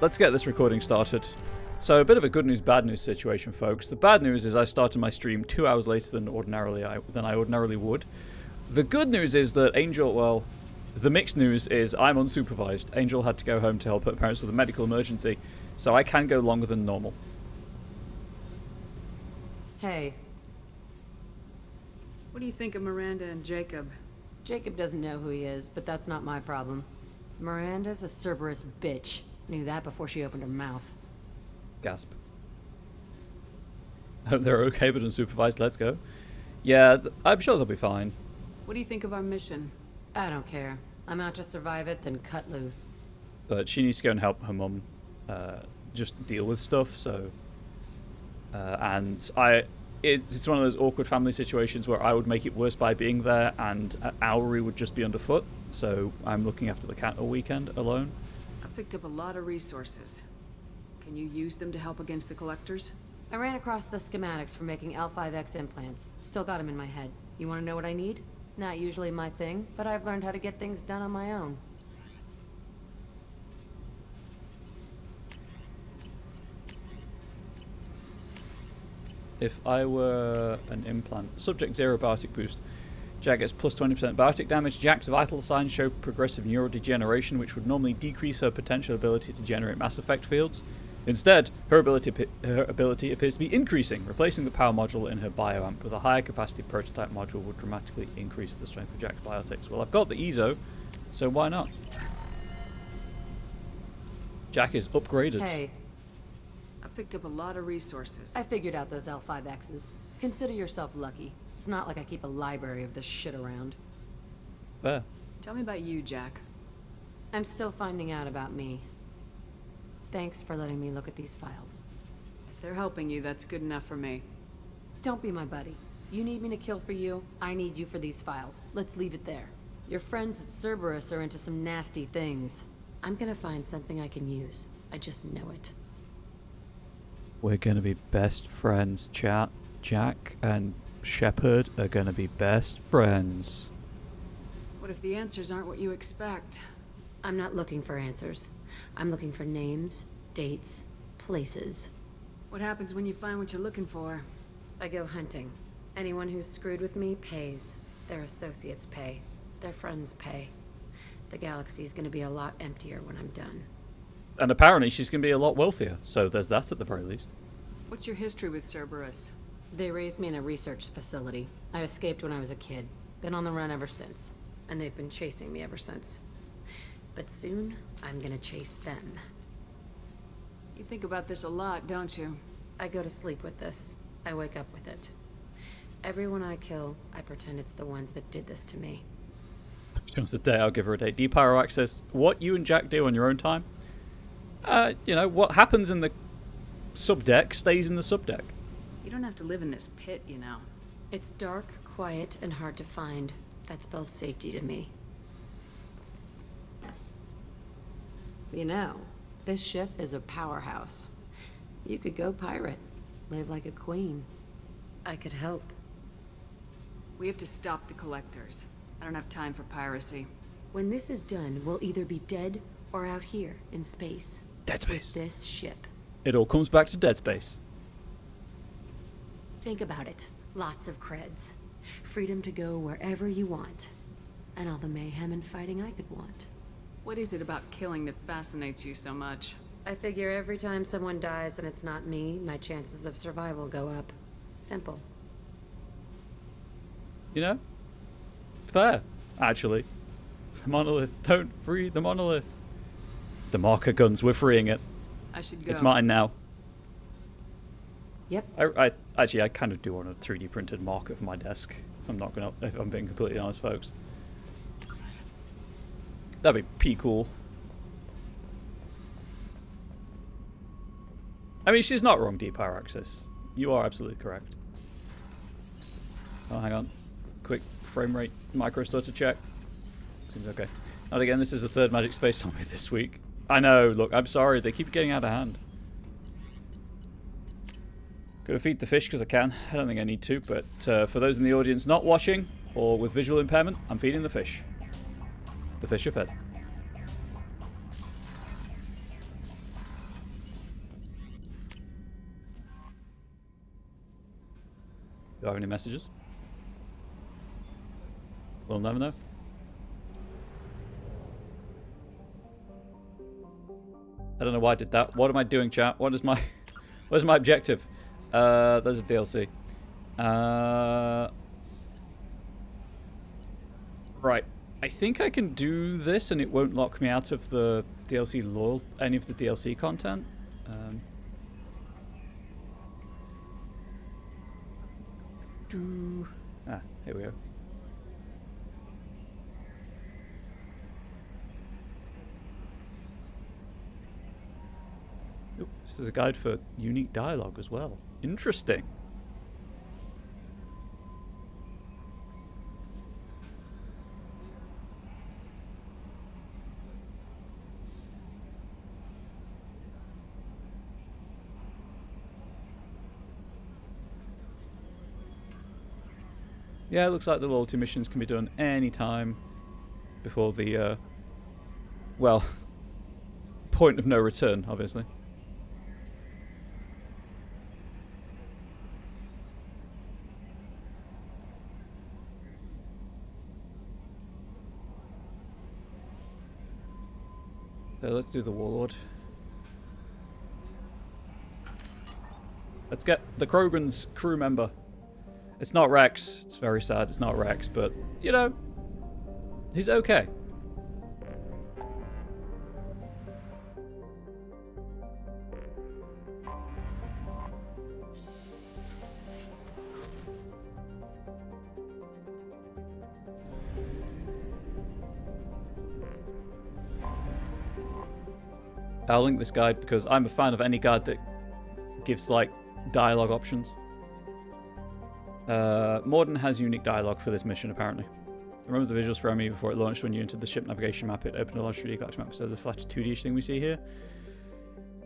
let's get this recording started. So a bit of a good news, bad news situation, folks. The bad news is I started my stream 2 hours later than I ordinarily would. The good news is that the mixed news is I'm unsupervised. Angel had to go home to help her parents with a medical emergency, so I can go longer than normal. Hey. What do you think of Miranda and Jacob? Jacob doesn't know who he is, but that's not my problem. Miranda's a Cerberus bitch. Knew that before she opened her mouth. Gasp. Hope they're okay but unsupervised. Let's go. Yeah, I'm sure they'll be fine. What do you think of our mission? I don't care. I'm out to survive it, then cut loose. But she needs to go and help her mum just deal with stuff, so... It's one of those awkward family situations where I would make it worse by being there, and Owry would just be underfoot, so I'm looking after the cat all weekend alone. I picked up a lot of resources. Can you use them to help against the collectors? I ran across the schematics for making L5X implants. Still got them in my head. You want to know what I need? Not usually my thing, but I've learned how to get things done on my own. If I were an implant, subject 0 biotic boost. Jack gets plus 20% biotic damage. Jack's vital signs show progressive neurodegeneration, which would normally decrease her potential ability to generate mass effect fields. Instead, her ability appears to be increasing. Replacing the power module in her bioamp with a higher capacity prototype module would dramatically increase the strength of Jack's biotics. Well, I've got the EZO, so why not? Jack is upgraded. Hey. I picked up a lot of resources. I figured out those L5Xs. Consider yourself lucky. It's not like I keep a library of this shit around. Fair. Tell me about you, Jack. I'm still finding out about me. Thanks for letting me look at these files. If they're helping you, that's good enough for me. Don't be my buddy. You need me to kill for you, I need you for these files. Let's leave it there. Your friends at Cerberus are into some nasty things. I'm gonna find something I can use. I just know it. We're gonna be best friends, chat. Jack and Shepard are gonna be best friends. What if the answers aren't what you expect? I'm not looking for answers. I'm looking for names, dates, places. What happens when you find what you're looking for? I go hunting. Anyone who's screwed with me pays. Their associates pay. Their friends pay. The galaxy's gonna be a lot emptier when I'm done. And apparently she's gonna be a lot wealthier, so there's that at the very least. What's your history with Cerberus? They raised me in a research facility. I escaped when I was a kid. Been on the run ever since. And they've been chasing me ever since. But soon, I'm gonna chase them. You think about this a lot, don't you? I go to sleep with this. I wake up with it. Everyone I kill, I pretend it's the ones that did this to me. Just a day, I'll give her a day. Deep-pyro access. What you and Jack do on your own time? What happens in the subdeck stays in the subdeck. You don't have to live in this pit, you know. It's dark, quiet, and hard to find. That spells safety to me. You know, this ship is a powerhouse. You could go pirate. Live like a queen. I could help. We have to stop the collectors. I don't have time for piracy. When this is done, we'll either be dead or out here in space. Dead Space. With this ship. It all comes back to Dead Space. Think about it. Lots of creds. Freedom to go wherever you want. And all the mayhem and fighting I could want. What is it about killing that fascinates you so much? I figure every time someone dies and it's not me, my chances of survival go up. Simple. You know? Fair, actually. The monolith. Don't free the monolith. The marker guns, we're freeing it. I should go. It's mine now. Yep. I kind of do want a 3D printed marker for my desk. If I'm being completely honest, folks. That'd be pretty cool. I mean, she's not wrong, Deep Power Access. You are absolutely correct. Oh, hang on. Quick frame rate micro stutter check. Seems okay. And again, this is the third Magic Space Zombie this week. I know, look, I'm sorry. They keep getting out of hand. Gonna feed the fish because I can. I don't think I need to, but for those in the audience not watching or with visual impairment, I'm feeding the fish. The fish are fed. Do I have any messages? We'll never know. I don't know why I did that. What am I doing, chat? What is my objective? There's a DLC. Right. I think I can do this and it won't lock me out of the DLC any of the DLC content. Here we go. Ooh, this is a guide for unique dialogue as well. Interesting. Yeah, it looks like the loyalty missions can be done any time before the, well, point of no return, obviously. So let's do the Warlord. Let's get the Krogan's crew member. It's not Rex. It's very sad. It's not Rex, but, you know, he's okay. I'll link this guide because I'm a fan of any guide that gives, like, dialogue options. Morden has unique dialogue for this mission, apparently. I remember the visuals from me before it launched. When you entered the ship navigation map, it opened a large 3D galactic map instead of the flat 2D-ish thing we see here.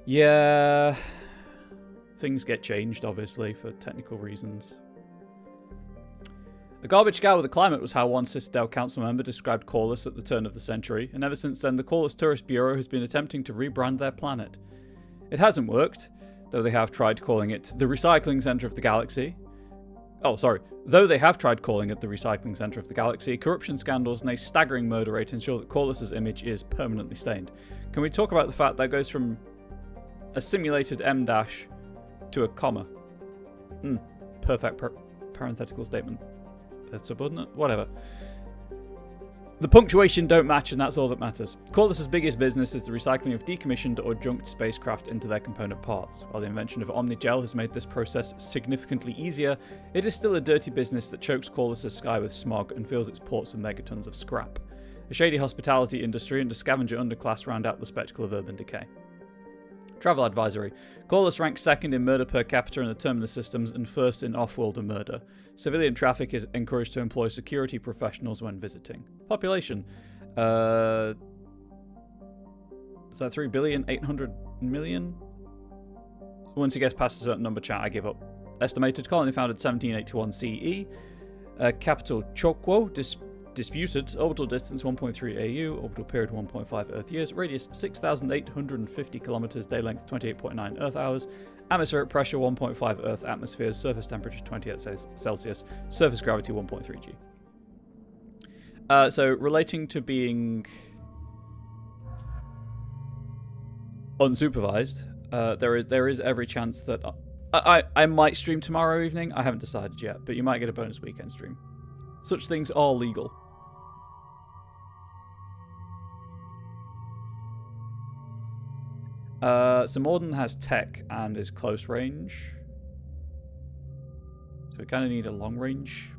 Yeah. Things get changed, obviously, for technical reasons. A garbage scour with the climate was how one Citadel Council member described Corliss at the turn of the century, and ever since then the Corliss Tourist Bureau has been attempting to rebrand their planet. It hasn't worked, though they have tried calling it the recycling centre of the galaxy. Oh, sorry. Though they have tried calling it the recycling centre of the galaxy, corruption scandals and a staggering murder rate ensure that Corliss's image is permanently stained. Can we talk about the fact that goes from a simulated M dash to a comma? Perfect parenthetical statement. That's subordinate? Whatever. The punctuation don't match, and that's all that matters. Corliss's biggest business is the recycling of decommissioned or junked spacecraft into their component parts. While the invention of Omnigel has made this process significantly easier, it is still a dirty business that chokes Corliss's sky with smog and fills its ports with megatons of scrap. A shady hospitality industry and a scavenger underclass round out the spectacle of urban decay. Travel advisory. Corliss ranks second in murder per capita in the terminus systems and first in off-worlder murder. Civilian traffic is encouraged to employ security professionals when visiting. Population. Is that 3,800,000,000? Once it gets past a certain number, chat, I give up. Estimated colony founded 1781 CE. Capital Chokwo. Disputed. Orbital distance 1.3 AU. Orbital period 1.5 Earth years. Radius 6,850 kilometers. Day length 28.9 Earth hours. Atmospheric pressure 1.5 Earth atmospheres. Surface temperature 28 Celsius. Surface gravity 1.3 G. So relating to being unsupervised, there is every chance that I might stream tomorrow evening. I haven't decided yet, but you might get a bonus weekend stream. Such things are legal. So Morden has tech and is close range. So we kind of need a long range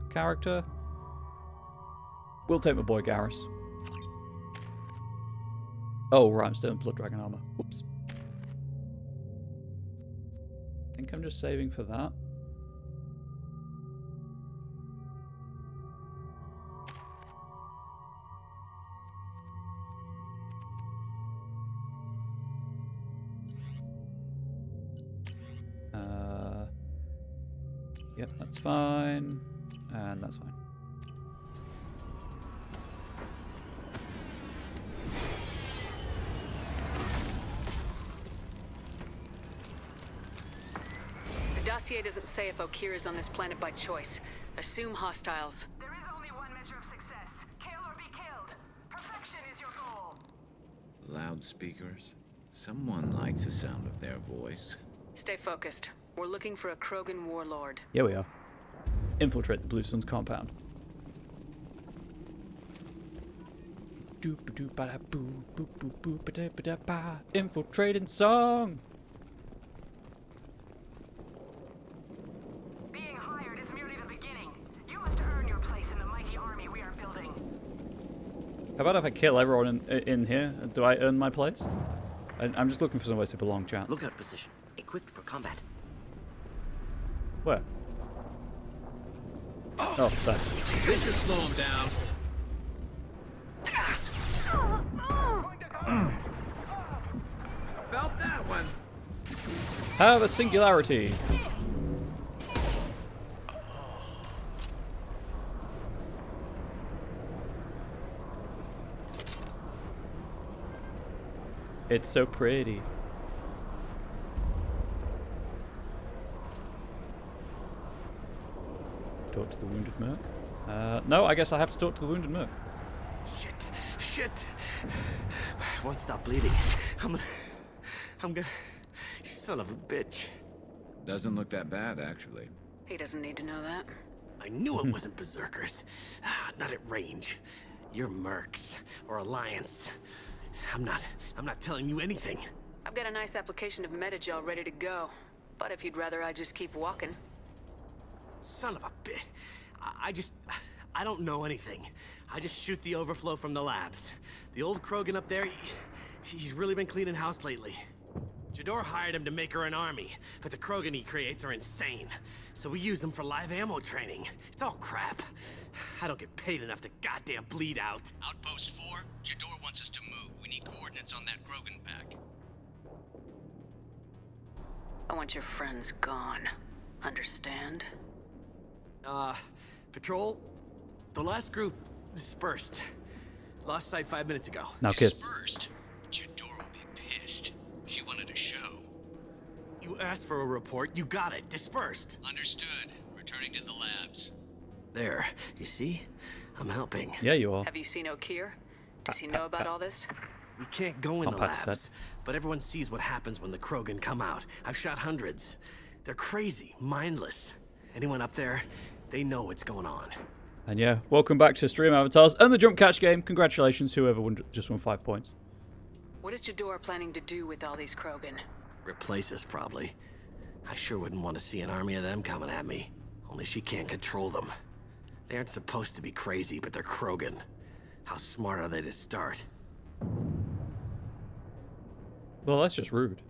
character. We'll take my boy Garrus. Oh, right, I'm still in Blood Dragon armor. Whoops. I think I'm just saving for that. Yep, that's fine. And that's fine. The dossier doesn't say if Okir is on this planet by choice. Assume hostiles. There is only one measure of success. Kill or be killed. Perfection is your goal. Loudspeakers? Someone likes the sound of their voice. Stay focused. We're looking for a Krogan warlord. Here we are. Infiltrate the Blue Sun's compound. Infiltrating song. Being hired is merely the beginning. You must earn your place in the mighty army we are building. How about if I kill everyone in here? Do I earn my place? I'm just looking for somewhere to belong, chat. Lookout position. Equipped for combat. Where? Oh, there. This should slow him down. Felt that one. Have a singularity. It's so pretty. Talk to the wounded merc. No, I guess I have to talk to the wounded merc. Shit. I won't stop bleeding. I'm gonna... You son of a bitch. Doesn't look that bad, actually. He doesn't need to know that. I knew it wasn't berserkers. Not at range. You're mercs or Alliance. I'm not telling you anything. I've got a nice application of Metagel ready to go. But if you'd rather I just keep walking. Son of a bitch. I don't know anything. I just shoot the overflow from the labs. The old Krogan up there, he's really been cleaning house lately. Jador hired him to make her an army, but the Krogan he creates are insane. So we use them for live ammo training. It's all crap. I don't get paid enough to goddamn bleed out. Outpost 4, Jador wants us to move. We need coordinates on that Krogan pack. I want your friends gone. Understand? Patrol, the last group dispersed. Lost sight 5 minutes ago. Now kiss. Dispersed. Jador will be pissed. She wanted a show. You asked for a report, you got it. Dispersed. Understood. Returning to the labs. There, you see? I'm helping. Yeah, you are. Have you seen Okir? Does he know about all this? We can't go in the Pat said. labs, but everyone sees what happens when the Krogan come out. I've shot hundreds. They're crazy, mindless. Anyone up there, they know what's going on. And yeah, welcome back to Stream Avatars and the Jump Catch game. Congratulations, whoever just won 5 points. What is Jador planning to do with all these Krogan? Replace us, probably. I sure wouldn't want to see an army of them coming at me. Only she can't control them. They aren't supposed to be crazy, but they're Krogan. How smart are they to start? Well, that's just rude.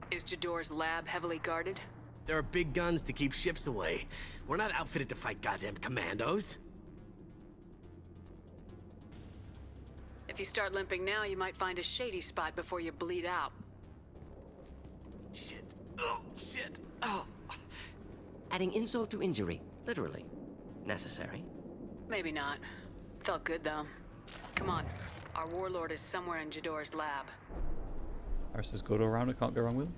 Is Jador's lab heavily guarded? There are big guns to keep ships away. We're not outfitted to fight goddamn commandos. If you start limping now, you might find a shady spot before you bleed out. Shit. Oh, shit. Oh. Adding insult to injury, literally. Necessary. Maybe not. Felt good, though. Come on. Our warlord is somewhere in Jador's lab. Harris is good all around. I can't go wrong with him.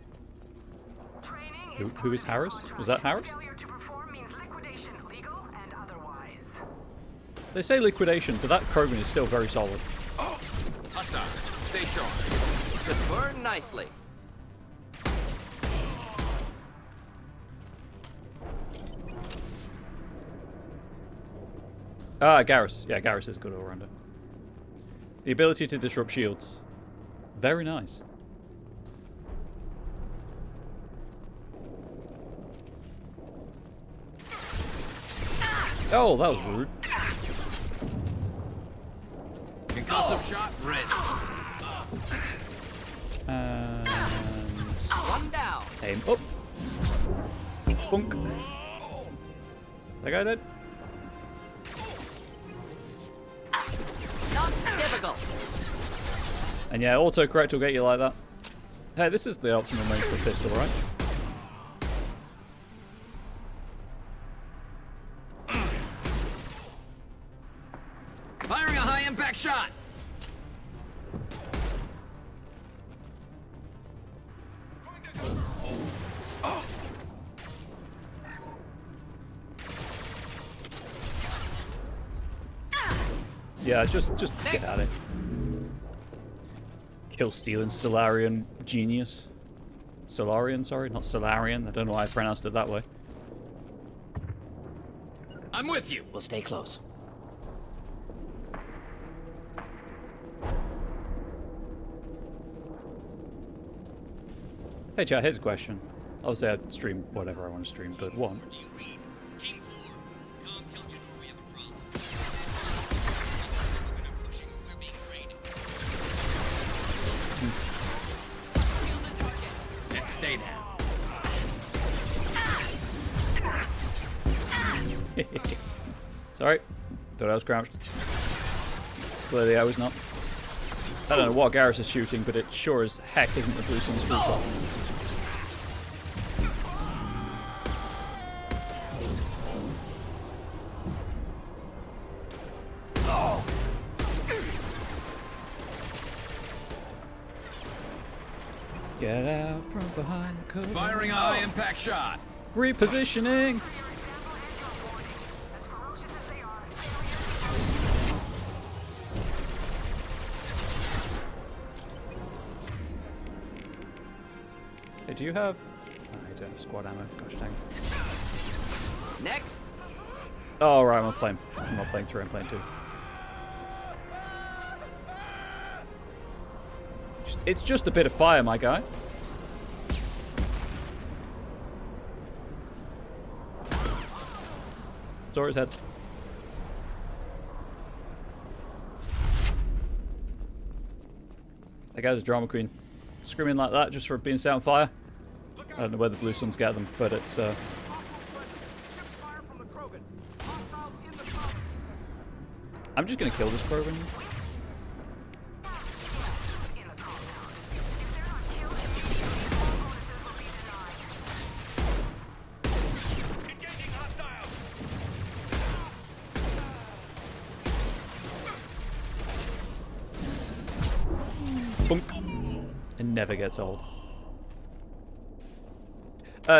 Training Who is Harris? Was that Harris? Failure to perform means liquidation, legal and otherwise. They say liquidation, but that Krogan is still very solid. Oh! Hostile. Stay sharp. Could burn nicely. Ah, Garrus. Yeah, Garrus is good all-rounder. The ability to disrupt shields. Very nice. Oh, that was rude. Concussive shot, red. And One down. aim up. Bunk. That guy dead? Not difficult. And yeah, autocorrect will get you like that. Hey, this is the optimal range for a pistol, right? Firing a high-impact shot. Yeah, just get at it. Kill stealing Solarian genius. Solarian, sorry, not Solarian. I don't know why I pronounced it that way. I'm with you. We'll stay close. Hey chat, here's a question. Obviously I'd stream whatever I want to stream, but one. Do you read? Team 4. Come tell Jador we have a problem. We're gonna pushing. We're being raided. Kill the target. Let's stay down. Sorry. Thought I was crouched. Clearly I was not. I don't know what Garrus is shooting, but it sure as heck isn't the blue sun's rooftop. Get out from behind the cover. Firing a high impact shot. Repositioning. As ferocious as they are, Hey, do you have... Oh, I don't have squad ammo. Gosh dang. Next. Oh, right, I'm not playing 3, I'm playing 2. It's just a bit of fire, my guy. Saw his head. That guy's a drama queen. Screaming like that just for being set on fire. I don't know where the blue suns get them, but it's I'm just gonna kill this Krogan. Bunk. It never gets old.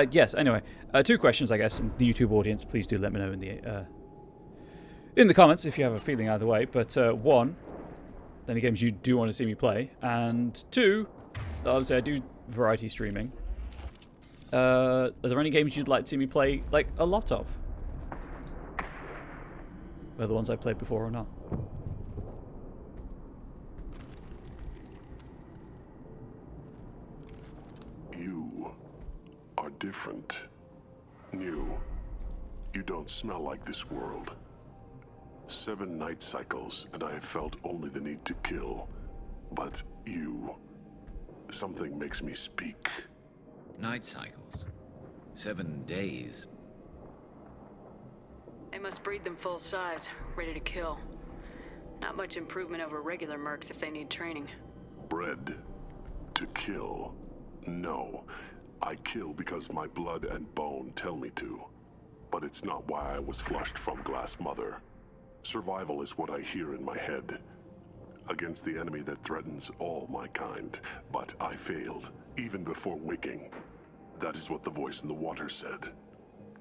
Yes, anyway. 2 questions, I guess, and the YouTube audience, please do let me know in the comments if you have a feeling either way. But 1, any games you do want to see me play, and 2, obviously I do variety streaming. Are there any games you'd like to see me play, like, a lot of? Whether the ones I've played before or not. You are different. New. You don't smell like this world. 7 night cycles, and I have felt only the need to kill. But you... something makes me speak. Night cycles. 7 days. They must breed them full size, ready to kill. Not much improvement over regular mercs if they need training. Bred to kill. No. I kill because my blood and bone tell me to. But it's not why I was flushed from Glass Mother. Survival is what I hear in my head. Against the enemy that threatens all my kind. But I failed, even before waking. That is what the voice in the water said.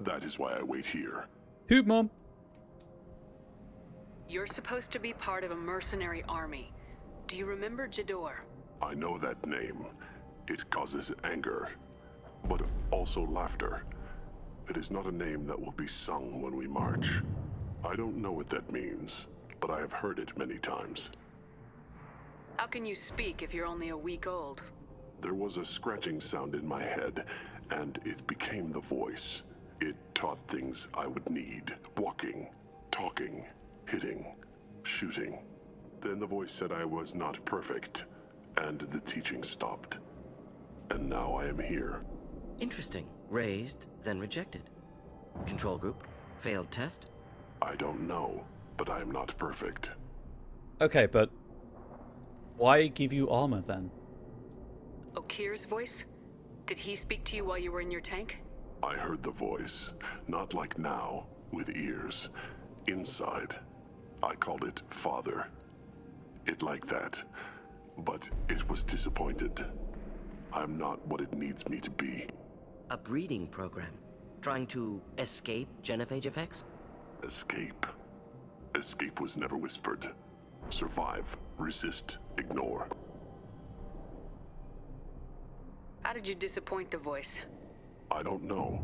That is why I wait here. Hoot, Mom. You're supposed to be part of a mercenary army. Do you remember Jador? I know that name. It causes anger, but also laughter. It is not a name that will be sung when we march. I don't know what that means, but I have heard it many times. How can you speak if you're only a week old? There was a scratching sound in my head, and it became the voice. It taught things I would need. Walking, talking, hitting, shooting. Then the voice said I was not perfect, and the teaching stopped. And now I am here. Interesting. Raised, then rejected. Control group. Failed test. I don't know, but I am not perfect. Okay, but why give you armor then? Okir's voice? Did he speak to you while you were in your tank? I heard the voice, not like now, with ears. Inside. I called it Father. It like that, but it was disappointed. I'm not what it needs me to be. A breeding program. Trying to escape genophage effects? Escape. Escape was never whispered. Survive, resist, ignore. How did you disappoint the voice? I don't know.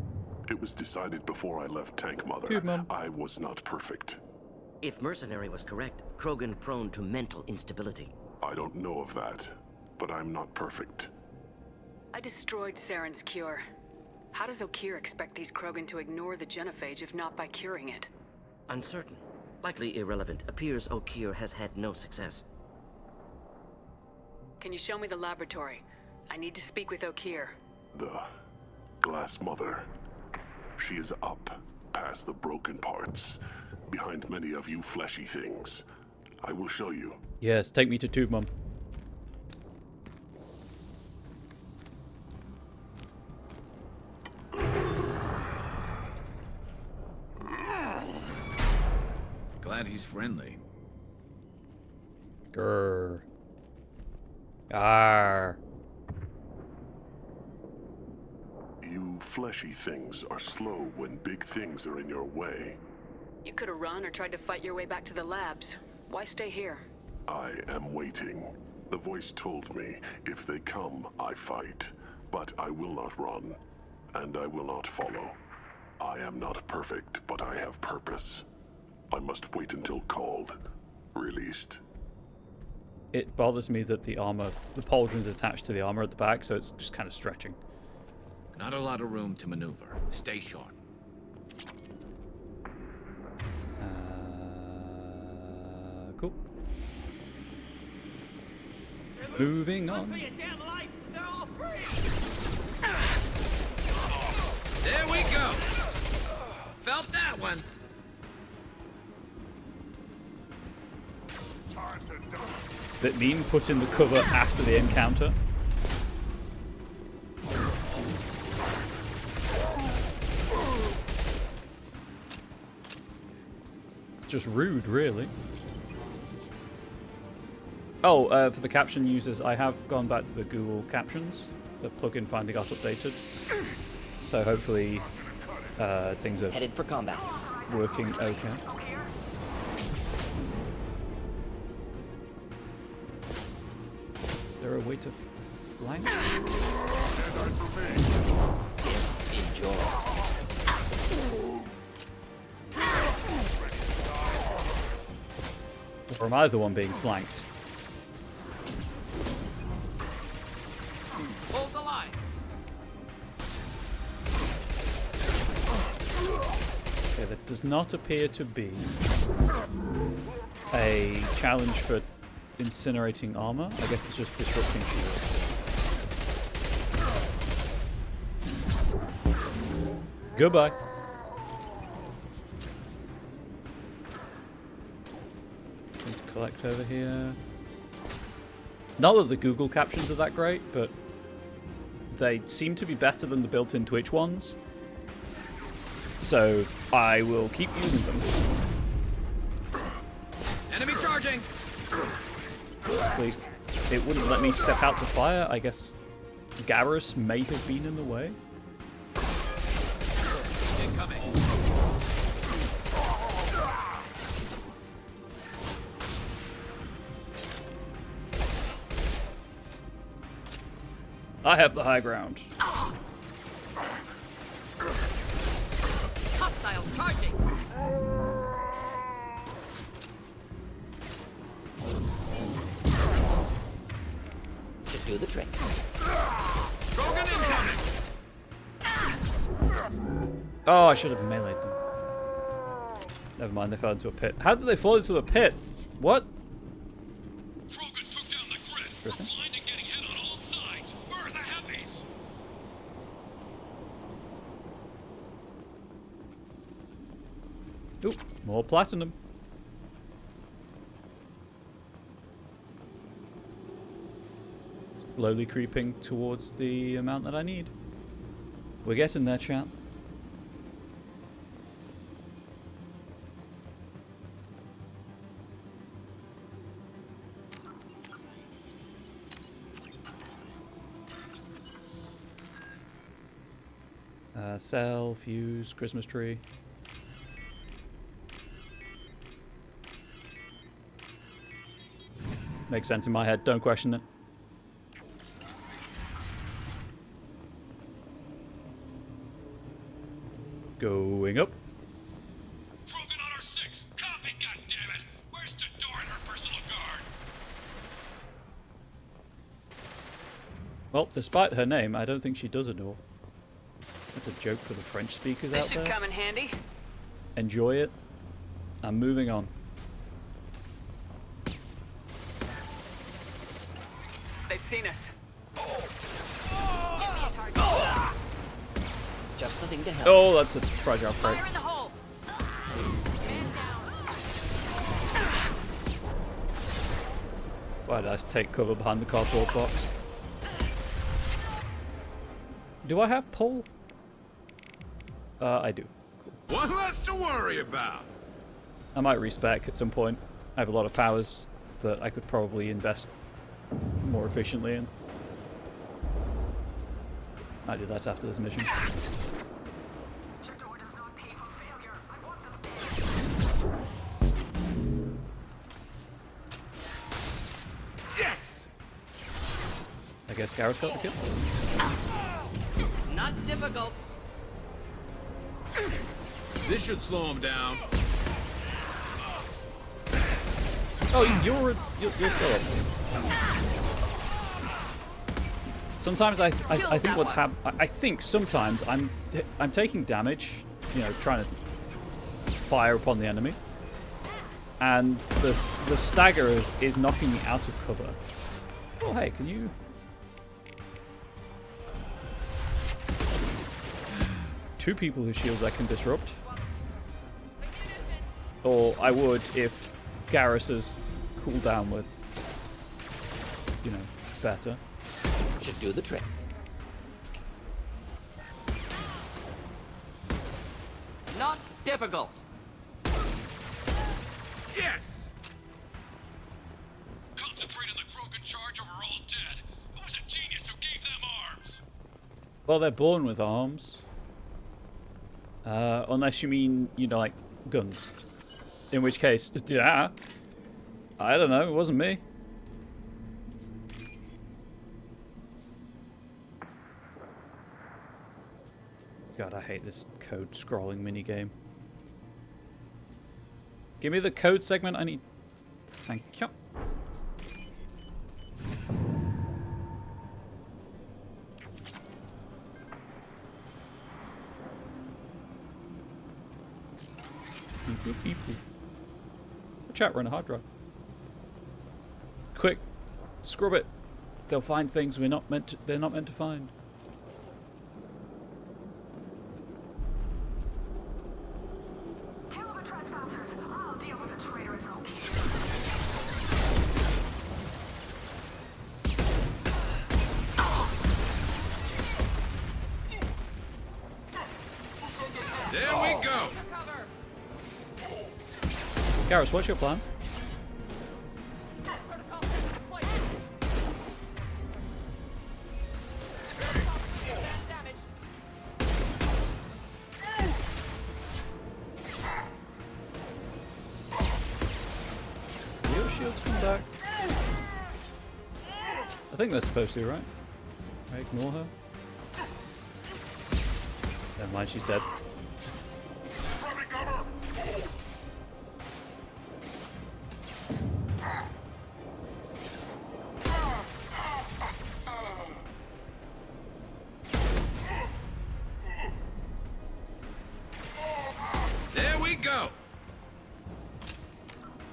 It was decided before I left Tank Mother. Good, Mom. I was not perfect. If Mercenary was correct, Krogan prone to mental instability. I don't know of that, but I'm not perfect. I destroyed Saren's cure. How does Okeer expect these Krogan to ignore the genophage if not by curing it? Uncertain. Likely irrelevant. Appears Okeer has had no success. Can you show me the laboratory? I need to speak with Okeer. The Glass Mother. She is up, past the broken parts, behind many of you fleshy things. I will show you. Yes, take me to Tube Mum. Glad he's friendly. Grrr. Arr. You fleshy things are slow when big things are in your way. You could have run or tried to fight your way back to the labs. Why stay here? I am waiting. The voice told me, if they come, I fight. But I will not run, and I will not follow. I am not perfect, but I have purpose. I must wait until called, released. It bothers me that the armor, the pauldron's attached to the armor at the back, so it's just kind of stretching. Not a lot of room to maneuver. Stay sharp. Cool. Moving on. There we go. Felt that one. That mean put in the cover after the encounter. Just rude, really. Oh, for the caption users, I have gone back to the Google Captions. The plugin finally got updated. So hopefully things are Headed for combat. working okay. Is there a way to flank? Enjoy. Or am I the one being flanked? Hold the line. Okay, that does not appear to be a challenge for incinerating armor. I guess it's just disrupting shields. Goodbye. Need to collect over here. Not that the Google captions are that great, but they seem to be better than the built-in Twitch ones. So I will keep using them. Enemy charging. Please. It wouldn't let me step out to fire. I guess Garrus may have been in the way. Incoming. I have the high ground. Hostile charging! Should do the trick. Krogan incoming. Oh, I should have meleeed them. Never mind, they fell into a pit. How did they fall into a pit? What? Krogan took down the grid. We're Interesting. blind and getting hit on all sides. Where are the heavies? Ooh, more platinum. Slowly creeping towards the amount that I need. We're getting there, chat. Cell, fuse, Christmas tree. Makes sense in my head. Don't question it. Going up. Krogan on our 6. Copy, goddammit. Where's Jador and her personal guard? Well, despite her name, I don't think she does adore. That's a joke for the French speakers out This should there. come in handy. Enjoy it. I'm moving on. They've seen us. Just the thing to help. Oh, that's a fragile crate. Fire in the hole. Man down. Why did I take cover behind the cardboard box? Do I have pull? I do. One less to worry about. I might respec at some point. I have a lot of powers that I could probably invest more efficiently in. Might do that after this mission. Jador does not pay for failure. I want them. Yes! I guess Gareth got the kill. Not difficult. This should slow him down. Oh, you're still up. Sometimes I think what's I think sometimes I'm taking damage, you know, trying to fire upon the enemy, and the stagger is knocking me out of cover. Oh hey, can you? Two people whose shields I can disrupt. Or I would if Garrus's cooldown were, you know, better. Should do the trick. Not difficult. Yes! Concentrate on the Krogan charge or we're all dead. Who was a genius who gave them arms? Well, they're born with arms. Unless you mean, you know, like guns. In which case, yeah. I don't know, it wasn't me. God, I hate this code scrolling minigame. Give me the code segment I need. Thank you. Beep. Watch out, run a hard drive. Quick, scrub it. They'll find things they're not meant to find. Kill the trespassers. I'll deal with the traitorous Oki. There we go. Garrus, what's your plan? Your shields come back. I think they're supposed to, right? I ignore her. Never mind, she's dead. There we go.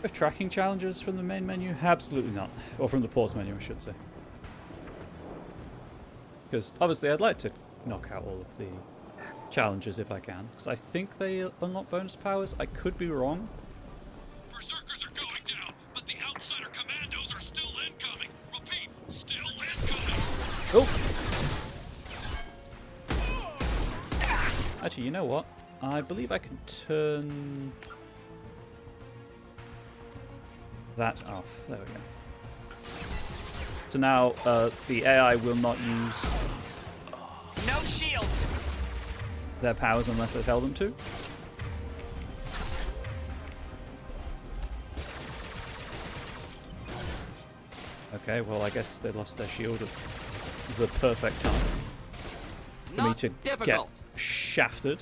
With tracking challenges from the main menu? Absolutely not. Or from the pause menu, I should say. Because obviously I'd like to knock out all of the challenges if I can. Because I think they unlock bonus powers. I could be wrong. Berserkers are going down, but the outsider commandos are still incoming. Repeat, still incoming. Oh! Actually, you know what? I believe I can turn that off. There we go. So now the AI will not use No shields. their powers unless I tell them to. Okay, well, I guess they lost their shield at the perfect time for me to get shafted.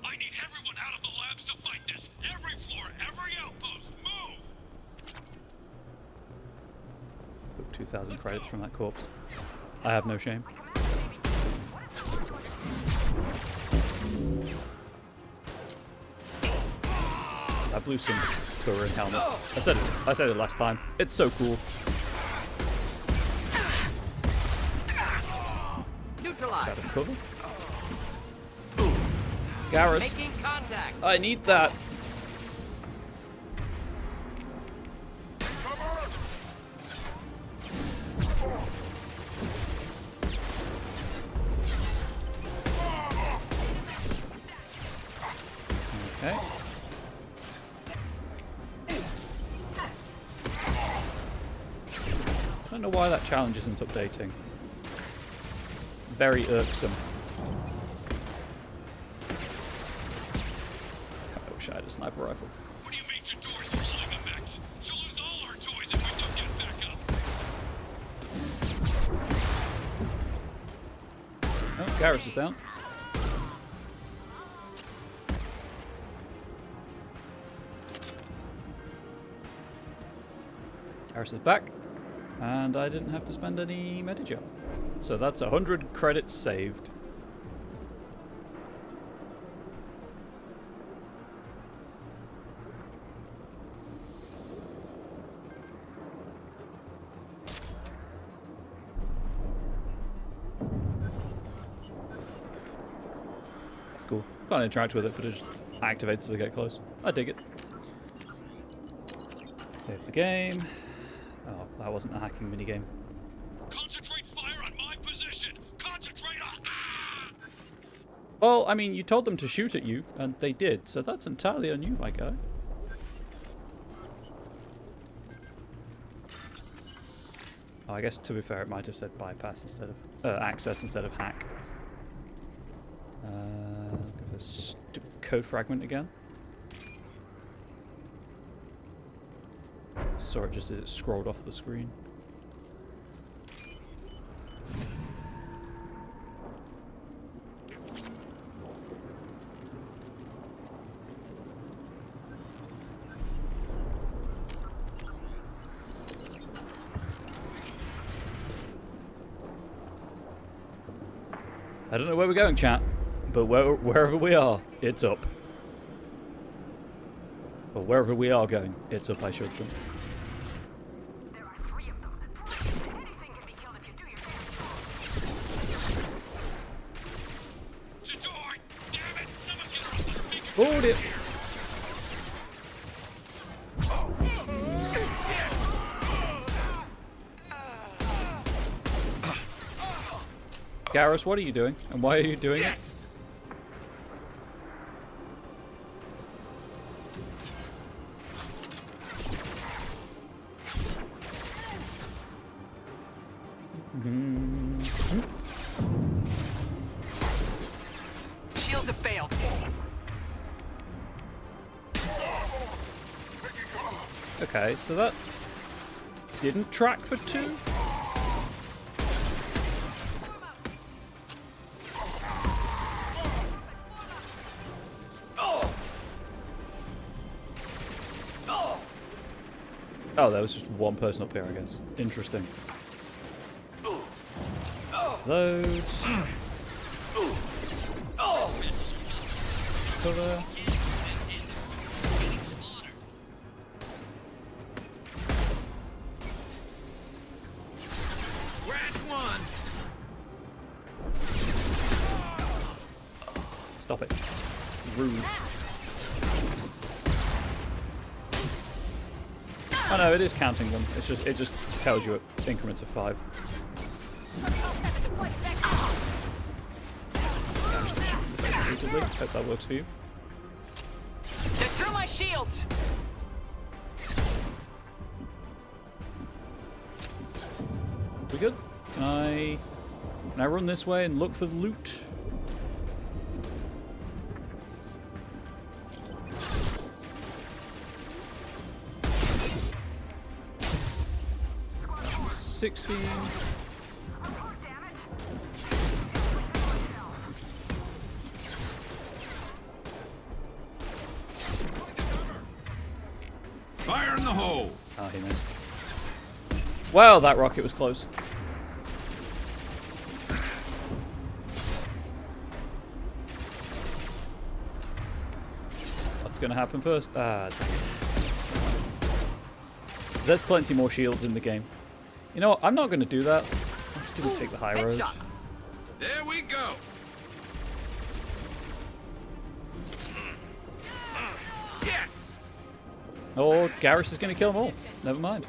I need everyone out of the labs to fight this. Every floor, every outpost, move! Took 2,000 credits from that corpse. I have no shame. That blue sun Turin helmet. I said it last time. It's so cool. Neutralize. Out of cover. Garrus. Making contact. I need that. Okay. I don't know why that challenge isn't updating. Very irksome. I wish I had a sniper rifle. What do you mean Jador's holding the mechs? She'll lose all our toys if we don't get back up. Oh, Garrus is down. Garrus is back. And I didn't have to spend any Medigel. So that's 100 credits saved. That's cool. Can't interact with it, but it just activates as I get close. I dig it. Save the game. Oh, that wasn't a hacking minigame. Concentrate fire on my position! Concentrate on... Ah! Well, I mean, you told them to shoot at you, and they did, so that's entirely on you, my guy. Oh, I guess, to be fair, it might have said bypass instead of... access instead of hack. The stupid code fragment again. Saw it just as it scrolled off the screen. I don't know where we're going, chat, but wherever we are, it's up. Or wherever we are going, it's up, I should say. There are 3 of them. Anything can be killed if you do your damn job. Jador! Damn it! Someone get her off the speaker! Hold it! Garrus, what are you doing? And why are you doing it? Shields have failed. Okay, so that didn't track for 2? Oh, there was just one person up here, I guess. Interesting. Loads. Cover. One. Stop it. Rude. Oh no, it is counting them. It just tells you at increments of 5. Hope that works for you. They're through my shields. We good? Can I run this way and look for the loot? 16. Oh, damn it! Fire in the hole! Oh, he missed. Wow, that rocket was close. What's going to happen first? Ah, dang it. There's plenty more shields in the game. You know what? I'm not going to do that. I'm just going to take the high road. There we go! Yes! Oh, Garrus is going to kill them all. Never mind.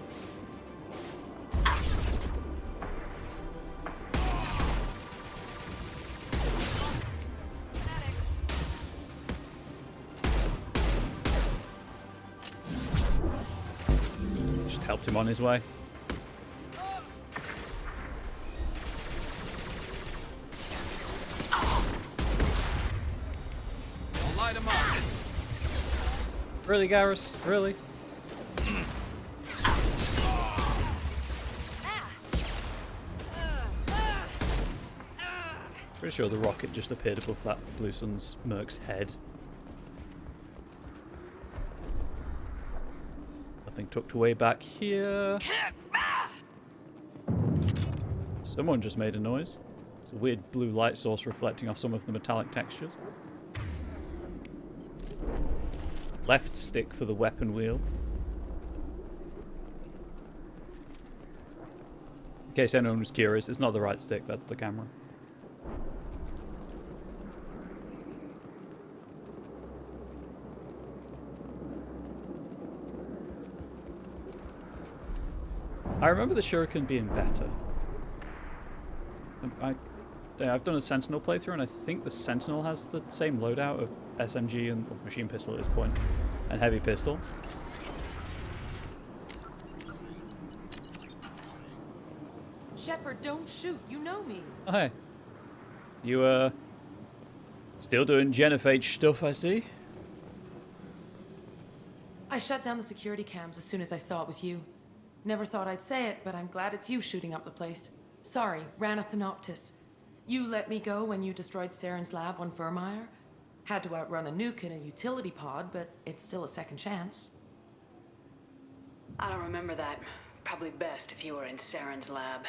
Just helped him on his way. I'll light him up. Really, Garrus? Really? Pretty sure the rocket just appeared above that Blue Sun's Merc's head. Nothing tucked away back here. Someone just made a noise. It's a weird blue light source reflecting off some of the metallic textures. Left stick for the weapon wheel. In case anyone was curious, it's not the right stick, that's the camera. I remember the Shuriken being better. I've done a Sentinel playthrough, and I think the Sentinel has the same loadout of SMG and machine pistol at this point, and heavy pistol. Shepard, don't shoot. You know me. Oh, hey. You, still doing genophage stuff, I see? I shut down the security cams as soon as I saw it was you. Never thought I'd say it, but I'm glad it's you shooting up the place. Sorry, Ranathanoptis. You let me go when you destroyed Saren's lab on Vermeer. Had to outrun a nuke in a utility pod, but it's still a second chance. I don't remember that. Probably best if you were in Saren's lab.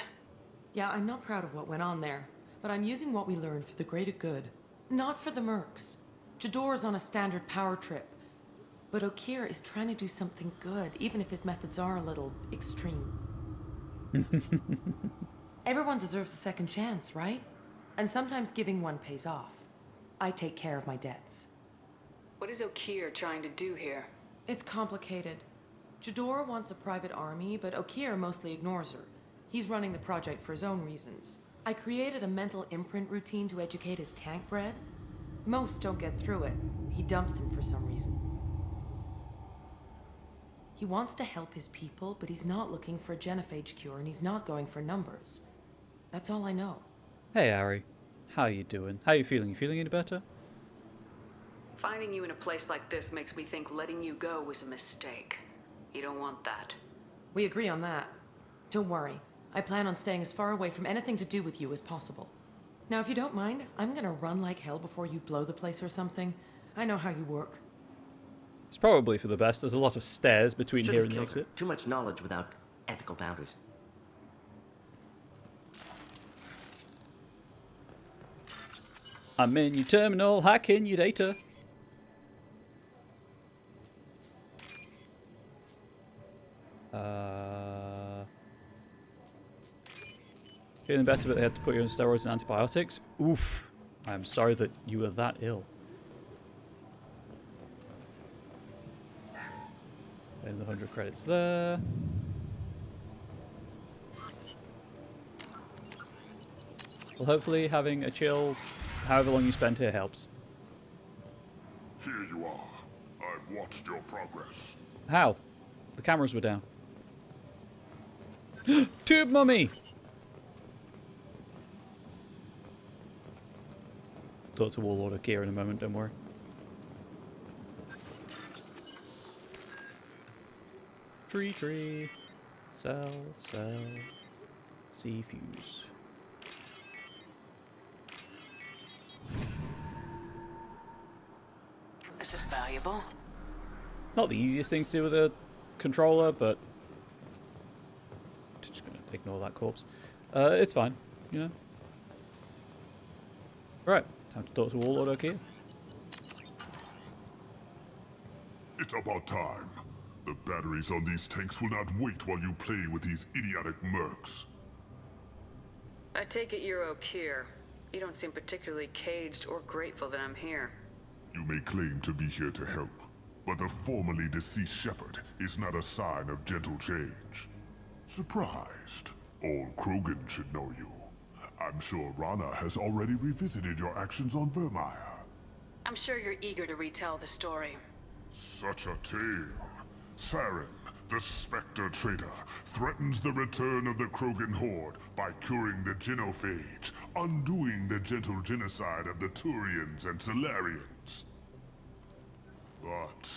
Yeah, I'm not proud of what went on there, but I'm using what we learned for the greater good. Not for the mercs. Jador's on a standard power trip. But Okir is trying to do something good, even if his methods are a little extreme. Everyone deserves a second chance, right? And sometimes giving one pays off. I take care of my debts. What is Okir trying to do here? It's complicated. Jador wants a private army, but Okir mostly ignores her. He's running the project for his own reasons. I created a mental imprint routine to educate his tank bred. Most don't get through it. He dumps them for some reason. He wants to help his people, but he's not looking for a genophage cure, and he's not going for numbers. That's all I know. Hey, Ari. How you doing? How you feeling? You feeling any better? Finding you in a place like this makes me think letting you go was a mistake. You don't want that. We agree on that. Don't worry. I plan on staying as far away from anything to do with you as possible. Now, if you don't mind, I'm gonna run like hell before you blow the place or something. I know how you work. It's probably for the best. There's a lot of stairs between Should here have and the killed her. exit. Too much knowledge without ethical boundaries. I'm in your terminal, hacking your data. Feeling better, but they had to put you on steroids and antibiotics? Oof. I'm sorry that you were that ill. And the 100 credits there. Well, hopefully having a chill, however long you spend here, helps. Here you are. I've watched your progress. How? The cameras were down. Tube mummy! Talk to Warlord of Gear in a moment, don't worry. Tree. Sell. C fuse. This is valuable. Not the easiest thing to do with a controller, but just gonna ignore that corpse. It's fine, you know. Right, time to talk to Warlord Okeer. It's about time. The batteries on these tanks will not wait while you play with these idiotic mercs. I take it you're Okeer. You don't seem particularly caged or grateful that I'm here. You may claim to be here to help, but the formerly deceased shepherd is not a sign of gentle change. Surprised? All Krogan should know you. I'm sure Rana has already revisited your actions on Vermeer. I'm sure you're eager to retell the story. Such a tale. Saren, the Spectre traitor, threatens the return of the Krogan horde by curing the genophage, undoing the gentle genocide of the Turians and Solarians. But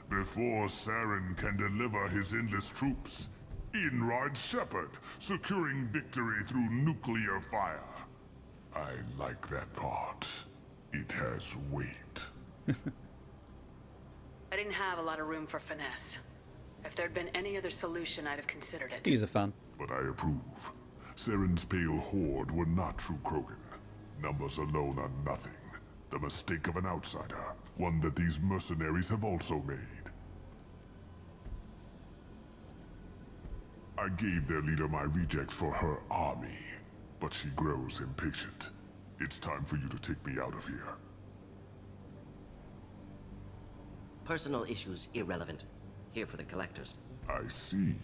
before Saren can deliver his endless troops, in rides Shepard, securing victory through nuclear fire. I like that part. It has weight. I didn't have a lot of room for finesse. If there'd been any other solution, I'd have considered it. He's a fan. But I approve. Saren's pale horde were not true Krogan. Numbers alone are nothing. The mistake of an outsider. One that these mercenaries have also made. I gave their leader my rejects for her army, but she grows impatient. It's time for you to take me out of here. Personal issues irrelevant. Here for the collectors. I see.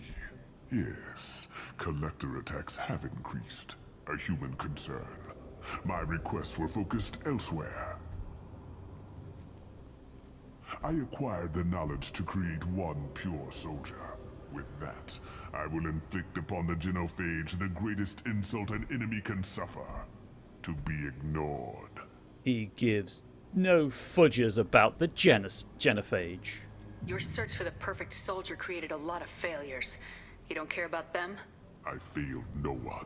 Yes, collector attacks have increased. A human concern. My requests were focused elsewhere. I acquired the knowledge to create one pure soldier. With that, I will inflict upon the genophage the greatest insult an enemy can suffer. To be ignored. He gives no fudges about the genophage. Your search for the perfect soldier created a lot of failures. You don't care about them? I failed no one.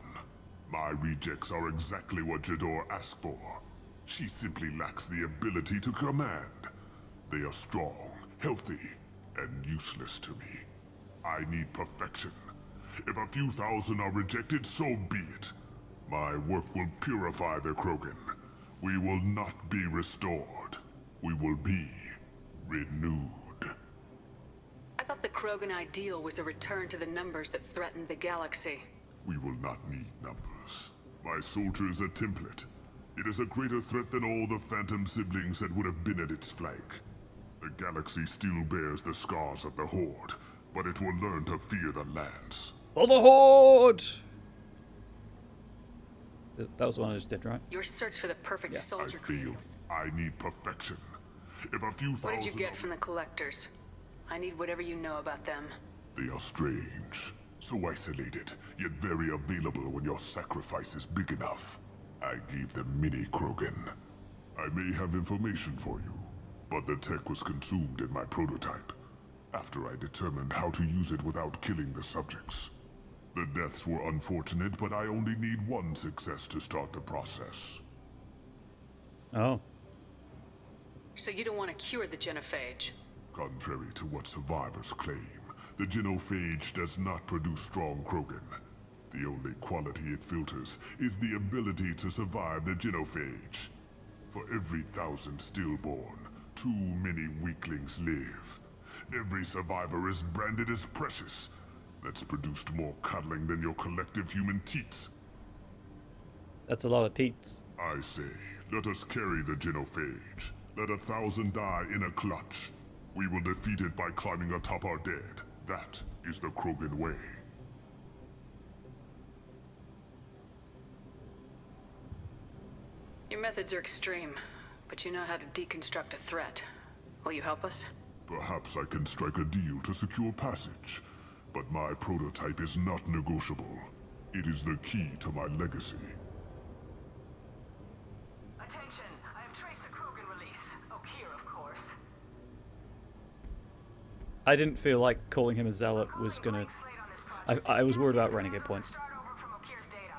My rejects are exactly what Jador asked for. She simply lacks the ability to command. They are strong, healthy, and useless to me. I need perfection. If a few thousand are rejected, so be it. My work will purify the Krogan. We will not be restored. We will be renewed. I thought the Krogan ideal was a return to the numbers that threatened the galaxy. We will not need numbers. My soldier is a template. It is a greater threat than all the Phantom siblings that would have been at its flank. The galaxy still bears the scars of the Horde, but it will learn to fear the Lance. For the Horde! That was the one I just did, right? Your search for the perfect soldier. I failed. I need perfection. If a few thousand... What did you get from the collectors? I need whatever you know about them. They are strange. So isolated, yet very available when your sacrifice is big enough. I gave them mini Krogan. I may have information for you, but the tech was consumed in my prototype, after I determined how to use it without killing the subjects. The deaths were unfortunate, but I only need one success to start the process. Oh. So you don't want to cure the genophage? Contrary to what survivors claim, the genophage does not produce strong Krogan. The only quality it filters is the ability to survive the genophage. For every 1,000 stillborn, too many weaklings live. Every survivor is branded as precious. That's produced more cuddling than your collective human teats. That's a lot of teats. I say, let us carry the genophage. Let 1,000 die in a clutch. We will defeat it by climbing atop our dead. That is the Krogan way. Your methods are extreme, but you know how to deconstruct a threat. Will you help us? Perhaps I can strike a deal to secure passage. But my prototype is not negotiable. It is the key to my legacy. Attention, I have traced the Krogan release. Okeer, of course. I didn't feel like calling him a zealot was gonna... I was worried about renegade points. Start over from Okeer's data.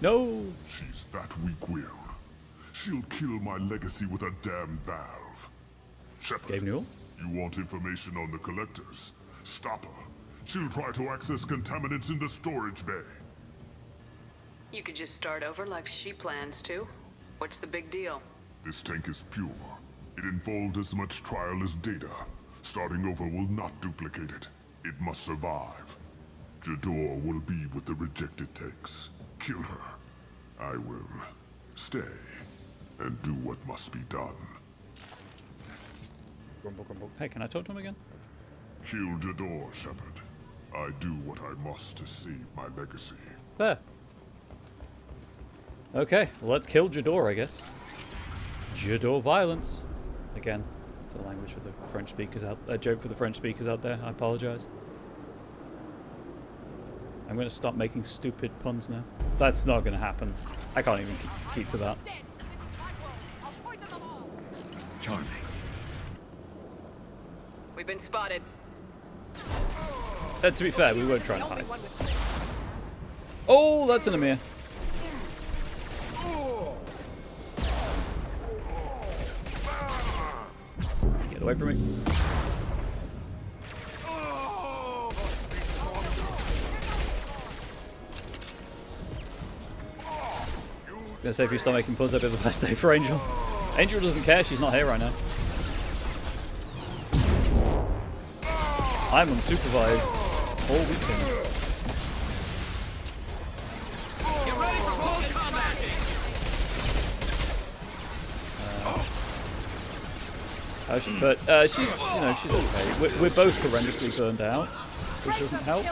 No! She's that weak-willed. She'll kill my legacy with a damn valve. Shepard, Gabe Newell? you want information on the collectors? Stop her. She'll try to access contaminants in the storage bay. You could just start over like she plans to. What's the big deal? This tank is pure. It involved as much trial as data. Starting over will not duplicate it. It must survive. Jador will be with the rejected tanks. Kill her. I will stay and do what must be done. Grumble, grumble. Hey, can I talk to him again? Kill Jador, Shepard. I do what I must to save my legacy. There. Okay, well, let's kill Jador, I guess. Jador violence. Again, it's a language for the French speakers out. A joke for the French speakers out there. I apologize. I'm going to stop making stupid puns now. That's not going to happen. I can't even keep to that. Charming. We've been spotted. To be fair, we weren't trying to hide. Oh, that's an Amir. Get away from me. I'm gonna say if you start making puns, that'd be the best day for Angel. Angel doesn't care, she's not here right now. I'm unsupervised all weekend. Get ready for close combat! But she's, you know, she's okay. We're both horrendously burned out, which doesn't help.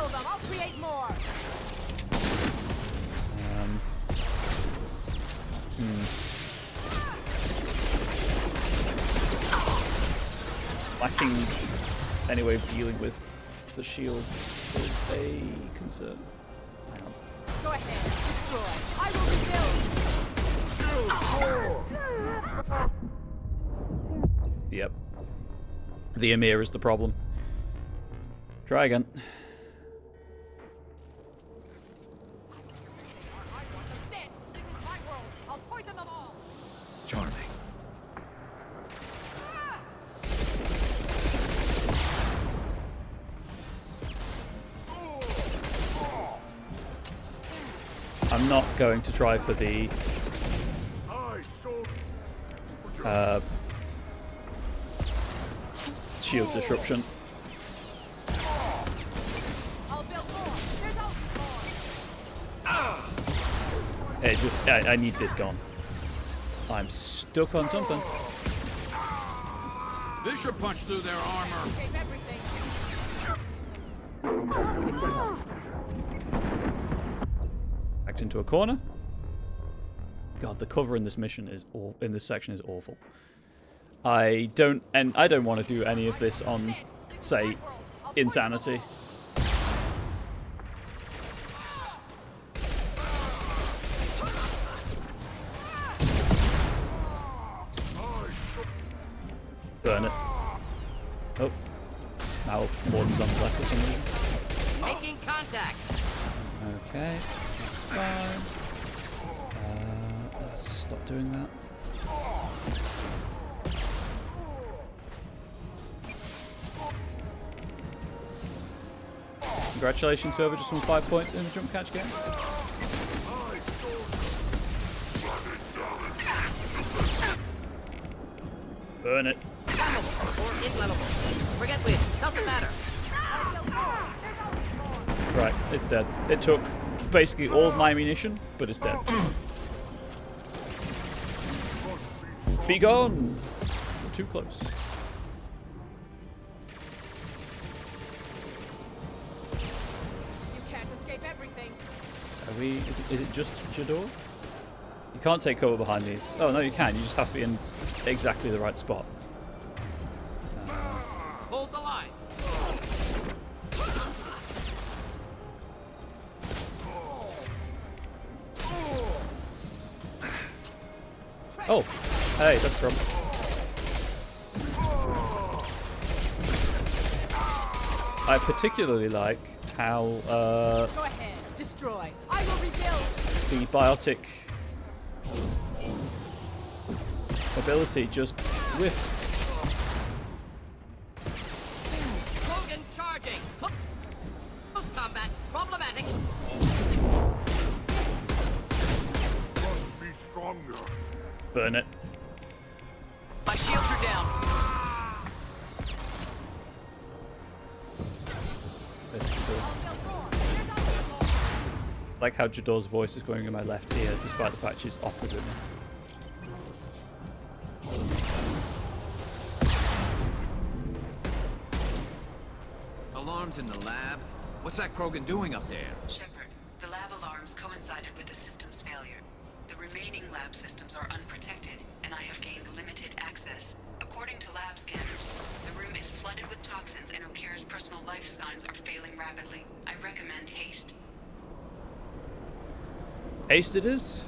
Lacking any way of dealing with the shield is a concern. Hang on. Go ahead, destroy. I will rebuild. Yep. The Amir is the problem. Try again. This is my world. I'll poison them all. Charming. I'm not going to try for the shield disruption. I'll build more. There's always more. It just, I need this gone. I'm stuck on something. This should punch through their armor. Save everything. Backed into a corner. God, the cover in this mission is in this section is awful. I don't want to do any of this on, say, Insanity. Burn it. Oh, now Morden's on the left for some reason. Making contact. Okay, that's fine. Let's stop doing that. Congratulations, whoever just won 5 points in the jump catch game. Burn it. Flammable or inflammable. Forget which. Doesn't matter. Right, it's dead. It took basically all of my ammunition, but it's dead. Be gone! We're too close. You can't escape everything. Are we? Is it just Jador? You can't take cover behind these. Oh no, you can. You just have to be in exactly the right spot. Hold the line. Oh, hey, that's trouble. I particularly like how Go ahead, destroy. I will rebuild. the biotic ability just whiffed. Krogan charging! Close combat, problematic. Must be stronger. Burn it. My shields are down. Like how Jador's voice is going in my left ear, despite the fact she's opposite me. Alarms in the lab? What's that Krogan doing up there? Shepard, the lab alarms coincided with the system's failure. The remaining lab systems are unprotected, and I have gained limited access. According to lab scanners, the room is flooded with toxins and Okir's personal life signs are failing rapidly. I recommend haste. Haste it is.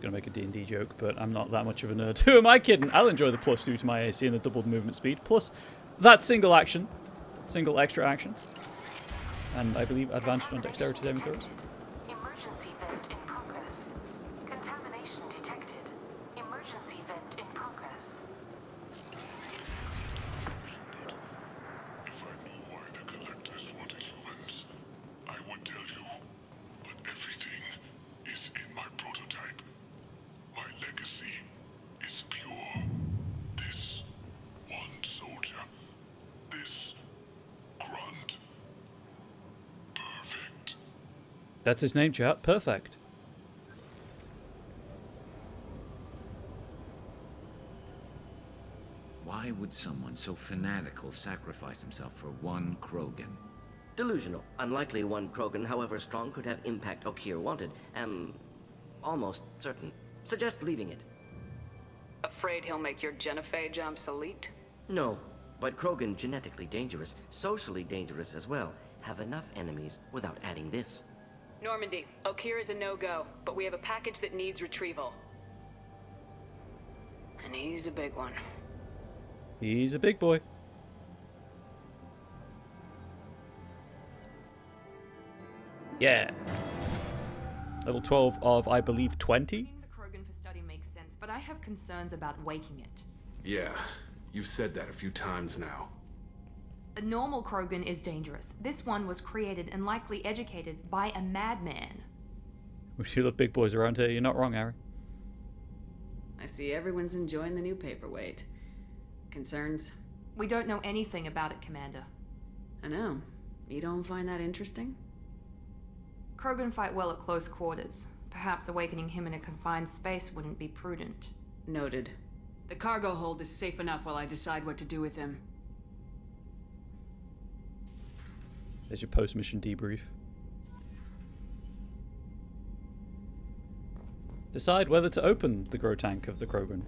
Gonna make a D&D joke, but I'm not that much of a nerd. Who am I kidding? I'll enjoy the +2 to my AC and the doubled movement speed, plus that single extra action. And I believe advantage on dexterity saving throw. Emergency vent in progress. Contamination detected. Emergency vent in progress. If I knew why the collectors wanted humans, I would tell you. But everything is in my prototype. My legacy is pure. This one soldier. This grunt. Perfect. That's his name, chat. Perfect. Why would someone so fanatical sacrifice himself for one Krogan? Delusional. Unlikely one Krogan, however strong, could have impact Okir wanted. Am almost certain. Suggest leaving it. Afraid he'll make your genophage obsolete? No, but Krogan genetically dangerous, socially dangerous as well. Have enough enemies without adding this. Normandy, Okir is a no-go, but we have a package that needs retrieval. And he's a big one. He's a big boy. Yeah. Level 12 of, I believe, 20? Keeping the Krogan for study makes sense, but I have concerns about waking it. Yeah, you've said that a few times now. A normal Krogan is dangerous. This one was created and likely educated by a madman. We see the big boys around here. You're not wrong, Harry. I see everyone's enjoying the new paperweight. Concerns? We don't know anything about it, Commander. I know. You don't find that interesting? Krogan fight well at close quarters. Perhaps awakening him in a confined space wouldn't be prudent. Noted. The cargo hold is safe enough while I decide what to do with him. There's your post-mission debrief. Decide whether to open the grow tank of the Krogan.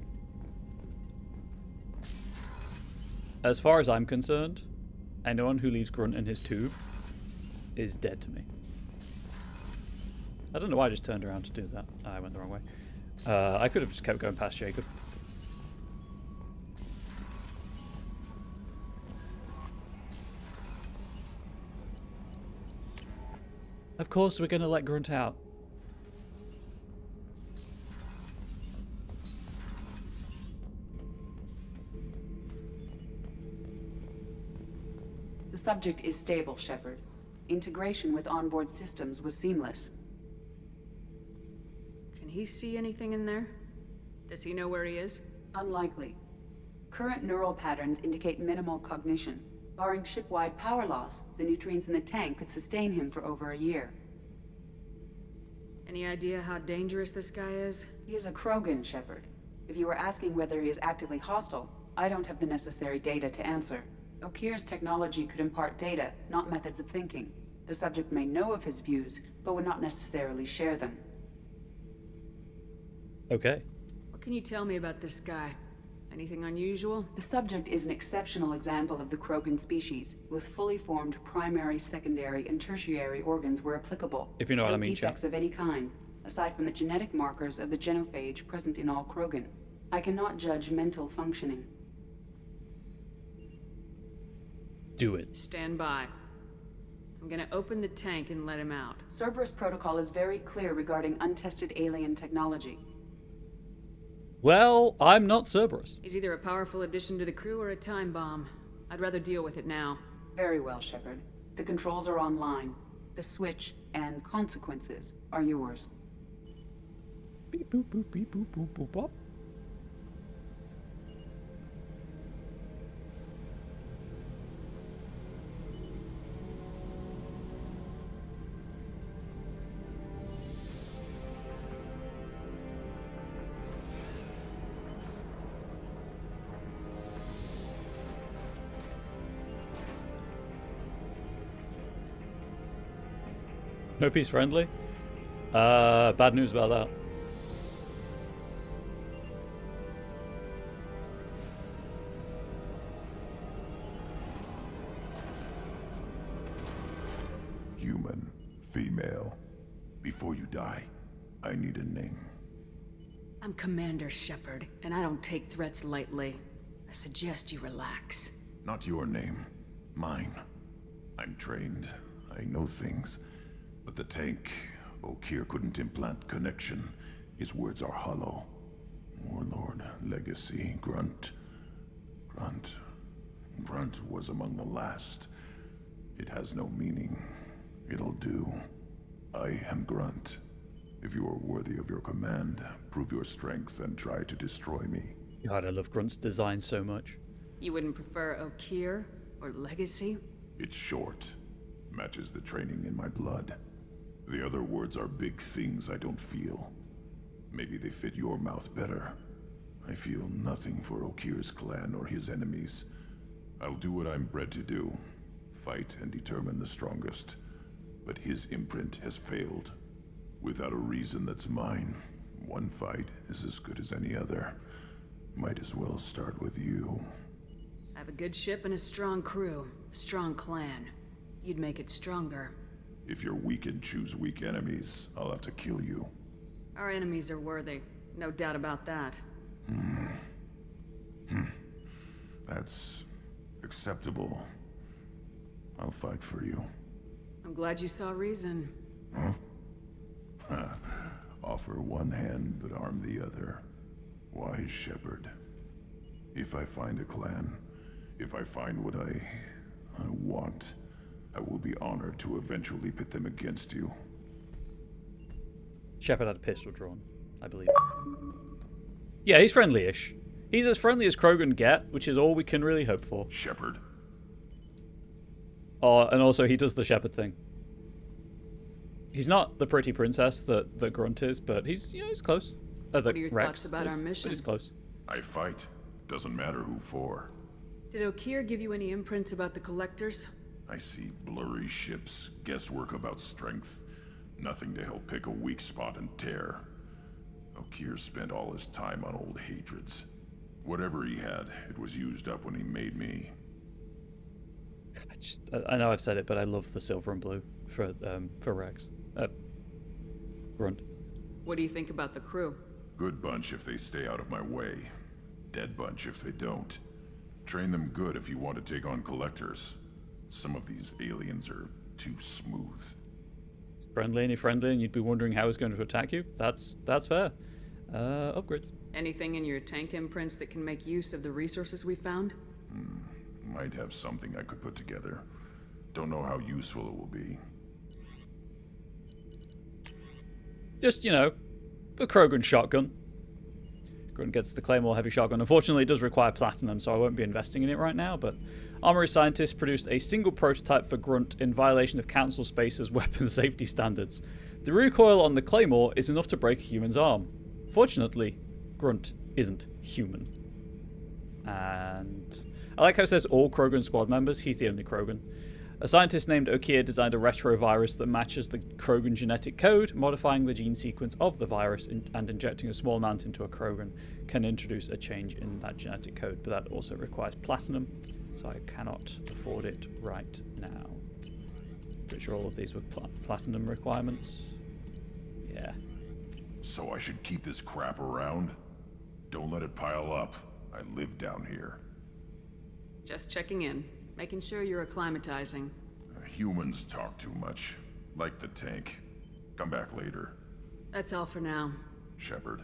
As far as I'm concerned, anyone who leaves Grunt in his tube is dead to me. I don't know why I just turned around to do that. I went the wrong way. I could have just kept going past Jacob. Of course we're going to let Grunt out. The subject is stable, Shepard. Integration with onboard systems was seamless. Can he see anything in there? Does he know where he is? Unlikely. Current neural patterns indicate minimal cognition. Barring ship-wide power loss, the nutrients in the tank could sustain him for over a year. Any idea how dangerous this guy is? He is a Krogan, Shepard. If you were asking whether he is actively hostile, I don't have the necessary data to answer. Okir's technology could impart data, not methods of thinking. The subject may know of his views, but would not necessarily share them. Okay. What can you tell me about this guy? Anything unusual? The subject is an exceptional example of the Krogan species, with fully formed primary, secondary, and tertiary organs where applicable. If you know what I mean, defects of any kind, aside from the genetic markers of the genophage present in all Krogan. I cannot judge mental functioning. Do it. Stand by. I'm gonna open the tank and let him out. Cerberus protocol is very clear regarding untested alien technology. Well, I'm not Cerberus. He's either a powerful addition to the crew or a time bomb. I'd rather deal with it now. Very well, Shepard. The controls are online. The switch and consequences are yours. Beep boop boop beep boop boop boop bop. No peace friendly? Bad news about that. Human, female. Before you die, I need a name. I'm Commander Shepard, and I don't take threats lightly. I suggest you relax. Not your name. Mine. I'm trained. I know things. But the tank, Okeer couldn't implant connection. His words are hollow. Warlord, legacy, Grunt. Grunt was among the last. It has no meaning. It'll do. I am Grunt. If you are worthy of your command, prove your strength and try to destroy me. God, I love Grunt's design so much. You wouldn't prefer Okeer or legacy? It's short. Matches the training in my blood. The other words are big things I don't feel. Maybe they fit your mouth better. I feel nothing for Okeer's clan or his enemies. I'll do what I'm bred to do. Fight and determine the strongest. But his imprint has failed. Without a reason that's mine, one fight is as good as any other. Might as well start with you. I have a good ship and a strong crew. A strong clan. You'd make it stronger. If you're weak and choose weak enemies, I'll have to kill you. Our enemies are worthy. No doubt about that. That's acceptable. I'll fight for you. I'm glad you saw reason. Huh? Offer one hand, but arm the other. Wise Shepard. If I find a clan, if I find what I want, I will be honored to eventually pit them against you. Shepard had a pistol drawn, I believe. Yeah, he's friendly-ish. He's as friendly as Krogan get, which is all we can really hope for. Shepard. Oh, and also he does the Shepard thing. He's not the pretty princess that Grunt is, but he's, you know, he's close. What are your thoughts about our mission? He's close. I fight. Doesn't matter who for. Did Okeer give you any imprints about the Collectors? I see blurry ships, guesswork about strength. Nothing to help pick a weak spot and tear. Okeer spent all his time on old hatreds. Whatever he had, it was used up when he made me. I know I've said it, but I love the silver and blue for Rex. Grunt. What do you think about the crew? Good bunch if they stay out of my way. Dead bunch if they don't. Train them good if you want to take on Collectors. Some of these aliens are too smooth. Friendly and you'd be wondering how he's going to attack you? That's fair. Upgrades. Anything in your tank imprints that can make use of the resources we found? Might have something I could put together. Don't know how useful it will be. Just, you know, a Krogan shotgun. Grunt gets the Claymore heavy shotgun. Unfortunately, it does require platinum, so I won't be investing in it right now, but Armory scientists produced a single prototype for Grunt in violation of Council Space's weapon safety standards. The recoil on the Claymore is enough to break a human's arm. Fortunately, Grunt isn't human. And I like how it says all Krogan squad members. He's the only Krogan. A scientist named Okeer designed a retrovirus that matches the Krogan genetic code. Modifying the gene sequence of the virus and injecting a small amount into a Krogan can introduce a change in that genetic code, but that also requires platinum, so I cannot afford it right now. Pretty sure all of these were platinum requirements. Yeah. So I should keep this crap around? Don't let it pile up. I live down here. Just checking in. Making sure you're acclimatizing. Humans talk too much. Like the tank. Come back later. That's all for now. Shepard.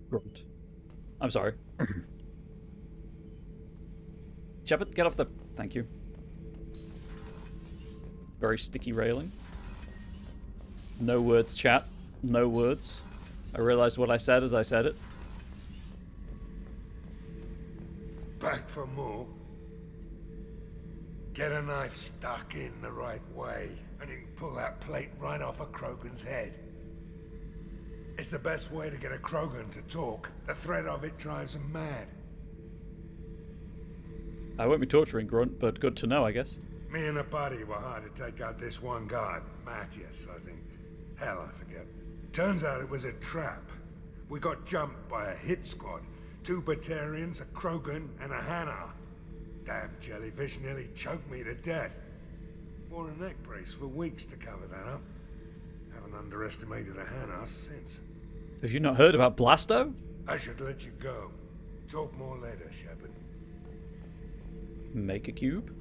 Grunt. I'm sorry. Shepard, get off the... Thank you. Very sticky railing. No words, chat. No words. I realized what I said as I said it. Back for more? Get a knife stuck in the right way, and you can pull that plate right off a Krogan's head. It's the best way to get a Krogan to talk. The threat of it drives them mad. I won't be torturing Grunt, but good to know, I guess. Me and a buddy were hired to take out this one guard, Matthias, I think. Hell, I forget. Turns out it was a trap. We got jumped by a hit squad. 2 Batarians, a Krogan, and a Hanar. Damn jellyfish nearly choked me to death. Wore a neck brace for weeks to cover that up. Haven't underestimated a Hanar since. Have you not heard about Blasto? I should let you go. Talk more later, Shepard. Make a cube.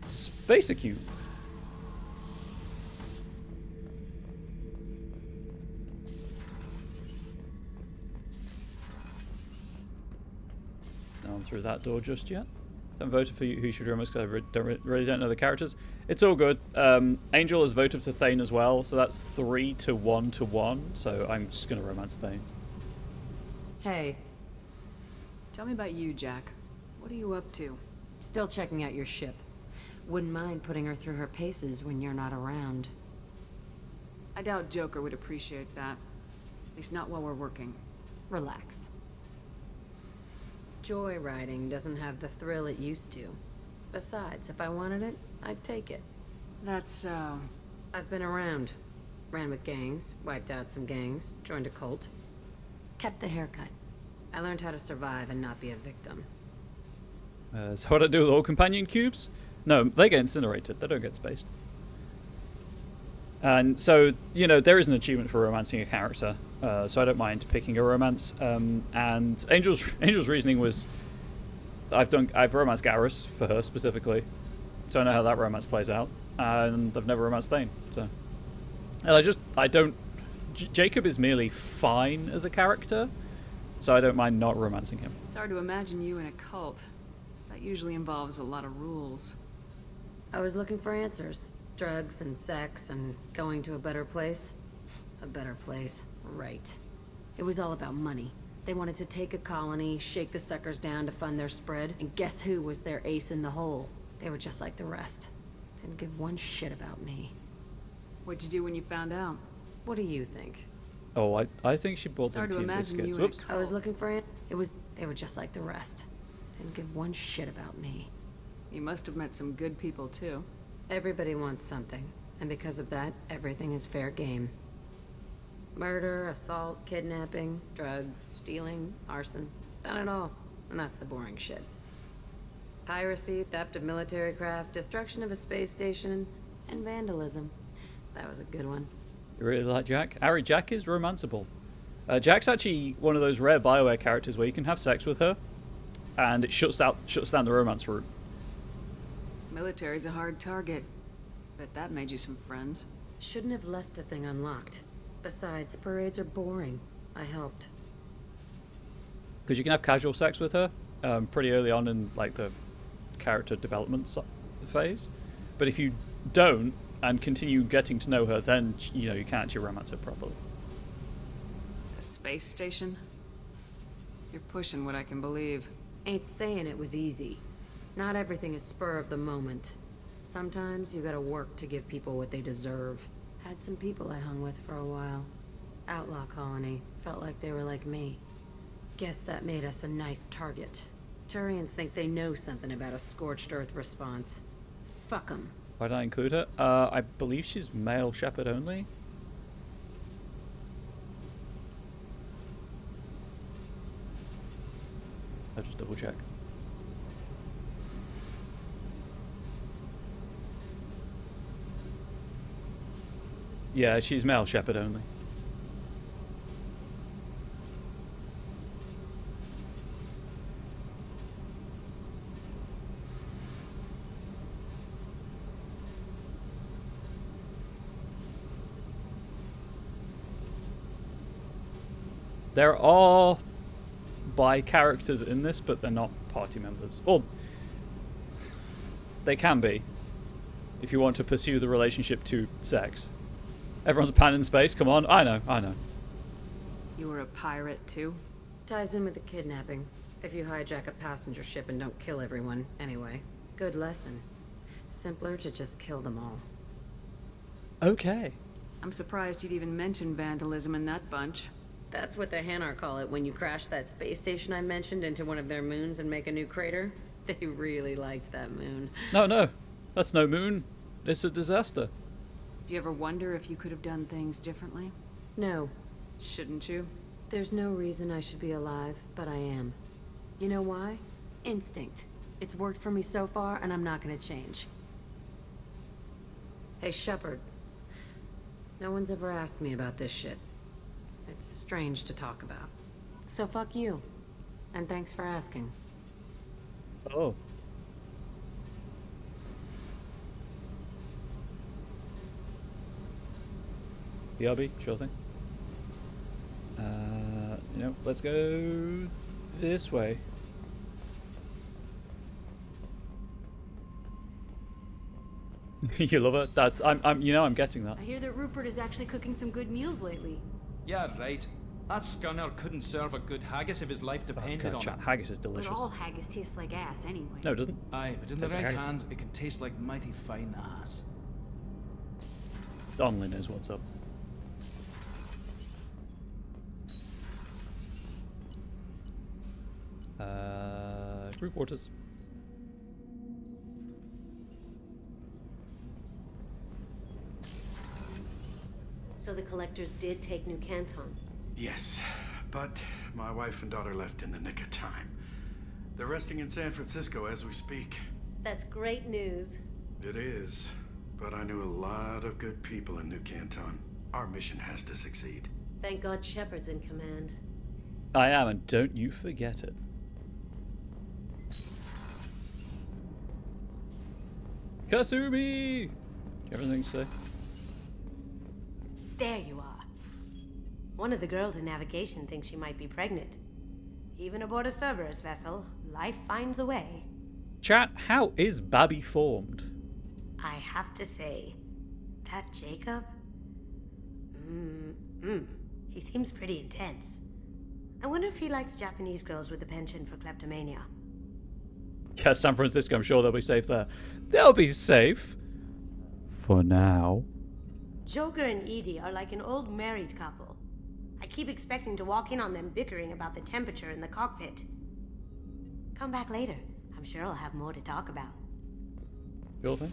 Space a cube. Down through that door just yet. Haven't voted for who should remember because I really don't know the characters. It's all good. Angel has voted for Thane as well, so that's 3 to 1 to 1. So I'm just gonna romance Thane. Hey. Tell me about you, Jack. What are you up to? Still checking out your ship. Wouldn't mind putting her through her paces when you're not around. I doubt Joker would appreciate that. At least not while we're working. Relax. Joyriding doesn't have the thrill it used to. Besides, if I wanted it, I'd take it. That's so... I've been around. Ran with gangs, wiped out some gangs, joined a cult. Kept the haircut. I learned how to survive and not be a victim. So what I do with all companion cubes? No, they get incinerated. They don't get spaced. And so, you know, there is an achievement for romancing a character, so I don't mind picking a romance. And Angel's reasoning was, I've romanced Garrus for her specifically, so I know how that romance plays out, and I've never romanced Thane. So, and Jacob is merely fine as a character, so I don't mind not romancing him. It's hard to imagine you in a cult. That usually involves a lot of rules. I was looking for answers. Drugs and sex and going to a better place. A better place, right. It was all about money. They wanted to take a colony, shake the suckers down to fund their spread, and guess who was their ace in the hole? They were just like the rest. Didn't give one shit about me. What'd you do when you found out? What do you think? Oh, I think she bought them Hard to tea imagine biscuits. you in a Whoops. I was looking for they were just like the rest. Didn't give one shit about me. You must have met some good people, too. Everybody wants something, and because of that, everything is fair game. Murder, assault, kidnapping, drugs, stealing, arson, done it all. And that's the boring shit. Piracy, theft of military craft, destruction of a space station, and vandalism. That was a good one. You really like Jack? Ari, Jack is romanceable. Jack's actually one of those rare BioWare characters where you can have sex with her, and it shuts down the romance route. Military's a hard target. Bet that made you some friends. Shouldn't have left the thing unlocked. Besides, parades are boring. I helped. Because you can have casual sex with her pretty early on in like the character development phase, but if you don't and continue getting to know her, then you can't actually romance her properly. A space station? You're pushing what I can believe. Ain't saying it was easy. Not everything is spur of the moment. Sometimes you gotta work to give people what they deserve. Had some people I hung with for a while. Outlaw colony. Felt like they were like me. Guess that made us a nice target. Turians think they know something about a scorched earth response. Fuck 'em. Why did I include her? I believe she's male Shepherd only. I'll just double check. Yeah, she's male Shepherd only. There are bi characters in this, but they're not party members. Or they can be, if you want to pursue the relationship to sex. Everyone's a pan in space. Come on, I know. You were a pirate too? Ties in with the kidnapping. If you hijack a passenger ship and don't kill everyone, anyway. Good lesson. Simpler to just kill them all. Okay. I'm surprised you'd even mention vandalism in that bunch. That's what the Hanar call it when you crash that space station I mentioned into one of their moons and make a new crater. They really liked that moon. No. That's no moon. It's a disaster. Do you ever wonder if you could have done things differently? No. Shouldn't you? There's no reason I should be alive, but I am. You know why? Instinct. It's worked for me so far, and I'm not gonna change. Hey, Shepard. No one's ever asked me about this shit. It's strange to talk about. So fuck you. And thanks for asking. Oh. BRB, sure thing. Let's go this way. You love it? That's I'm getting that. I hear that Rupert is actually cooking some good meals lately. Yeah, right. That scunner couldn't serve a good haggis if his life depended on it. Haggis is delicious. But all haggis tastes like ass anyway. No, it doesn't. Aye, but in the Tastes like right haggis. hands, it can taste like mighty fine ass. Donnelly knows what's up. Group waters. So the collectors did take New Canton. Yes, but my wife and daughter left in the nick of time. They're resting in San Francisco as we speak. That's great news. It is, but I knew a lot of good people in New Canton. Our mission has to succeed. Thank God Shepard's in command. I am, and don't you forget it. Kasumi! Do you have anything to say? There you are. One of the girls in navigation thinks she might be pregnant. Even aboard a Cerberus vessel, life finds a way. Chat, how is Babby formed? I have to say, that Jacob? He seems pretty intense. I wonder if he likes Japanese girls with a penchant for kleptomania. Yeah, San Francisco, I'm sure they'll be safe there. They'll be safe. For now. Joker and Edie are like an old married couple. I keep expecting to walk in on them bickering about the temperature in the cockpit. Come back later. I'm sure I'll have more to talk about. Your thing?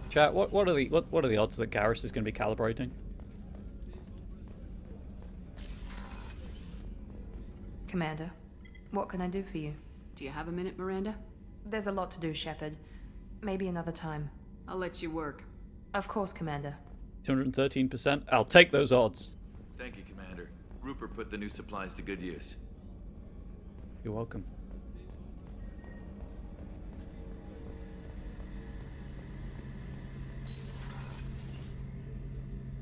Chat, what are the odds that Garrus is going to be calibrating? Commander, what can I do for you? Do you have a minute, Miranda? There's a lot to do, Shepard. Maybe another time. I'll let you work. Of course, Commander. 213%. I'll take those odds. Thank you, Commander. Rupert put the new supplies to good use. You're welcome.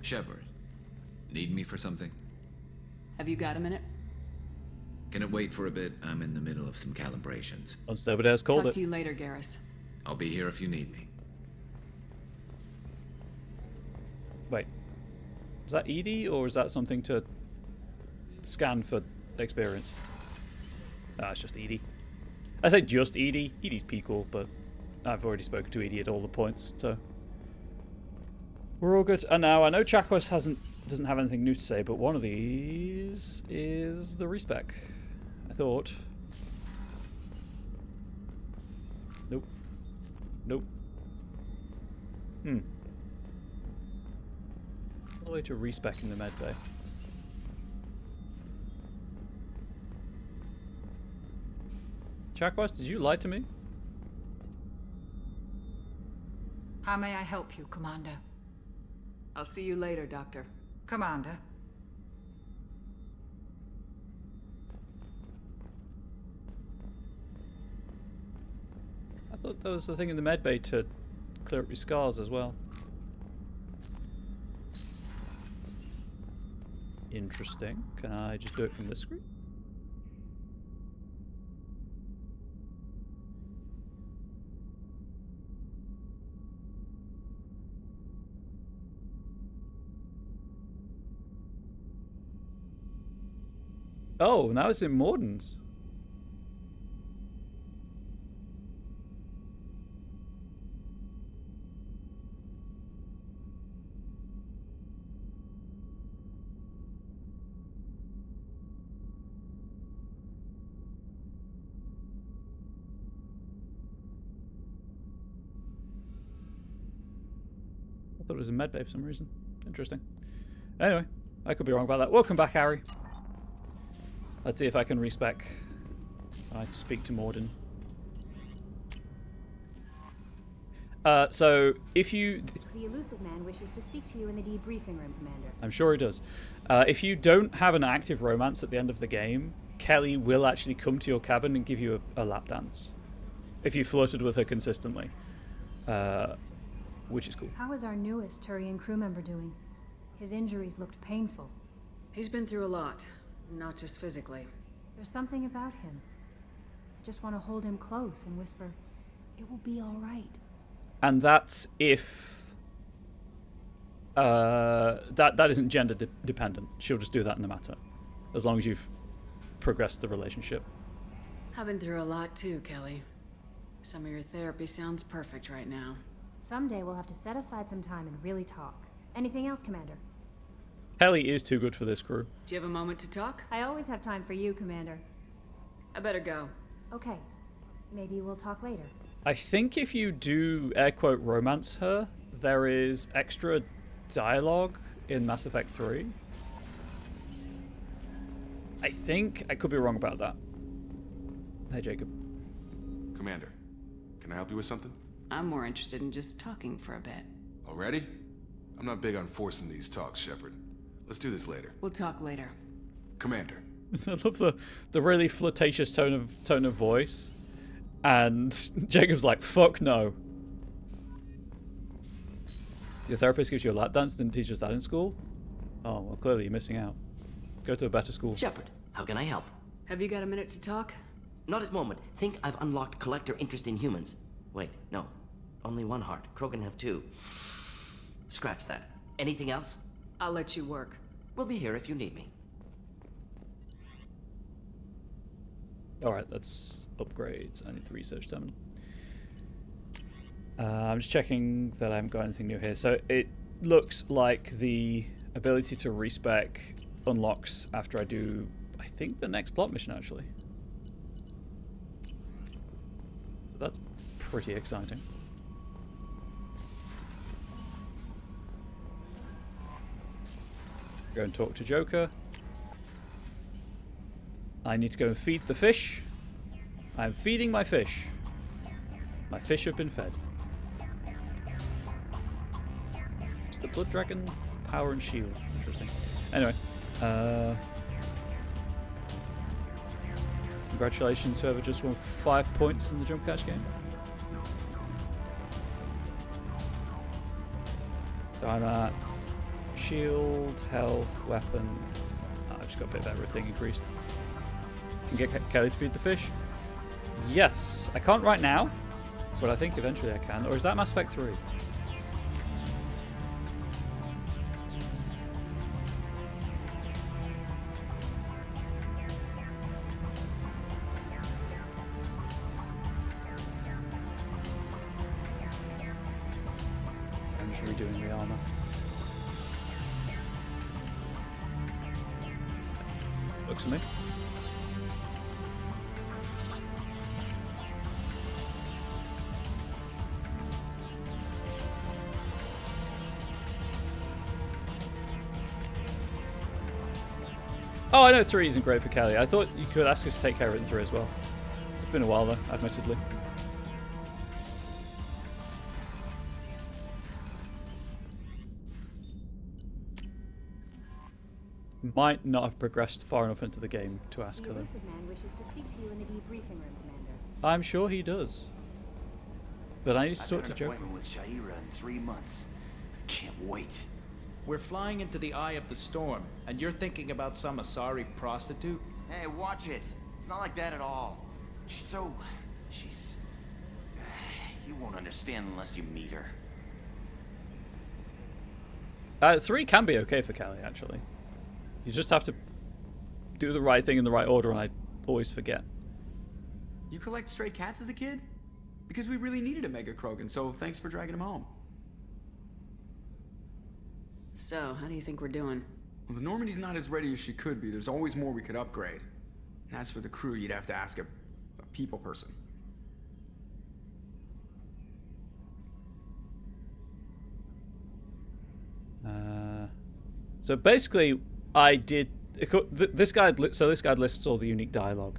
Shepard, need me for something? Have you got a minute? Can it wait for a bit? I'm in the middle of some calibrations. Unstable called Talk it. to you later, Garrus. I'll be here if you need me. Wait. Is that Edie, or is that something to scan for experience? Ah, it's just Edie. I say just Edie. Edie's P-Cool, but I've already spoken to Edie at all the points, so we're all good. And now I know Chakos doesn't have anything new to say, but one of these is the respec. I thought. Nope. Nope. All the way to respec in the med bay. Chakwas, did you lie to me? How may I help you, Commander? I'll see you later, Doctor. Commander. I thought there was the thing in the med bay to clear up your scars as well. Interesting. Can I just do it from this screen? Oh, now it's in Morden's. I thought it was in medbay for some reason. Interesting. Anyway, I could be wrong about that. Welcome back, Harry. Let's see if I can respec. I'd speak to Morden. So, if you... The elusive man wishes to speak to you in the debriefing room, Commander. I'm sure he does. If you don't have an active romance at the end of the game, Kelly will actually come to your cabin and give you a lap dance. If you flirted with her consistently. Which is cool. How is our newest Turian crew member doing? His injuries looked painful. He's been through a lot. Not just physically. There's something about him. I just want to hold him close and whisper, "It will be all right." And that's if that isn't gender dependent. She'll just do that no matter, as long as you've progressed the relationship. I've been through a lot too, Kelly. Some of your therapy sounds perfect right now. Someday we'll have to set aside some time and really talk. Anything else, Commander? Kelly is too good for this crew. Do you have a moment to talk? I always have time for you, Commander. I better go. Okay. Maybe we'll talk later. I think if you do air quote romance her, there is extra dialogue in Mass Effect 3. I think. I could be wrong about that. Hey, Jacob. Commander, can I help you with something? I'm more interested in just talking for a bit. Already? I'm not big on forcing these talks, Shepard. Let's do this later. We'll talk later. Commander. I love the really flirtatious tone of voice. And Jacob's like, fuck no. Your therapist gives you a lap dance, didn't teach us that in school? Oh, well, clearly you're missing out. Go to a better school. Shepard, how can I help? Have you got a minute to talk? Not at the moment. Think I've unlocked collector interest in humans. Wait, no. Only one heart. Krogan have two. Scratch that. Anything else? I'll let you work. We'll be here if you need me. Alright, let's upgrade. I need the research terminal. I'm just checking that I haven't got anything new here. So it looks like the ability to respec unlocks after I do, I think, the next plot mission, actually. So that's pretty exciting. Go and talk to Joker. I need to go and feed the fish. I'm feeding my fish. My fish have been fed. It's the Blood Dragon Power and Shield. Interesting. Anyway. Congratulations, whoever just won 5 points in the jump catch game. So I'm at shield, health, weapon. I've just got a bit of everything increased. Can get Kelly to feed the fish? Yes. I can't right now, but I think eventually I can. Or is that Mass Effect 3? I'm just redoing the armor. Looks at me. Oh, I know 3 isn't great for Kelly. I thought you could ask us to take care of it in 3 as well. It's been a while though, admittedly. Might not have progressed far enough into the game to ask her. The elusive man wishes to speak to you in the debriefing room, Commander. I'm sure he does. But I need to talk to Joker. I've got an appointment with Shaira in 3 months. I can't wait. We're flying into the eye of the storm, and you're thinking about some Asari prostitute? Hey, watch it. It's not like that at all. She's... You won't understand unless you meet her. 3 can be okay for Callie, actually. You just have to do the right thing in the right order, and I always forget. You collect stray cats as a kid? Because we really needed a Mega Krogan, so thanks for dragging him home. So, how do you think we're doing? Well, the Normandy's not as ready as she could be. There's always more we could upgrade. And as for the crew, you'd have to ask a people person. So basically, I did... This guide lists all the unique dialogue.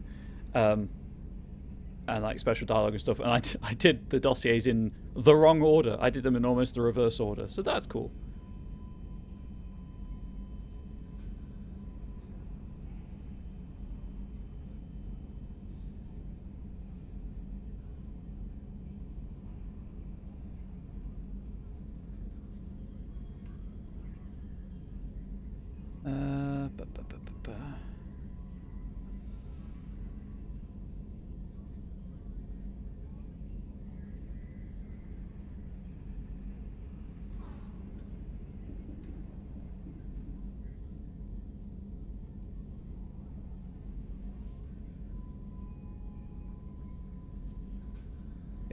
And like special dialogue and stuff. And I did the dossiers in the wrong order. I did them in almost the reverse order. So that's cool.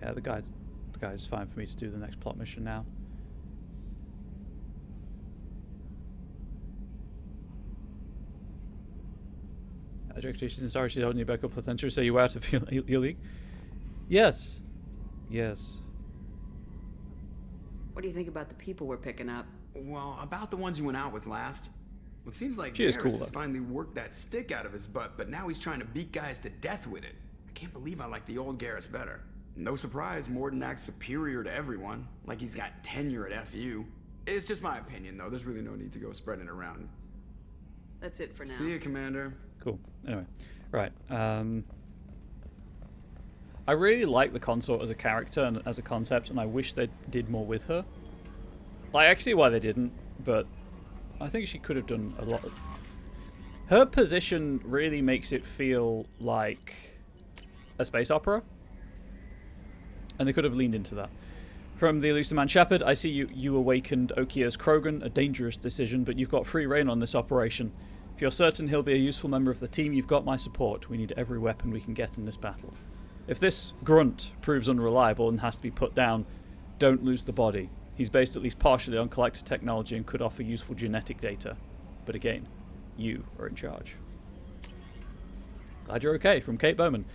Yeah, the guide's fine for me to do the next plot mission now. Expectations sorry she don't need backup potential, so you were out of your league? Yes. Yes. What do you think about the people we're picking up? Well, about the ones you went out with last. Well, it seems like She is Garrus cool, has though. finally worked that stick out of his butt, but now he's trying to beat guys to death with it. I can't believe I like the old Garrus better. No surprise, Morden acts superior to everyone, like he's got tenure at FU. It's just my opinion, though. There's really no need to go spreading it around. That's it for now. See you, Commander. Cool. Anyway, right. I really like the consort as a character and as a concept, and I wish they did more with her. Like, I can see why they didn't, but I think she could have done a lot. Her position really makes it feel like a space opera, and they could have leaned into that. From the Elusive Man Shepard, I see you awakened Okier's Krogan, a dangerous decision, but you've got free reign on this operation. If you're certain he'll be a useful member of the team, you've got my support. We need every weapon we can get in this battle. If this grunt proves unreliable and has to be put down, don't lose the body. He's based at least partially on collector technology and could offer useful genetic data. But again, you are in charge. Glad you're okay. From Kate Bowman.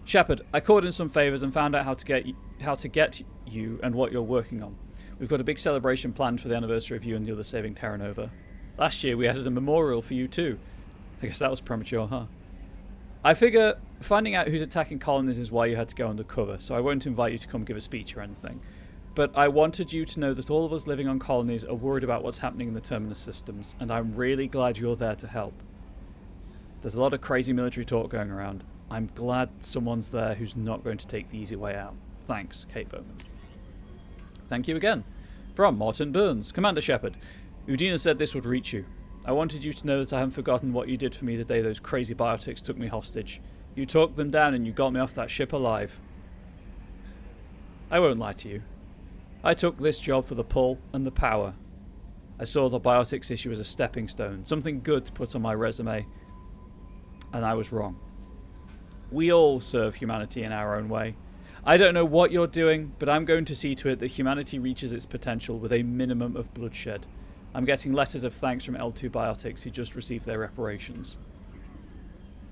Shepard, I called in some favors and found out how to get you and what you're working on. We've got a big celebration planned for the anniversary of you and the other saving Terra Nova. Last year we added a memorial for you too. I guess that was premature, huh? I figure finding out who's attacking colonies is why you had to go undercover, so I won't invite you to come give a speech or anything. But I wanted you to know that all of us living on colonies are worried about what's happening in the Terminus systems, and I'm really glad you're there to help. There's a lot of crazy military talk going around. I'm glad someone's there who's not going to take the easy way out. Thanks, Kate Bowman. Thank you again. From Martin Burns. Commander Shepard, Udina said this would reach you. I wanted you to know that I haven't forgotten what you did for me the day those crazy biotics took me hostage. You talked them down and you got me off that ship alive. I won't lie to you. I took this job for the pull and the power. I saw the biotics issue as a stepping stone, something good to put on my resume, and I was wrong. We all serve humanity in our own way. I don't know what you're doing, but I'm going to see to it that humanity reaches its potential with a minimum of bloodshed. I'm getting letters of thanks from L2 Biotics who just received their reparations.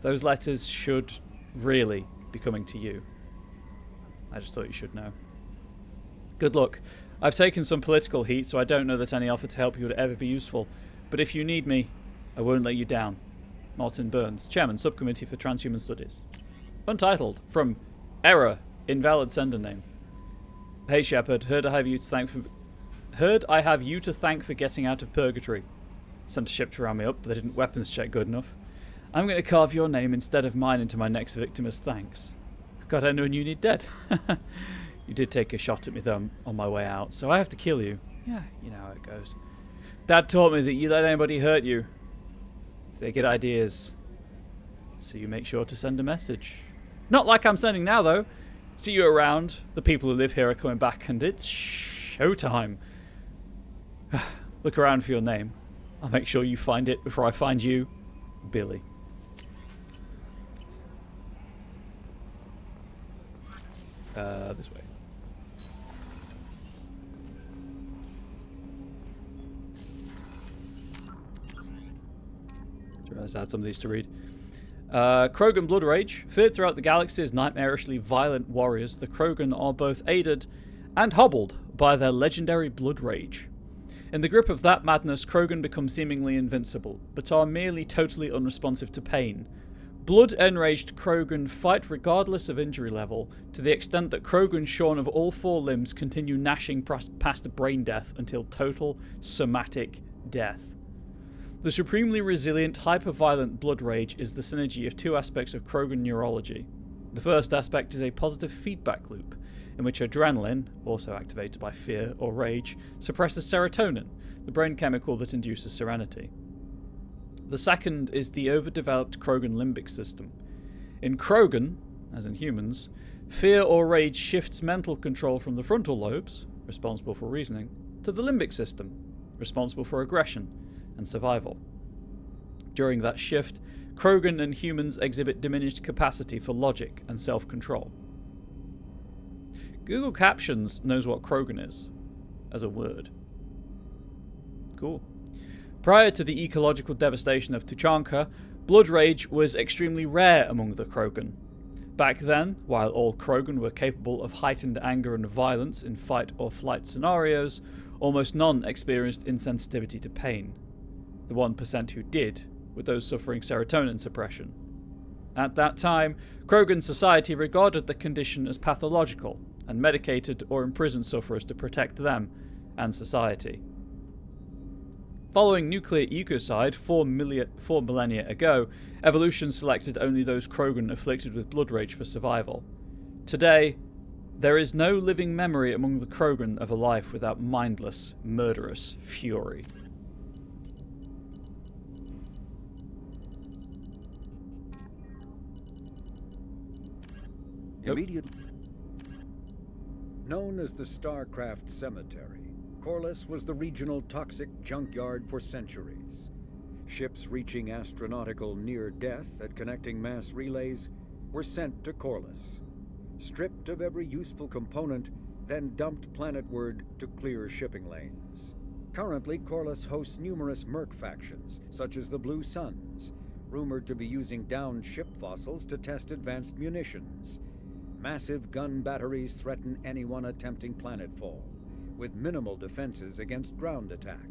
Those letters should really be coming to you. I just thought you should know. Good luck. I've taken some political heat, so I don't know that any offer to help you would ever be useful. But if you need me, I won't let you down. Martin Burns, Chairman, Subcommittee for Transhuman Studies. Untitled, from Error, Invalid Sender Name. Hey Shepard, heard I have you to thank for getting out of purgatory. Sent a ship to round me up, but they didn't weapons check good enough. I'm going to carve your name instead of mine into my next victim as thanks. God, I knew you need dead. You did take a shot at me though on my way out, so I have to kill you. Yeah, you know how it goes. Dad taught me that you let anybody hurt you. They get ideas. So you make sure to send a message. Not like I'm sending now, though. See you around. The people who live here are coming back, and it's showtime. Look around for your name. I'll make sure you find it before I find you, Billy. This way. I had some of these to read. Krogan Blood Rage. Feared throughout the galaxy as nightmarishly violent warriors, the Krogan are both aided and hobbled by their legendary Blood Rage. In the grip of that madness, Krogan become seemingly invincible, but are merely totally unresponsive to pain. Blood-enraged Krogan fight regardless of injury level, to the extent that Krogan shorn of all 4 limbs continue gnashing past brain death until total somatic death. The supremely resilient, hyper-violent blood rage is the synergy of 2 aspects of Krogan neurology. The first aspect is a positive feedback loop, in which adrenaline, also activated by fear or rage, suppresses serotonin, the brain chemical that induces serenity. The second is the overdeveloped Krogan limbic system. In Krogan, as in humans, fear or rage shifts mental control from the frontal lobes, responsible for reasoning, to the limbic system, responsible for aggression and survival. During that shift, Krogan and humans exhibit diminished capacity for logic and self-control. Google Captions knows what Krogan is, as a word. Cool. Prior to the ecological devastation of Tuchanka, blood rage was extremely rare among the Krogan. Back then, while all Krogan were capable of heightened anger and violence in fight or flight scenarios, almost none experienced insensitivity to pain. The 1% who did were those suffering serotonin suppression. At that time, Krogan society regarded the condition as pathological and medicated or imprisoned sufferers to protect them and society. Following nuclear ecocide 4 millennia ago, evolution selected only those Krogan afflicted with blood rage for survival. Today, there is no living memory among the Krogan of a life without mindless, murderous fury. Immediately known as the Starcraft Cemetery, Corliss was the regional toxic junkyard for centuries. Ships reaching astronautical near-death at connecting mass relays were sent to Corliss, stripped of every useful component, then dumped planetward to clear shipping lanes. Currently, Corliss hosts numerous merc factions, such as the Blue Suns, rumored to be using downed ship fossils to test advanced munitions. Massive gun batteries threaten anyone attempting planetfall, with minimal defenses against ground attack.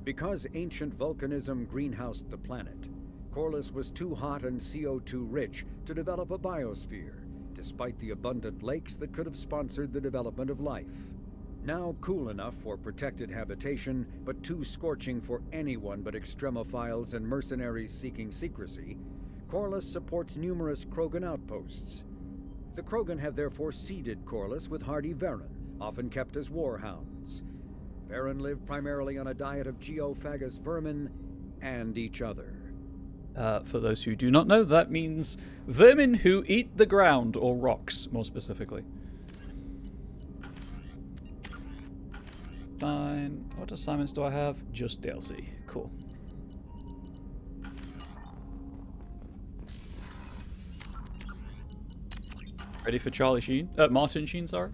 Because ancient volcanism greenhoused the planet, Corliss was too hot and CO2 rich to develop a biosphere, despite the abundant lakes that could have sponsored the development of life. Now cool enough for protected habitation, but too scorching for anyone but extremophiles and mercenaries seeking secrecy, Corliss supports numerous Krogan outposts. The Krogan have therefore seeded Corliss with hardy Varen, often kept as warhounds. Varen live primarily on a diet of geophagous vermin and each other. For those who do not know, that means vermin who eat the ground, or rocks, more specifically. Fine. What assignments do I have? Just DLC. Cool. Ready for Charlie Sheen? Martin Sheen, sorry.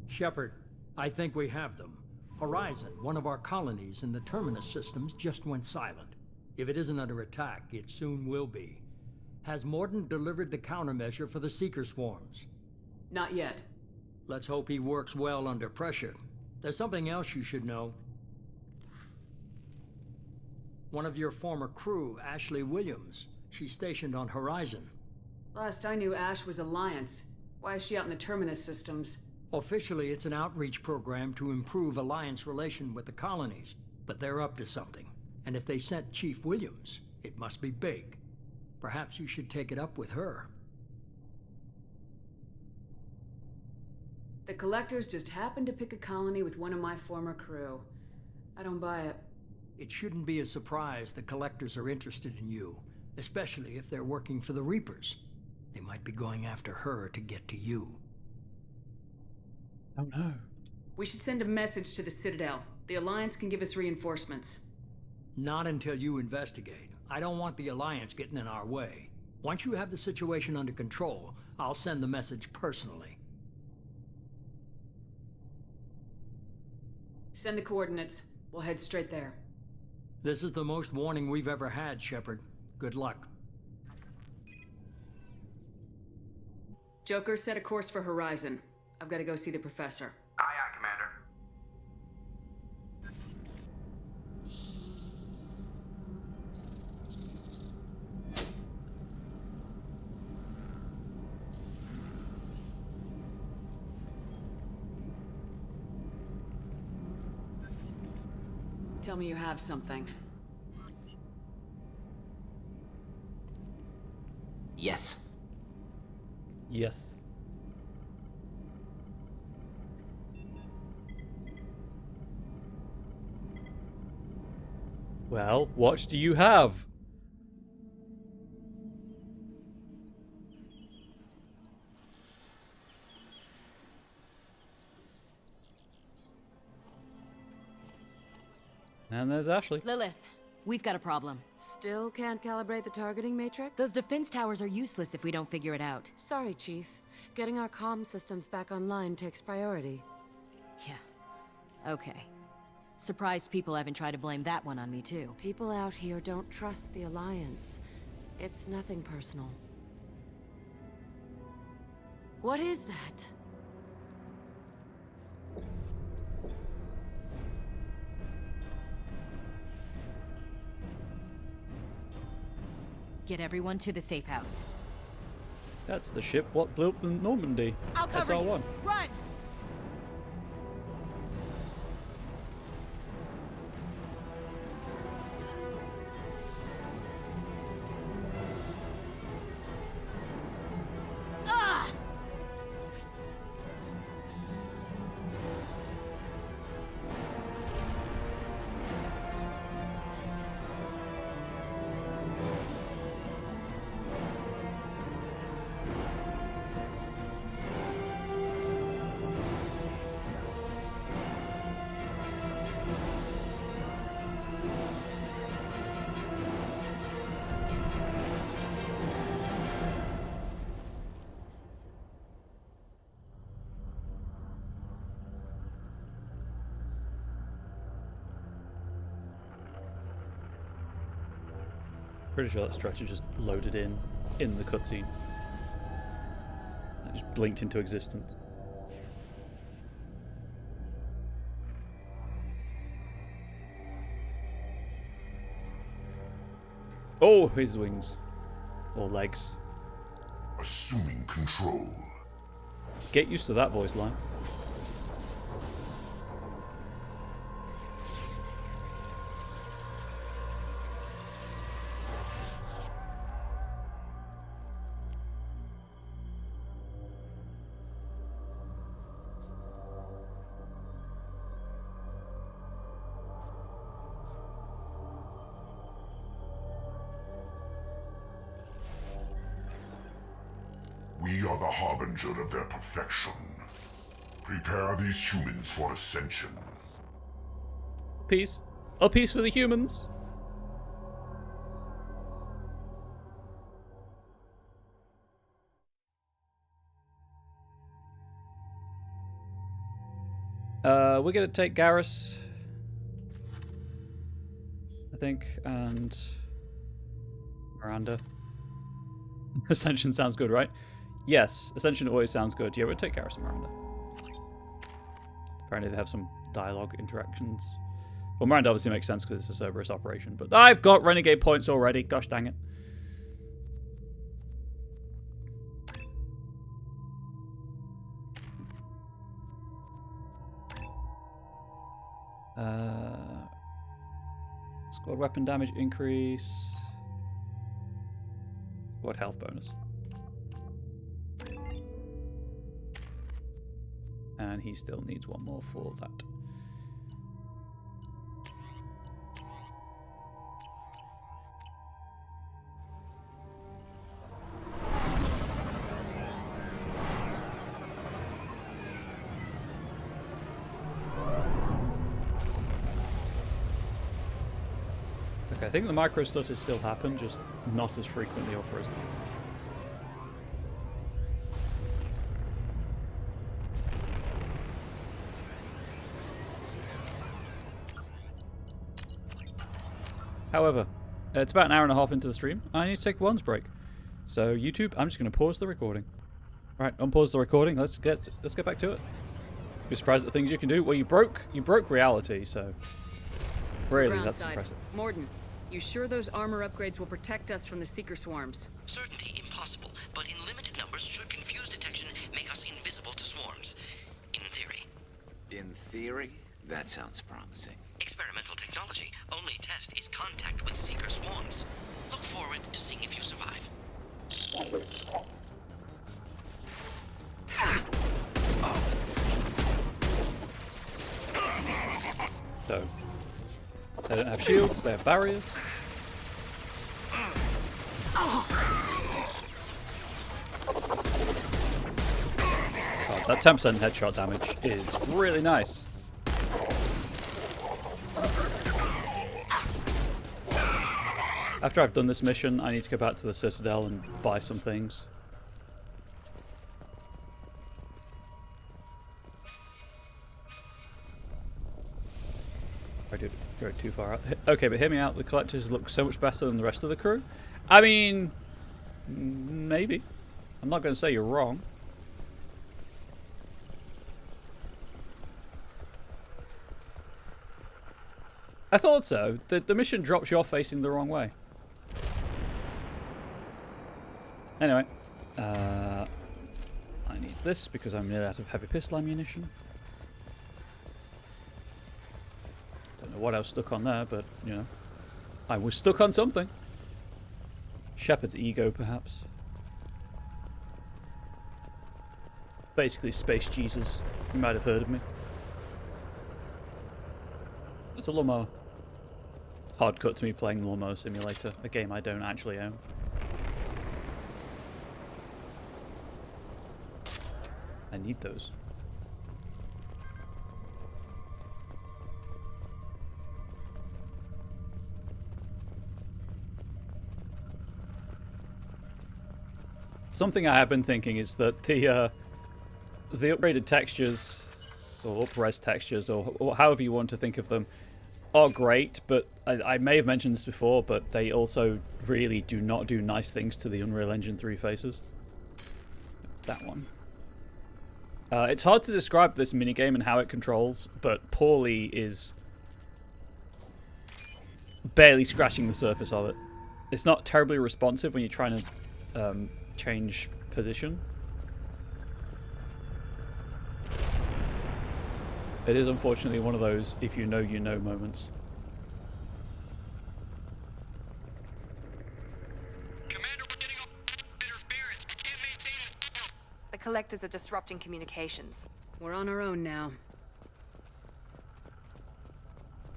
Shepard, I think we have them. Horizon, one of our colonies in the Terminus systems, just went silent. If it isn't under attack, it soon will be. Has Morden delivered the countermeasure for the Seeker swarms? Not yet. Let's hope he works well under pressure. There's something else you should know. One of your former crew, Ashley Williams, she's stationed on Horizon. Last I knew, Ash was Alliance. Why is she out in the Terminus systems? Officially, it's an outreach program to improve Alliance relation with the colonies, but they're up to something. And if they sent Chief Williams, it must be big. Perhaps you should take it up with her. The Collectors just happened to pick a colony with one of my former crew. I don't buy it. It shouldn't be a surprise the Collectors are interested in you, especially if they're working for the Reapers. They might be going after her to get to you. Oh no. We should send a message to the Citadel. The Alliance can give us reinforcements. Not until you investigate. I don't want the Alliance getting in our way. Once you have the situation under control, I'll send the message personally. Send the coordinates. We'll head straight there. This is the most warning we've ever had, Shepard. Good luck. Joker, set a course for Horizon. I've got to go see the professor. Aye, aye, Commander. Tell me you have something. Yes. Yes. Well, what do you have? And there's Ashley. Lilith, we've got a problem. Still can't calibrate the targeting matrix? Those defense towers are useless if we don't figure it out. Sorry, Chief. Getting our comm systems back online takes priority. Yeah. Okay. Surprised people haven't tried to blame that one on me, too. People out here don't trust the Alliance. It's nothing personal. What is that? Get everyone to the safe house. That's the ship what blew up the Normandy. I'll cover SR1. you. Run! Ah! Pretty sure that stretcher just loaded in the cutscene. It just blinked into existence. Oh, his wings. Or legs. Assuming control. Get used to that voice line. We are the harbinger of their perfection. Prepare these humans for ascension. Peace. A peace for the humans. We're gonna take Garrus, I think, and Miranda. Ascension sounds good, right? Yes, Ascension always sounds good. Yeah, we'll take Garrus and Miranda. Apparently they have some dialogue interactions. Well, Miranda obviously makes sense because it's a Cerberus operation, but I've got Renegade points already. Gosh dang it. Let's What weapon damage increase? What health bonus? And he still needs one more for that. Okay, I think the micro stutters still happen, just not as frequently or for as long. However, it's about an hour and a half into the stream. I need to take a lunch break. So YouTube, I'm just going to pause the recording. Right, unpause the recording. Let's get back to it. You're surprised at the things you can do. Well, you broke reality, so really that's impressive. Morden, you sure those armor upgrades will protect us from the seeker swarms? Certainty impossible, but in limited numbers should confuse detection make us invisible to swarms. In theory. In theory, that sounds promising. Experimental technology. Only test is contact with seeker swarms. Look forward to seeing if you survive. So, they don't have shields, they have barriers. God, that 10% headshot damage is really nice. After I've done this mission, I need to go back to the Citadel and buy some things. I did go too far out. Okay, but hear me out. The collectors look so much better than the rest of the crew. I mean, maybe. I'm not going to say you're wrong. I thought so. The mission drops you off facing the wrong way. Anyway, I need this because I'm nearly out of heavy pistol ammunition. Don't know what else stuck on there, but, you know, I was stuck on something. Shepard's ego, perhaps. Basically, Space Jesus. You might have heard of me. It's a lawnmower. Hard cut to me playing Lawnmower Simulator, a game I don't actually own. I need those. Something I have been thinking is that the upgraded textures, or up-res textures, or however you want to think of them, are great, but I may have mentioned this before, but they also really do not do nice things to the Unreal Engine 3 faces. That one. It's hard to describe this minigame and how it controls, but Poorly is barely scratching the surface of it. It's not terribly responsive when you're trying to change position. It is unfortunately one of those if you know you know moments. The collectors are disrupting communications. We're on our own now.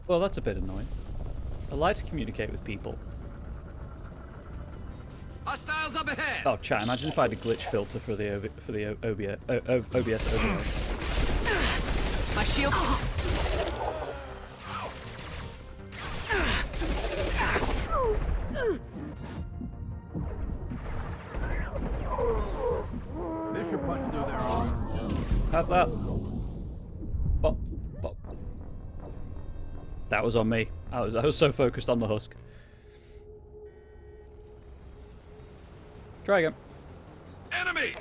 Well, that's a bit annoying. I like to communicate with people. Hostiles up ahead. Oh, chat! Imagine if I had a glitch filter for the OBS overlay. My shield. Bishop punched through their armor. Have that. Bop, bop. That was on me. I was so focused on the husk. Try again. Enemy.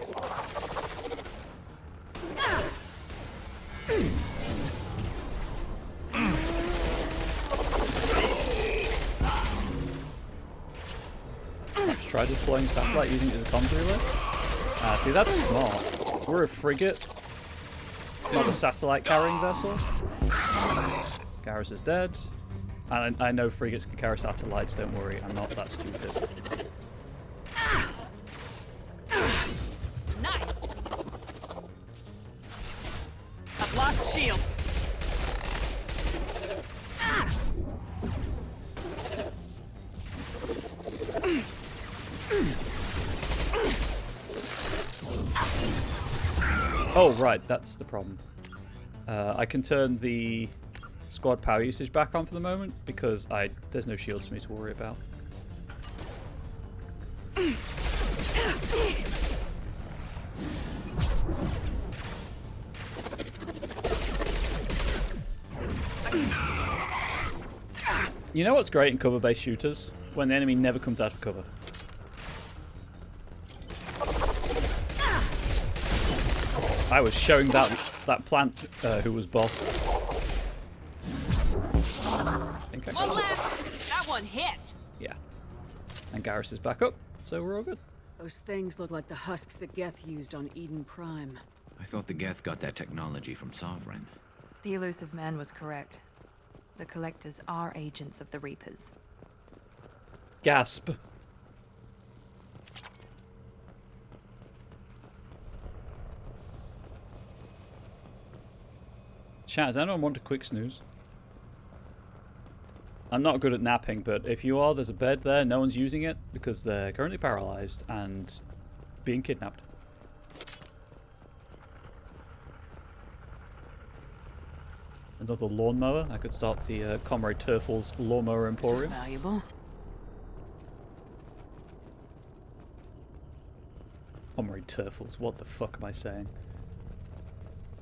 Let's try deploying satellite using it as a comms relay. See, that's smart. We're a frigate, not a satellite carrying vessel. Garrus is dead. And I know frigates can carry satellites, don't worry, I'm not that stupid. Nice! I've lost shields. Oh, right, that's the problem. I can turn the squad power usage back on for the moment because there's no shields for me to worry about. You know what's great in cover-based shooters? When the enemy never comes out of cover. I was showing that plant who was boss. One left. That one hit. Yeah. And Garrus is back up, so we're all good. Those things look like the husks that Geth used on Eden Prime. I thought the Geth got that technology from Sovereign. The elusive man was correct. The Collectors are agents of the Reapers. Gasp. Chat, does anyone want a quick snooze? I'm not good at napping, but if you are, there's a bed there. No one's using it because they're currently paralyzed and being kidnapped. Another lawnmower. I could start the Comrade Turfle's Lawnmower Emporium. This is valuable. Comrade Turfle's. What the fuck am I saying?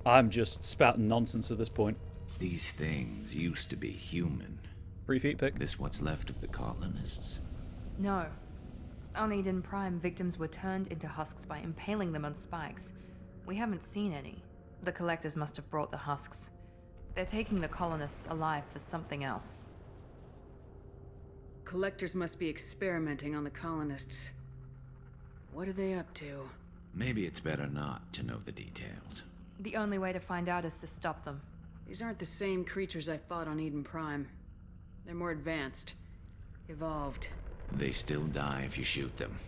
I'm just spouting nonsense at this point. These things used to be human. 3 feet pick. This what's left of the colonists? No. On Eden Prime, victims were turned into husks by impaling them on spikes. We haven't seen any. The Collectors must have brought the husks. They're taking the colonists alive for something else. Collectors must be experimenting on the colonists. What are they up to? Maybe it's better not to know the details. The only way to find out is to stop them. These aren't the same creatures I fought on Eden Prime. They're more advanced. Evolved. They still die if you shoot them.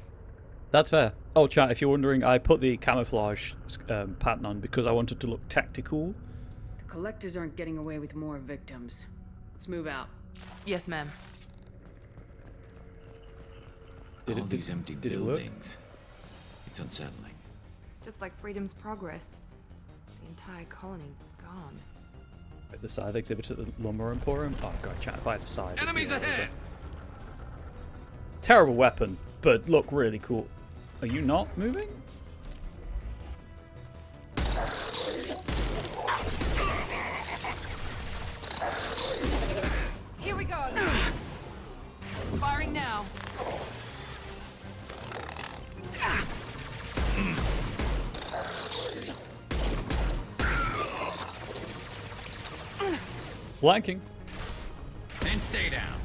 That's fair. Oh, chat, if you're wondering, I put the camouflage pattern on because I wanted to look tactical. The Collectors aren't getting away with more victims. Let's move out. Yes, ma'am. All these empty buildings. It's unsettling. Just like Freedom's Progress. The entire colony gone. At the side exhibit at the Lumber Emporium. Oh god, chat, if I had a side. Enemies ahead! Terrible weapon, but look really cool. Are you not moving? Here we go. Firing now. Flanking. And stay down.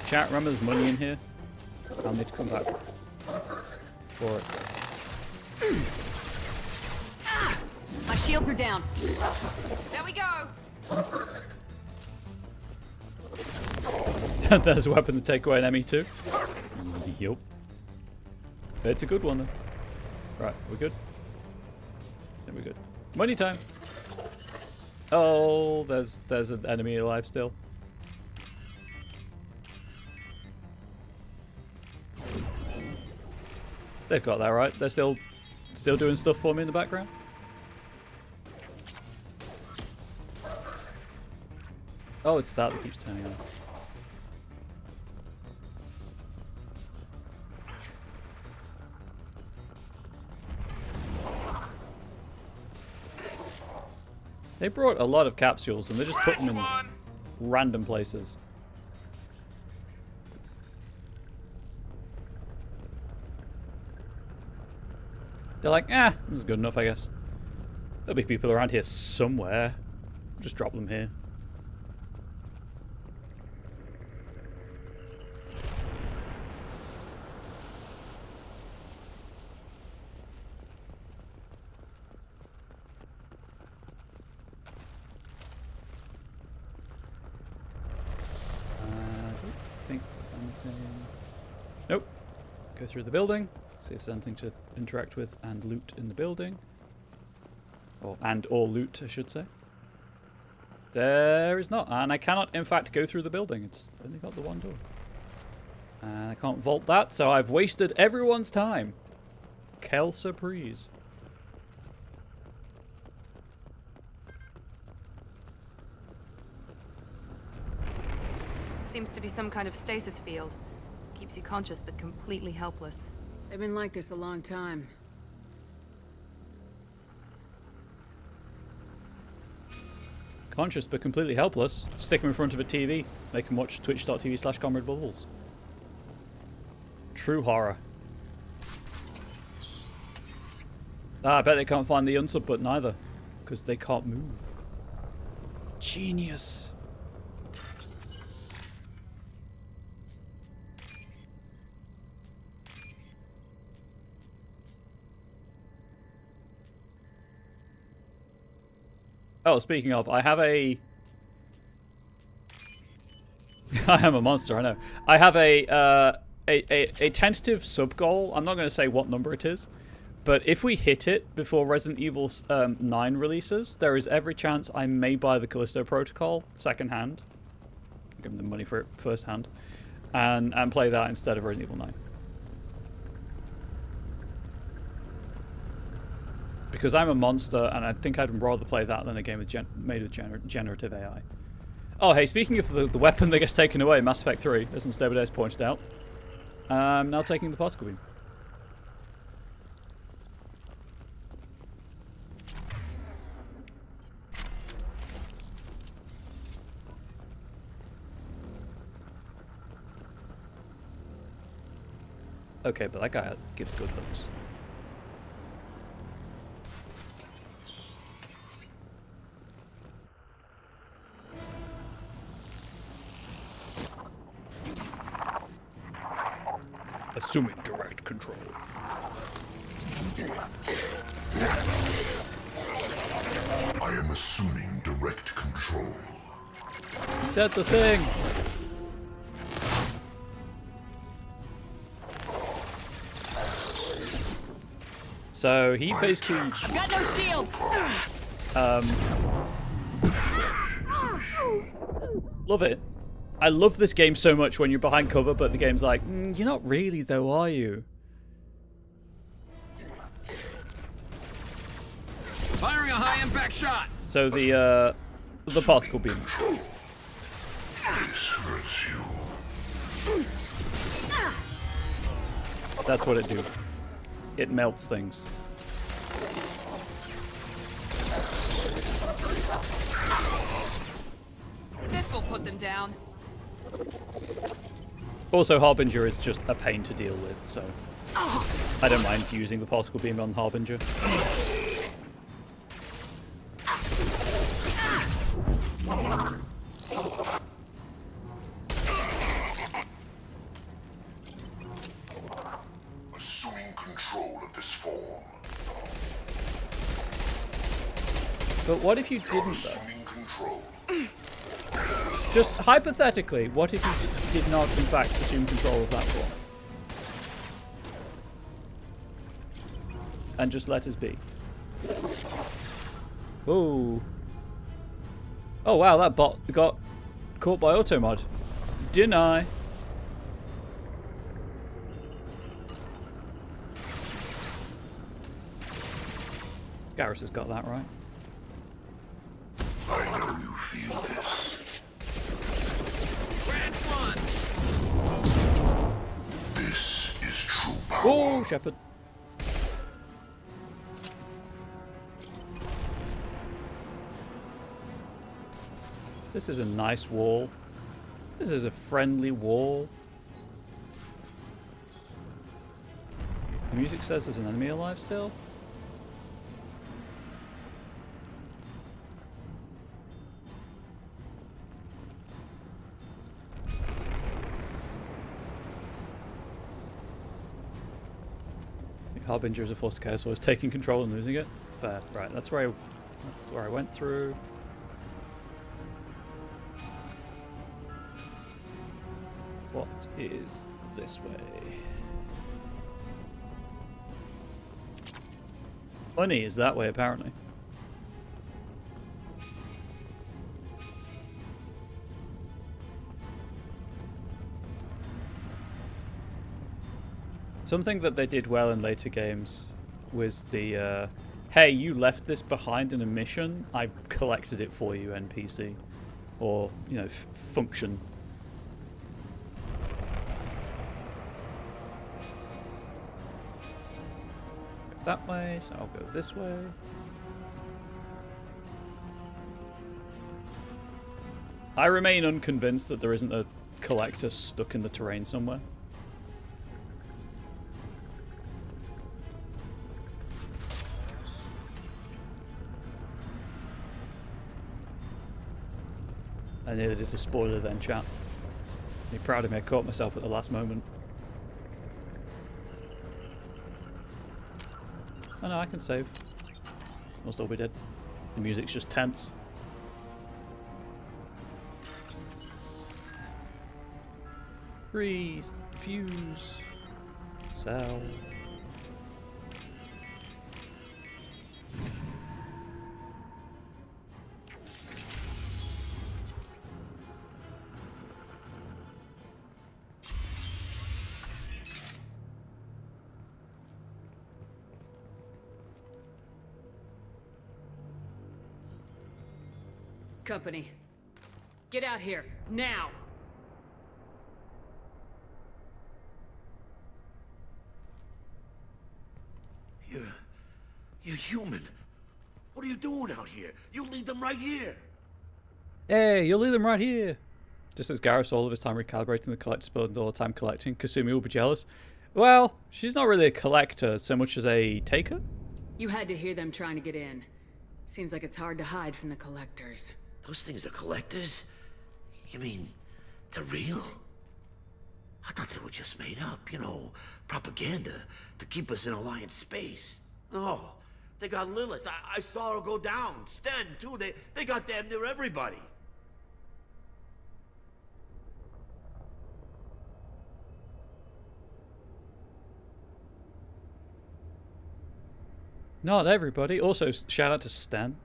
Chat, remember there's money in here? I'll need to come back for it. My shields are down. There we go. There's a weapon to take away an enemy too. Yup. It's a good one though. Right, we're good. Then we're good. Money time. Oh, there's an enemy alive still. They've got that right. They're still doing stuff for me in the background. Oh, it's that keeps turning on. They brought a lot of capsules and they just put them in random places. They're like, this is good enough, I guess. There'll be people around here somewhere. Just drop them here. anything? Nope. Go through the building. See if there's anything to interact with and loot in the building. Or loot, I should say. There is not. And I cannot, in fact, go through the building. It's only got the one door. And I can't vault that, so I've wasted everyone's time. Quelle surprise. Seems to be some kind of stasis field. Keeps you conscious but completely helpless. They've been like this a long time. Conscious but completely helpless. Stick them in front of a TV. They can watch twitch.tv/ComradeBubbles. True horror. I bet they can't find the unsub button either. Because they can't move. Genius. Oh, speaking of, I have a... I am a monster, I know. I have a tentative sub-goal. I'm not going to say what number it is. But if we hit it before Resident Evil 9 releases, there is every chance I may buy the Callisto Protocol second-hand. Give them the money for it first-hand. And play that instead of Resident Evil 9. Because I'm a monster, and I think I'd rather play that than a game made with generative AI. Oh, hey, speaking of the weapon that gets taken away, Mass Effect 3, as Stevedace pointed out, now taking the particle beam. Okay, but that guy gives good hooks. Assuming direct control. I am assuming direct control. He said the thing. So he basically Got no shields. Love it. I love this game so much when you're behind cover, but the game's like, you're not really though, are you? Firing a high-impact shot. So the particle beam. This hurts you. That's what it do. It melts things. This will put them down. Also, Harbinger is just a pain to deal with, so I don't mind using the particle beam on Harbinger. Assuming control of this form. But what if you didn't, though? Assuming control. Just hypothetically, what if you did not, in fact, assume control of that form? And just let us be. Whoa. Oh, wow, that bot got caught by automod. Deny. Garrus has got that right. I know you feel this. This is true power. Oh, Shepard. This is a nice wall. This is a friendly wall. The music says there's an enemy alive still. Harbinger is a force of chaos, so I was taking control and losing it. Fair. Right, that's where I went through. What is this way? Money is that way, apparently. Something that they did well in later games was the, hey, you left this behind in a mission, I collected it for you, NPC. Or, you know, function. That way, so I'll go this way. I remain unconvinced that there isn't a collector stuck in the terrain somewhere. I nearly did a spoiler then, chat. Be proud of me, I caught myself at the last moment. Oh no, I can save. I'll still be dead. The music's just tense. Freeze, fuse, sell. Company. Get out here, now! You're human. What are you doing out here? You lead them right here. Hey, you'll leave them right here. Just as Garrus all of his time recalibrating the collector's build and all the time collecting, Kasumi will be jealous. Well, she's not really a collector so much as a taker. You had to hear them trying to get in. Seems like it's hard to hide from the collectors. Those things are collectors? You mean they're real? I thought they were just made up, you know, propaganda to keep us in Alliance space. No, they got Lilith. I saw her go down. Sten, too. They got damn near everybody. Not everybody. Also, shout out to Stan.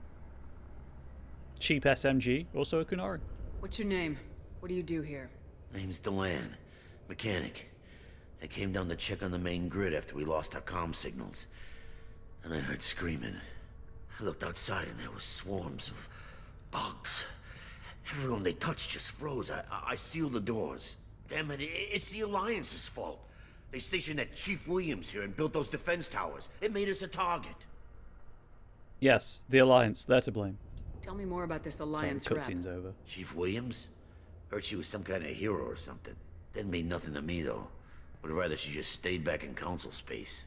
Cheap SMG, also a Kunari. What's your name? What do you do here? Name's Delan, mechanic. I came down to check on the main grid after we lost our comm signals. And I heard screaming. I looked outside and there were swarms of bugs. Everyone they touched just froze. I sealed the doors. Damn it, it's the Alliance's fault. They stationed that Chief Williams here and built those defense towers. It made us a target. Yes, the Alliance, they're to blame. Tell me more about this Alliance Sorry, rep. cutscene's over. Chief Williams? Heard she was some kind of hero or something. Didn't mean nothing to me, though. Would rather she just stayed back in Council space.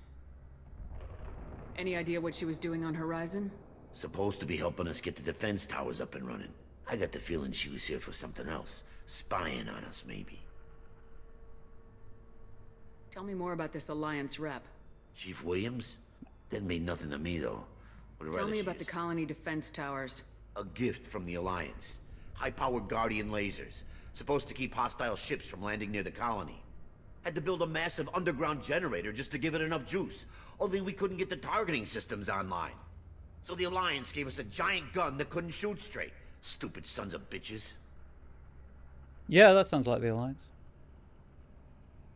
Any idea what she was doing on Horizon? Supposed to be helping us get the defense towers up and running. I got the feeling she was here for something else. Spying on us, maybe. Tell me more about this Alliance rep. Chief Williams? Didn't mean nothing to me, though. Would Tell rather me she about the colony defense towers. A gift from the Alliance. High-powered Guardian lasers. Supposed to keep hostile ships from landing near the colony. Had to build a massive underground generator just to give it enough juice. Only we couldn't get the targeting systems online. So the Alliance gave us a giant gun that couldn't shoot straight. Stupid sons of bitches. Yeah, that sounds like the Alliance.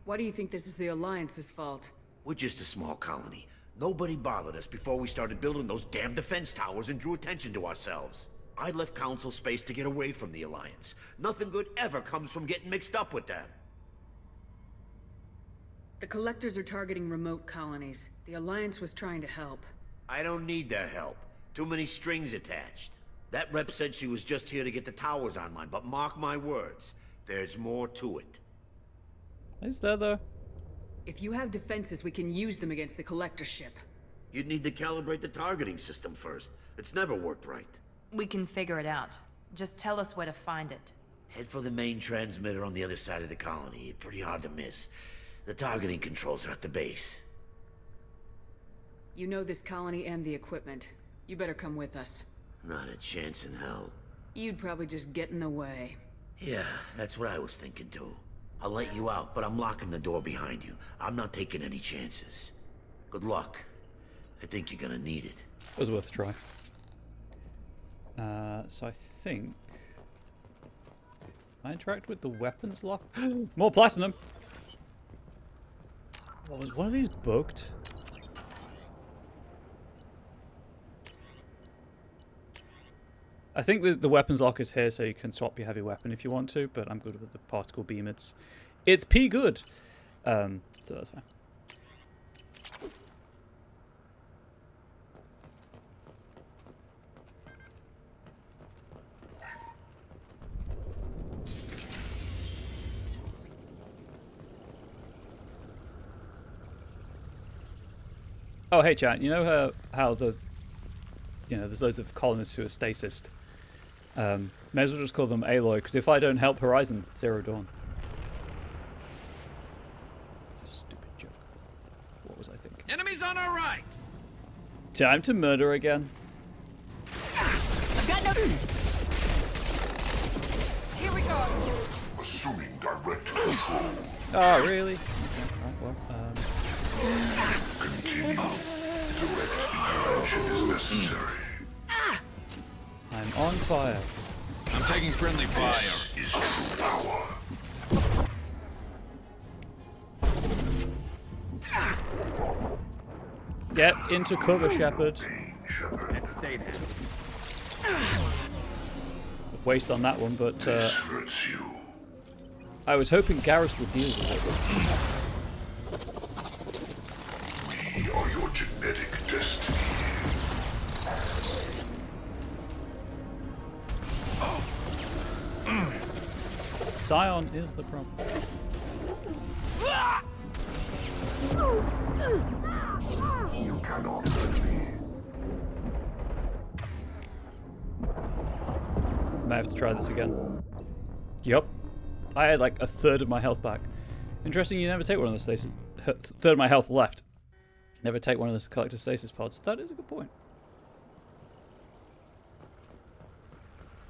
Why do you think this is the Alliance's fault? We're just a small colony. Nobody bothered us before we started building those damn defense towers and drew attention to ourselves. I left Council space to get away from the Alliance. Nothing good ever comes from getting mixed up with them. The Collectors are targeting remote colonies. The Alliance was trying to help. I don't need their help. Too many strings attached. That rep said she was just here to get the towers online, but mark my words, there's more to it. Is there, though? If you have defenses, we can use them against the Collector ship. You'd need to calibrate the targeting system first. It's never worked right. We can figure it out. Just tell us where to find it. Head for the main transmitter on the other side of the colony. Pretty hard to miss. The targeting controls are at the base. You know this colony and the equipment. You better come with us. Not a chance in hell. You'd probably just get in the way. Yeah, that's what I was thinking too. I'll let you out, but I'm locking the door behind you. I'm not taking any chances. Good luck. I think you're gonna need it. It was worth a try. So I think I interact with the weapons lock. More platinum. What was one of these bugged? I think the weapons lock is here so you can swap your heavy weapon if you want to, but I'm good with the particle beam. It's P good. So that's fine. Oh, hey chat, you know how there's loads of colonists who are stasis. May as well just call them Aloy, because if I don't help Horizon Zero Dawn. It's a stupid joke. What was I thinking? Enemies on our right! Time to murder again. I've got no... Here we go! Assuming direct control. Oh, really? Okay, right, well, Continue. Direct intervention is necessary. I'm on fire. I'm taking friendly fire. This is true power. Get into cover, Shepard. Stay there. Waste on that one, but This hurts you. I was hoping Garrus would deal with it. We are your genetic destiny. Scion is the problem. You cannot hurt me. Might have to try this again. Yup. I had like a third of my health back. Interesting, you never take one of the stasis. Third of my health left. Never take one of the collector stasis pods. That is a good point.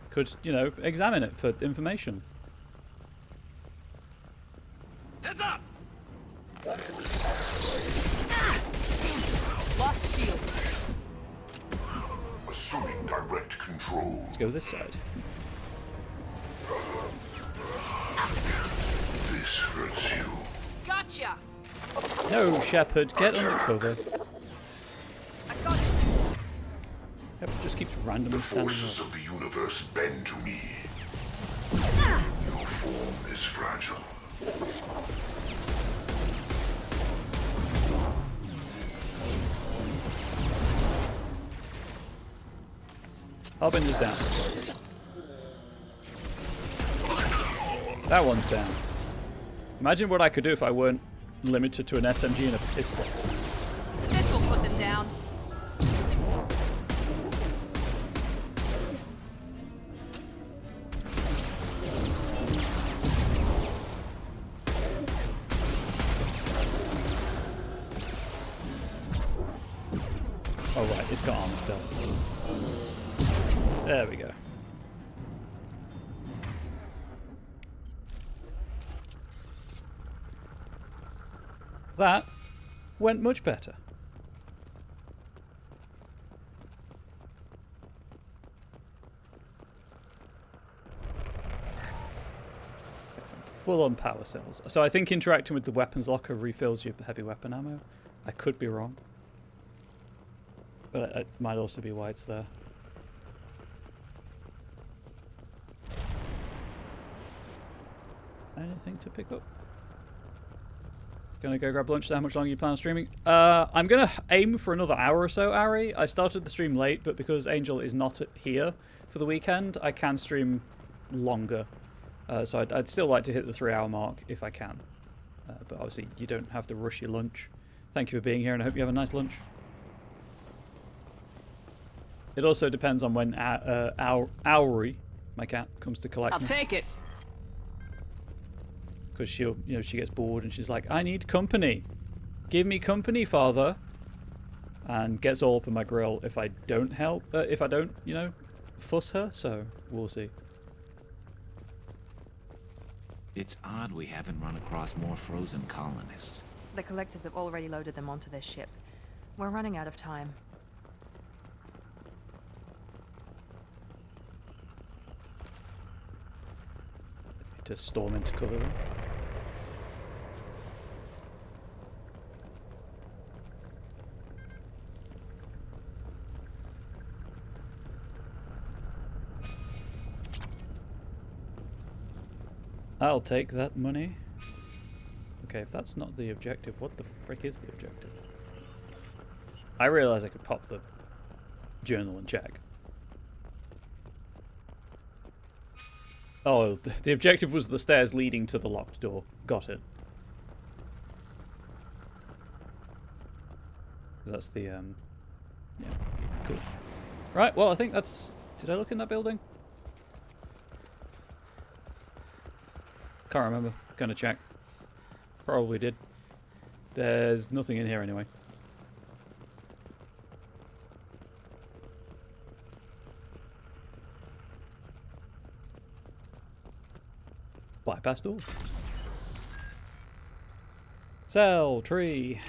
Could, examine it for information. Heads up! Lost shield. Assuming direct control. Let's go this side. This hurts you. Gotcha! No, Shepard, get under cover. I got it. Shepard just keeps randomly The standing forces up. of the universe bend to me. Your form is fragile. Harbinger's down. That one's down. Imagine what I could do if I weren't limited to an SMG and a pistol. This will put them down. Oh right, it's got armor still. There we go. That went much better. Full on power cells. So I think interacting with the weapons locker refills your heavy weapon ammo. I could be wrong. But it might also be why it's there. Anything to pick up? Gonna go grab lunch. How much longer you plan on streaming? I'm gonna aim for another hour or so, Ari. I started the stream late, but because Angel is not here for the weekend, I can stream longer. So I'd still like to hit the 3-hour mark if I can. But obviously, you don't have to rush your lunch. Thank you for being here, and I hope you have a nice lunch. It also depends on when Auri, my cat, comes to collect I'll me. take it. Because she gets bored and she's like, I need company. Give me company, father. And gets all up in my grill if I don't help, if I don't, fuss her. So we'll see. It's odd we haven't run across more frozen colonists. The collectors have already loaded them onto their ship. We're running out of time. To storm into cover them. I'll take that money. Okay, if that's not the objective, what the frick is the objective? I realize I could pop the journal and check. Oh, the objective was the stairs leading to the locked door. Got it. That's the, yeah, cool. Right, well, I think that's... Did I look in that building? Can't remember. Gonna check. Probably did. There's nothing in here anyway. Bypass door. Cell tree.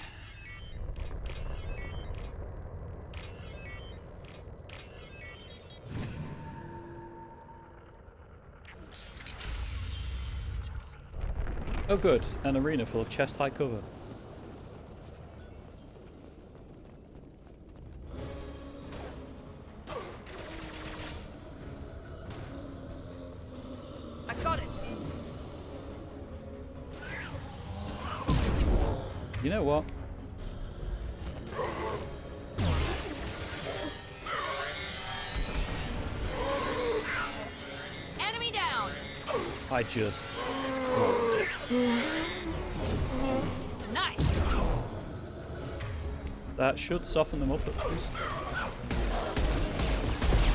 Oh good, an arena full of chest-high cover. I got it. You know what? Enemy down. I just... Nice. That should soften them up at least.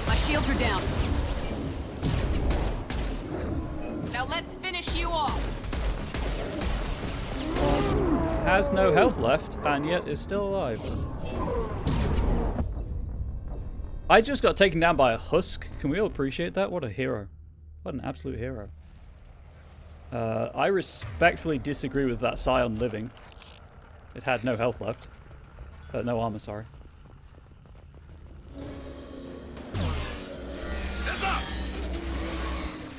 My shields are down. Now let's finish you off. Has no health left, and yet is still alive. I just got taken down by a husk. Can we all appreciate that? What a hero. What an absolute hero. I respectfully disagree with that Scion living. It had no health left. No armor, sorry.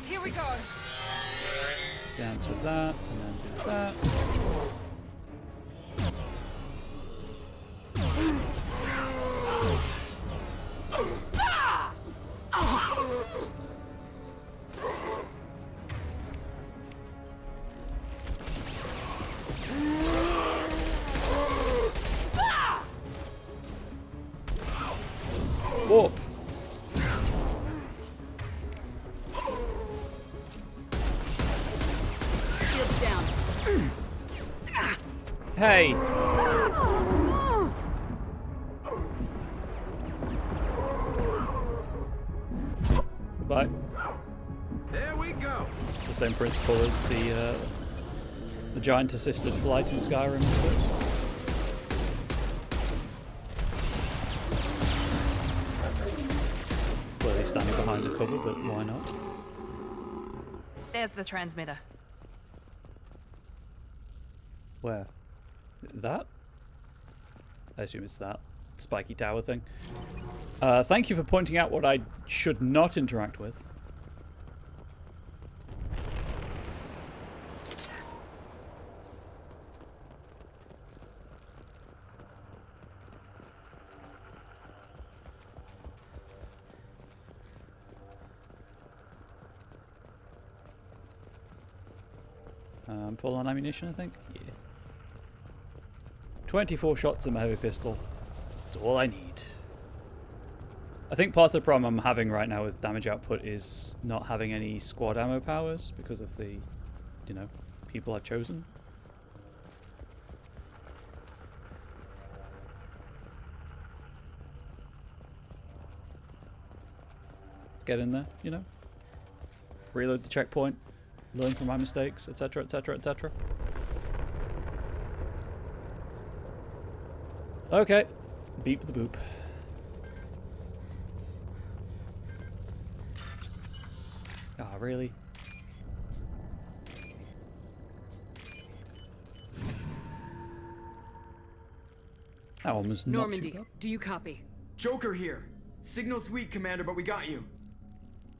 Here we go. Down to that, and then do that. Warp. Shields down. Hey. Goodbye. There we go. It's the same principle as the giant-assisted flight in Skyrim, I suppose. Clearly standing behind the cover, but why not? There's the transmitter. Where? That? I assume it's that spiky tower thing. Thank you for pointing out what I should not interact with. Full on ammunition, I think? Yeah. 24 shots in my heavy pistol. That's all I need. I think part of the problem I'm having right now with damage output is not having any squad ammo powers because of the, you know, people I've chosen. Get in there, you know. Reload the checkpoint. Learn from my mistakes, etc., etc., etc. Okay. Beep the boop. Ah, really? That one was not too Normandy, bad. do you copy? Joker here. Signal's weak, Commander, but we got you.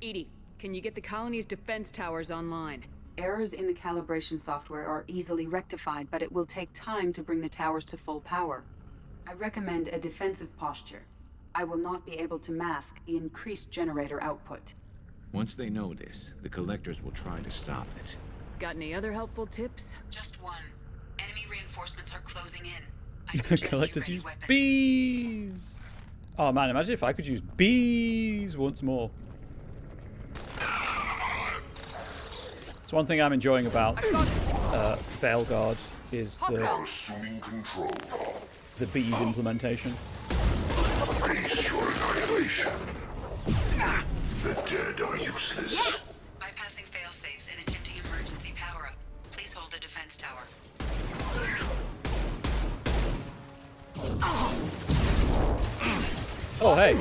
EDI, can you get the colony's defense towers online? Errors in the calibration software are easily rectified, but it will take time to bring the towers to full power. I recommend a defensive posture. I will not be able to mask the increased generator output. Once they know this, the collectors will try to stop it. Got any other helpful tips? Just one. Enemy reinforcements are closing in. I The suggest you collectors ready use weapons. bees. Oh man, imagine if I could use bees once more. It's one thing I'm enjoying about Veilguard is Assuming control. the bees implementation. Face your annihilation. The dead are useless. Bypassing failsafes and attempting emergency power-up. Please hold the defense tower. Oh hey.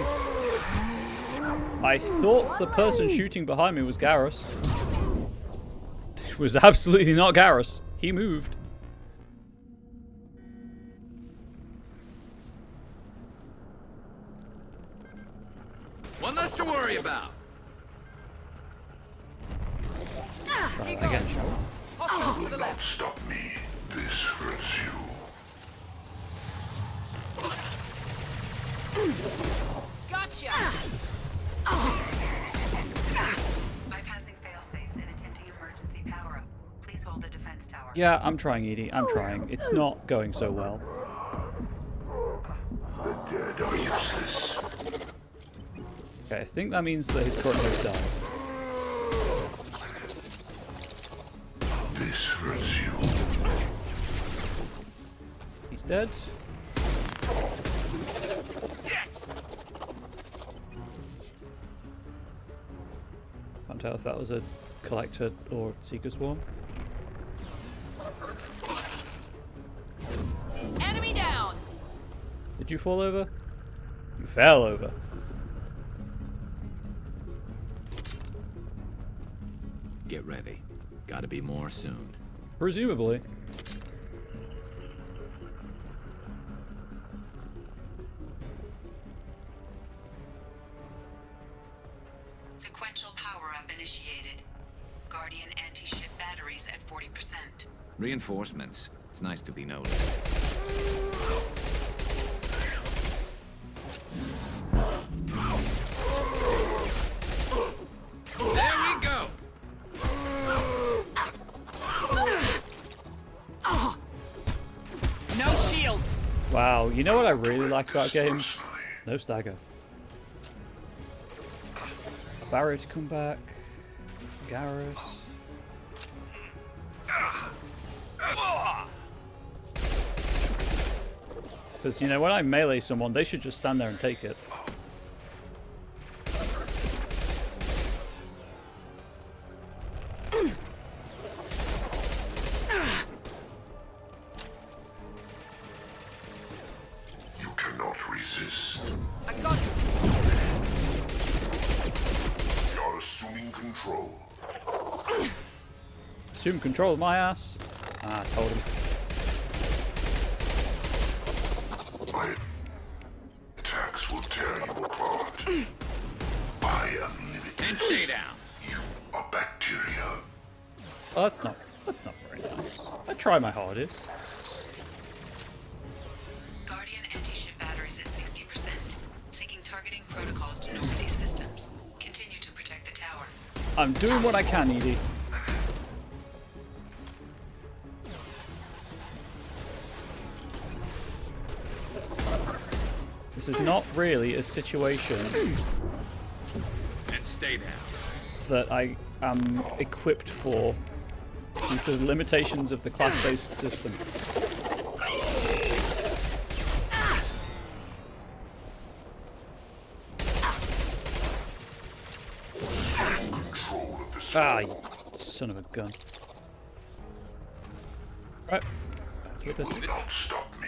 I thought the person shooting behind me was Garrus. It was absolutely not Garrus. He moved. One less to worry about. Try that again, shall we? Do not stop me. This hurts you. Gotcha! Bypassing failsafes and attempting emergency power-up. Please hold the defense tower. Yeah, I'm trying, Edie. I'm trying. It's not going so well. The dead are useless. Okay, I think that means that his current host died. This hurts you. He's dead. Can't tell if that was a collector or seeker swarm. Enemy down! Did you fall over? You fell over. Get ready. Gotta be more soon. Presumably. Sequential power-up initiated. Guardian anti-ship batteries at 40%. Reinforcements. It's nice to be noticed. There we go! No shields! Wow, you know what I really like about games? No stagger. A barrier to come back. Garrus. Because, you know, when I melee someone, they should just stand there and take it. You cannot resist. I got You're assuming control. Assume control of my ass. Ah, I told him. My attacks will tear you apart. I am limited. And stay down. You are bacteria. Oh, that's not very nice. I try my hardest. Guardian anti-ship batteries at 60%. Seeking targeting protocols to Normandy systems. Continue to protect the tower. I'm doing what I can, Edie. This is not really a situation And stay down. that I am equipped for due to the limitations of the class-based system. Control of the Ah, you son of a gun. Right. With this. will not stop me.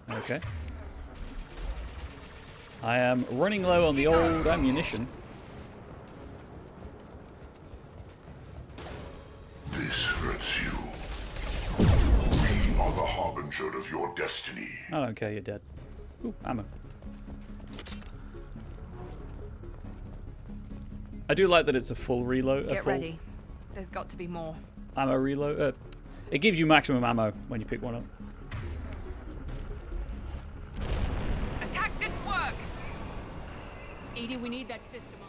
Okay. I am running low on the old ammunition. destiny. I don't care, you're dead. Ooh, ammo. I do like that it's a full reload. Get ready. There's got to be more. Ammo reload. It gives you maximum ammo when you pick one up. Attack didn't work. Edie, we need that system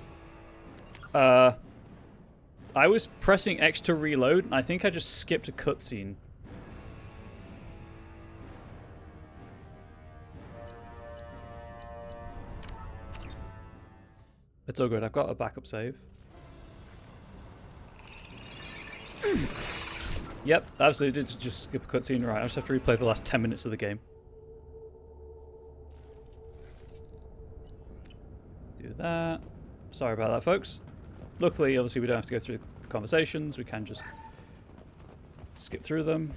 I was pressing X to reload, and I think I just skipped a cutscene. It's all good. I've got a backup save. Yep, absolutely did just skip a cutscene. Right, I just have to replay the last 10 minutes of the game. Do that. Sorry about that, folks. Luckily, obviously, we don't have to go through the conversations. We can just skip through them.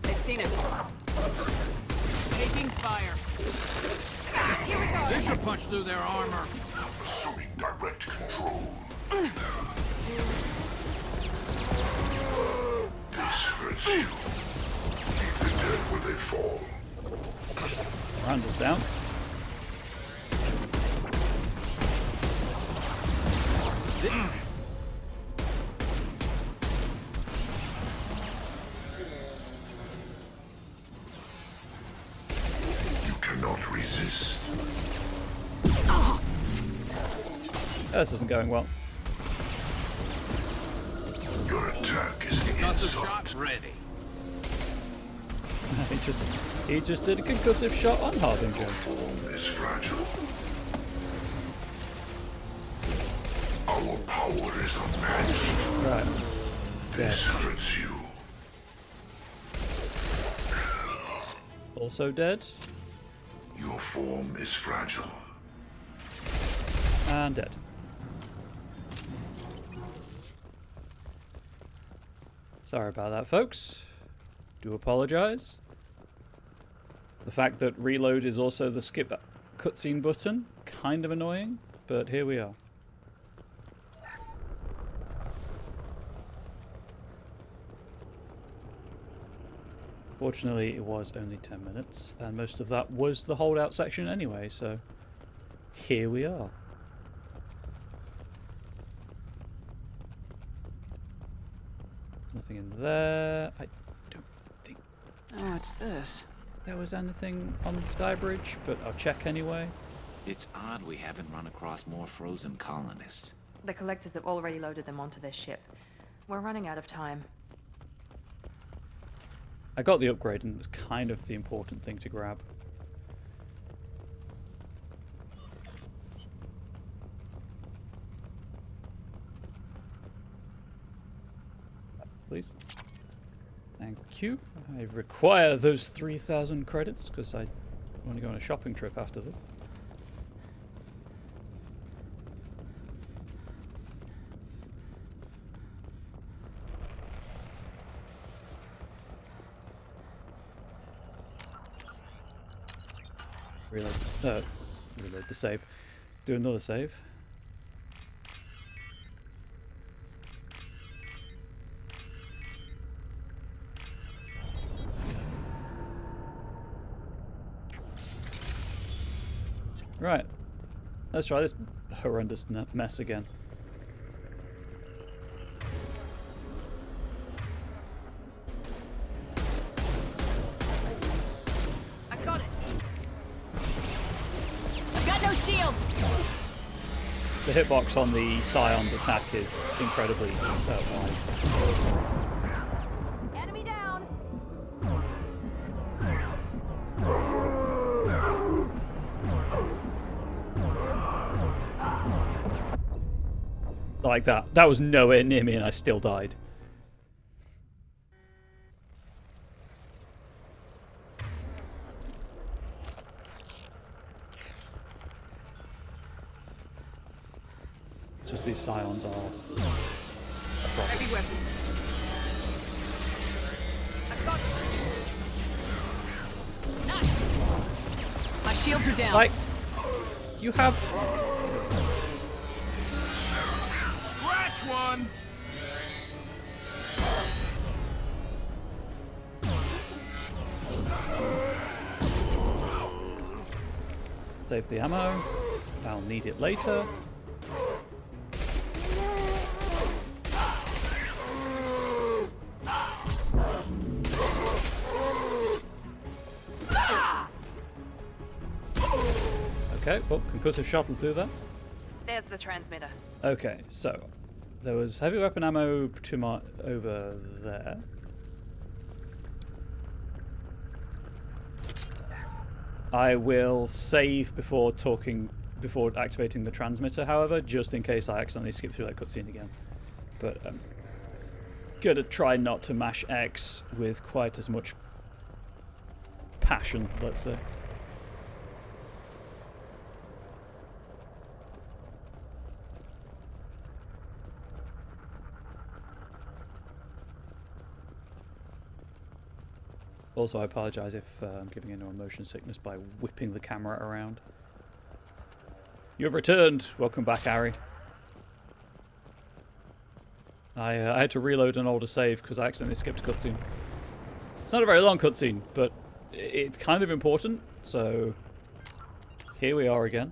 They've seen us. Taking fire. Here we go. This should punch through their armor. Assuming direct control. This hurts you. Leave the dead where they fall. Randall's down. You cannot resist. This isn't going well. Your attack is an Concussive insult. shot ready. He just did a concussive shot on Harbinger. Form is fragile. Our power is unmatched. Right. This hurts you. Also dead. Your form is fragile. And dead. Sorry about that, folks. Do apologize. The fact that reload is also the skip cutscene button, kind of annoying, but here we are. Fortunately, it was only 10 minutes, and most of that was the holdout section anyway, so here we are. Nothing in there. I don't think What's this? there was anything on the sky bridge, but I'll check anyway. It's odd we haven't run across more frozen colonists. The collectors have already loaded them onto their ship. We're running out of time. I got the upgrade, and it's kind of the important thing to grab. Please. Thank you. I require those 3,000 credits because I want to go on a shopping trip after this. Reload the save. Do another save. Right. Let's try this horrendous mess again. I got it. I've got no shields. The hitbox on the Scion's attack is incredibly wide. Enemy down. Like that. That was nowhere near me and I still died. Just these Scions are a problem. Heavy weapons. I've got it. Nice. My shields are down. Like, you have... Next one! Save the ammo. I'll need it later. Okay, well, concussive shot will do that. There's the transmitter. Okay, so there was heavy weapon ammo to my over there. I will save before activating the transmitter, however, just in case I accidentally skip through that cutscene again. But I'm gonna try not to mash X with quite as much passion, let's say. Also, I apologise if I'm giving into motion sickness by whipping the camera around. You have returned! Welcome back, Ari. I had to reload an older save because I accidentally skipped a cutscene. It's not a very long cutscene, but it's kind of important, so here we are again.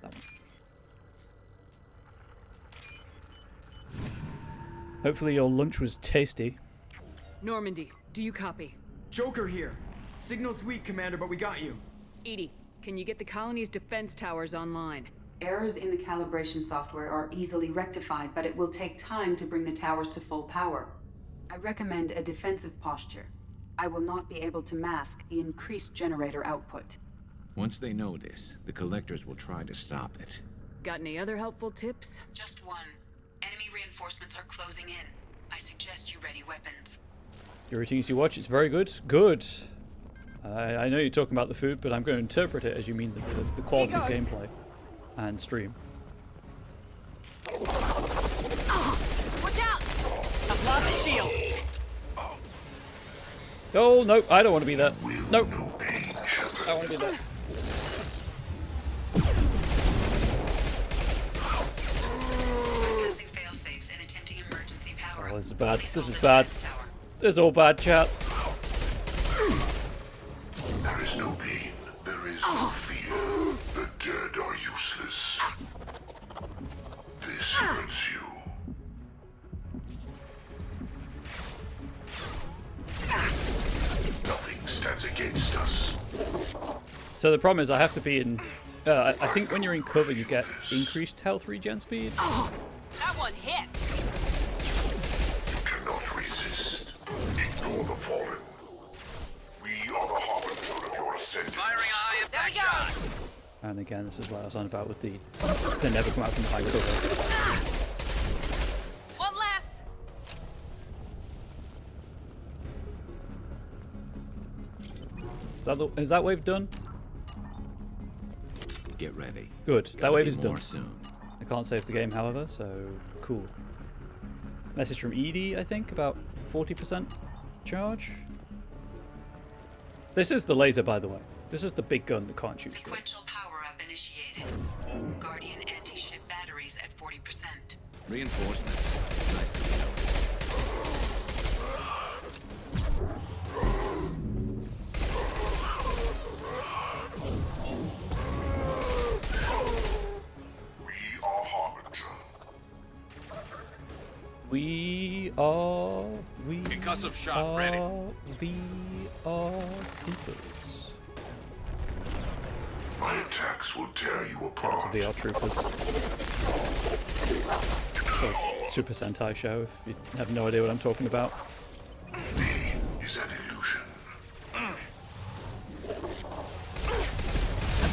That one. Hopefully your lunch was tasty. Normandy, do you copy? Joker here. Signal's weak, Commander, but we got you. Edie, can you get the colony's defense towers online? Errors in the calibration software are easily rectified, but it will take time to bring the towers to full power. I recommend a defensive posture. I will not be able to mask the increased generator output. Once they know this, the Collectors will try to stop it. Got any other helpful tips? Just one. Enemy reinforcements are closing in. I suggest you ready weapons. Your routines you watch, it's very good. Good. I know you're talking about the food, but I'm going to interpret it as you mean the quality of gameplay and stream. Watch out! I've lost the shield. Oh, no, I don't want to be that. Nope. I want to be that. Passing failsafes and attempting emergency power. Oh, this is bad. This is bad. This is all bad, chat. There is no pain. There is no fear. The dead are useless. This hurts you. Nothing stands against us. So the problem is I have to be in... I think when you're in cover you get increased health regen speed. Oh, that one hit. You cannot resist. Ignore the fallen. We are the harbinger of your ascendance. Firing eye of that shot. And again, this is what I was on about with the... They never come out from behind cover. One less. Is that wave done? Get ready. Good. Gotta That wave be is done. more soon. I can't save the game, however, so cool. Message from Edie, I think, about 40% charge. This is the laser, by the way. This is the big gun that can't shoot straight. Sequential power-up initiated. Guardian anti-ship batteries at 40%. Reinforcements. Nice to be noticed. We are harbinger. We are... Concussive shot ready. We are troopers. My attacks will tear you apart. To be our troopers. So, Super Sentai show, if you have no idea what I'm talking about. Pain is an illusion.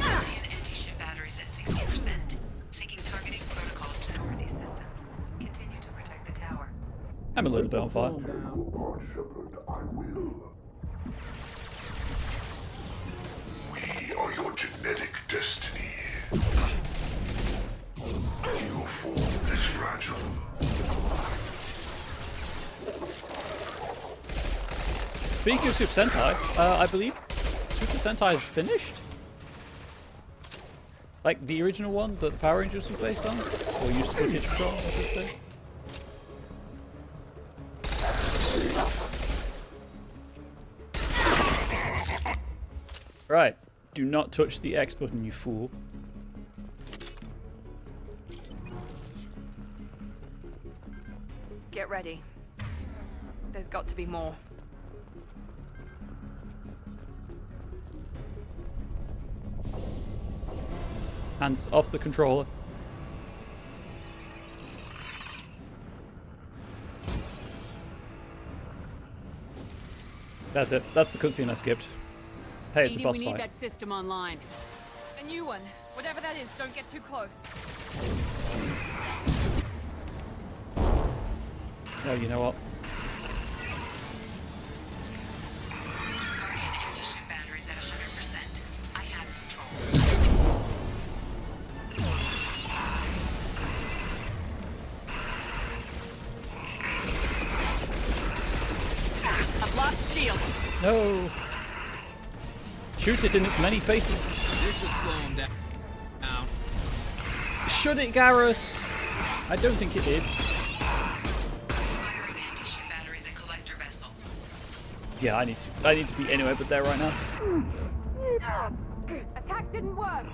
Guardian anti-ship batteries at 60%. Syncing targeting protocols to Normandy systems. Continue to protect the tower. I'm a little bit on fire. Lord Shepherd, I will. We are your genetic destiny. Your form is fragile. speaking of Super Sentai, I believe Super Sentai is finished. Like the original one that the Power Rangers was based on, or used footage from, I should say. Right, do not touch the X button, you fool. Get ready. There's got to be more. Hands off the controller. That's it. That's the cutscene I skipped. Hey, it's a Edie, boss we need fight. that system online. A new one. Whatever that is, don't get too close. Oh, you know what? Guardian anti-ship batteries at 100%. I have control. I've lost shield. No! Shoot it in its many faces. This should slow him down. Should it, Garrus? I don't think it did. Firing anti-ship batteries at collector vessel. Yeah, I need to be anywhere but there right now. Attack didn't work.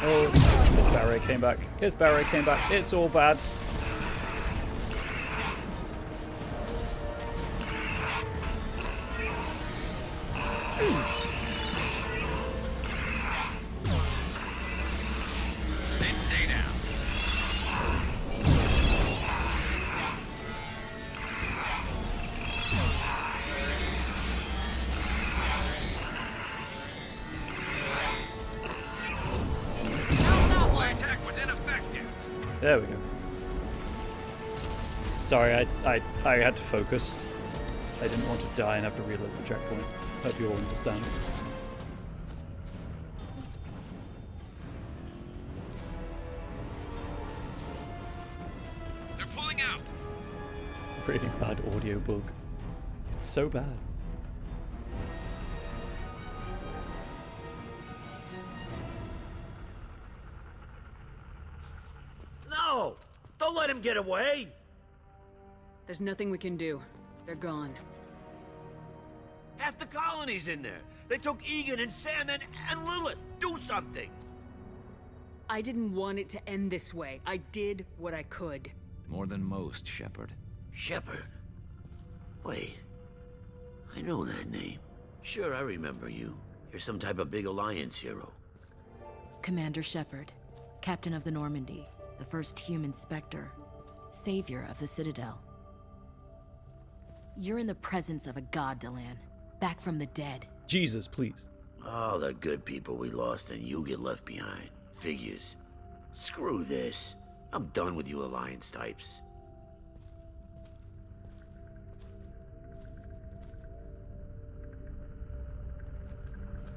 Oh, his barrier came back. His barrier came back. It's all bad. Stay down. Attack was ineffective. There we go. Sorry, I had to focus. I didn't want to die and have to reload the checkpoint. Hope you all understand. They're pulling out. Really bad audio bug. It's so bad. No! Don't let him get away! There's nothing we can do. They're gone. Half the colony's in there. They took Egan and Sam and Lilith. Do something! I didn't want it to end this way. I did what I could. More than most, Shepard. Shepard? Wait. I know that name. Sure, I remember you. You're some type of big Alliance hero. Commander Shepard, Captain of the Normandy, the first human Spectre, savior of the Citadel. You're in the presence of a god, Delan, back from the dead. Jesus, please. All the good people we lost and you get left behind. Figures. Screw this. I'm done with you Alliance types.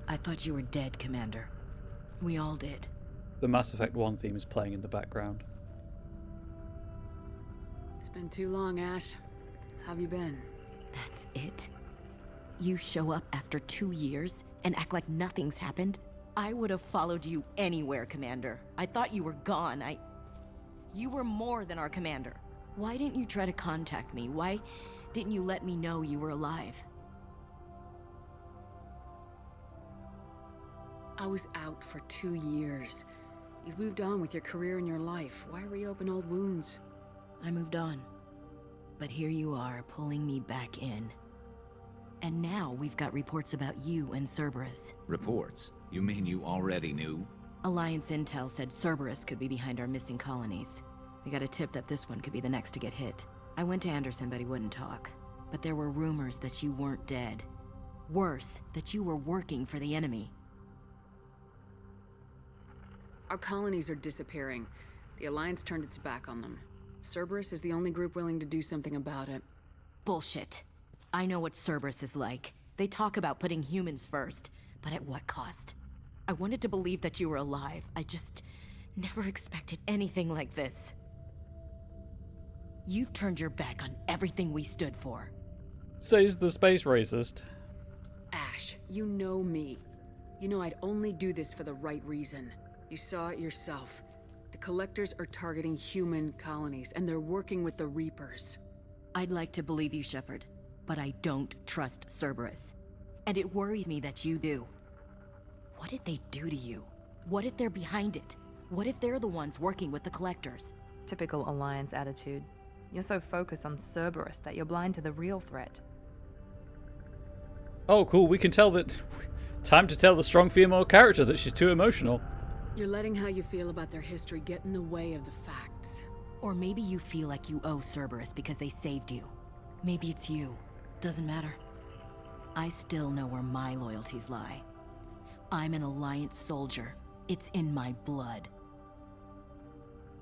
I thought you were dead, Commander. We all did. The Mass Effect 1 theme is playing in the background. It's been too long, Ash. How have you been? That's it? You show up after 2 years and act like nothing's happened? I would have followed you anywhere, Commander. I thought you were gone. You were more than our commander. Why didn't you try to contact me? Why didn't you let me know you were alive? I was out for 2 years. You've moved on with your career and your life. Why reopen old wounds? I moved on. But here you are, pulling me back in. And now we've got reports about you and Cerberus. Reports? You mean you already knew? Alliance intel said Cerberus could be behind our missing colonies. We got a tip that this one could be the next to get hit. I went to Anderson, but he wouldn't talk. But there were rumors that you weren't dead. Worse, that you were working for the enemy. Our colonies are disappearing. The Alliance turned its back on them. Cerberus is the only group willing to do something about it. Bullshit. I know what Cerberus is like. They talk about putting humans first, but at what cost? I wanted to believe that you were alive. I just Never expected anything like this. You've turned your back on everything we stood for. Says the space racist. Ash, you know me. You know I'd only do this for the right reason. You saw it yourself. The Collectors are targeting human colonies, and they're working with the Reapers. I'd like to believe you, Shepard, but I don't trust Cerberus. And it worries me that you do. What did they do to you? What if they're behind it? What if they're the ones working with the Collectors? Typical Alliance attitude. You're so focused on Cerberus that you're blind to the real threat. Oh, cool. We can tell that... Time to tell the strong female character that she's too emotional. You're letting how you feel about their history get in the way of the facts. Or maybe you feel like you owe Cerberus because they saved you. Maybe it's you. Doesn't matter. I still know where my loyalties lie. I'm an Alliance soldier. It's in my blood.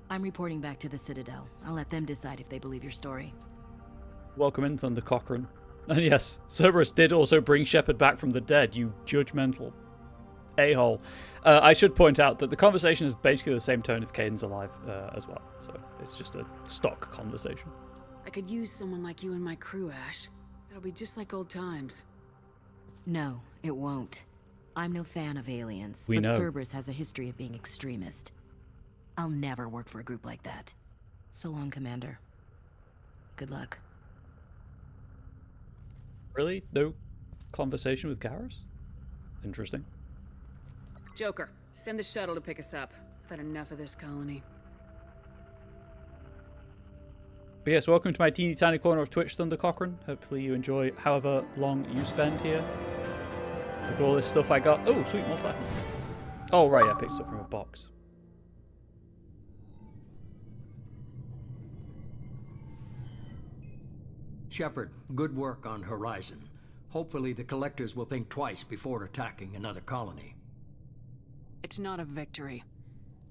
I'm reporting back to the Citadel. I'll let them decide if they believe your story. Welcome in, Thunder Cochrane. And yes, Cerberus did also bring Shepard back from the dead, you judgmental a-hole. I should point out that the conversation is basically the same tone if Caden's alive as well. So it's just a stock conversation. I could use someone like you in my crew, Ash. It'll be just like old times. No, it won't. I'm no fan of aliens, We but know. Cerberus has a history of being extremist. I'll never work for a group like that. So long, Commander. Good luck. Really? No conversation with Garrus? Interesting. Joker, send the shuttle to pick us up. I've had enough of this colony. But yes, welcome to my teeny tiny corner of Twitch, Thunder Cochrane. Hopefully you enjoy however long you spend here. Look at all this stuff I got. Oh, sweet, more platinum. Oh, right, I picked it up from a box. Shepard, good work on Horizon. Hopefully the Collectors will think twice before attacking another colony. It's not a victory.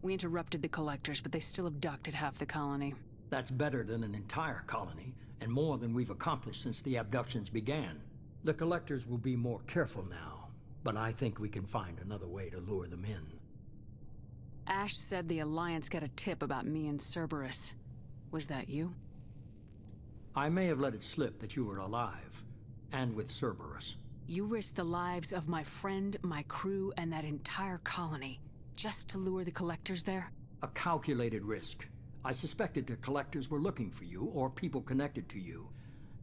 We interrupted the Collectors, but they still abducted half the colony. That's better than an entire colony, and more than we've accomplished since the abductions began. The Collectors will be more careful now, but I think we can find another way to lure them in. Ash said the Alliance got a tip about me and Cerberus. Was that you? I may have let it slip that you were alive, and with Cerberus. You risked the lives of my friend, my crew, and that entire colony, just to lure the Collectors there? A calculated risk. I suspected the Collectors were looking for you, or people connected to you.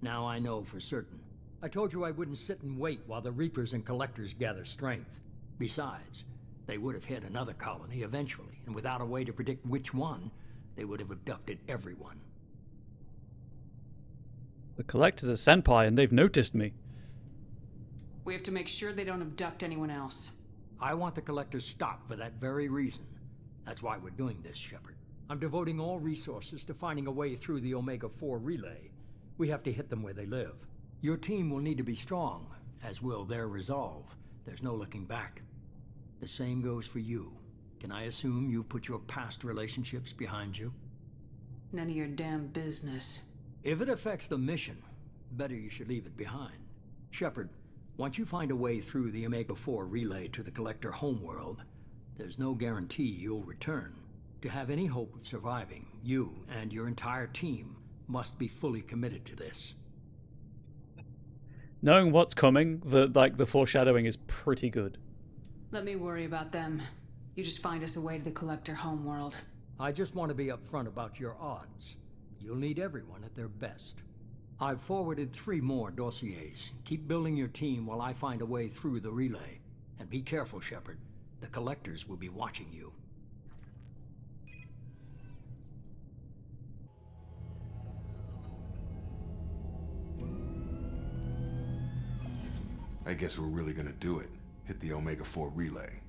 Now I know for certain. I told you I wouldn't sit and wait while the Reapers and Collectors gather strength. Besides, they would have hit another colony eventually, and without a way to predict which one, they would have abducted everyone. The Collectors are senpai and they've noticed me. We have to make sure they don't abduct anyone else. I want the Collectors stopped for that very reason. That's why we're doing this, Shepard. I'm devoting all resources to finding a way through the Omega-4 relay. We have to hit them where they live. Your team will need to be strong, as will their resolve. There's no looking back. The same goes for you. Can I assume you've put your past relationships behind you? None of your damn business. If it affects the mission, better you should leave it behind. Shepard, once you find a way through the Omega-4 relay to the Collector homeworld, there's no guarantee you'll return. To have any hope of surviving, you and your entire team must be fully committed to this. Knowing what's coming, the foreshadowing is pretty good. Let me worry about them. You just find us a way to the Collector homeworld. I just want to be upfront about your odds. You'll need everyone at their best. I've forwarded 3 more dossiers. Keep building your team while I find a way through the relay. And be careful, Shepard. The Collectors will be watching you. I guess we're really gonna do it. Hit the Omega-4 relay.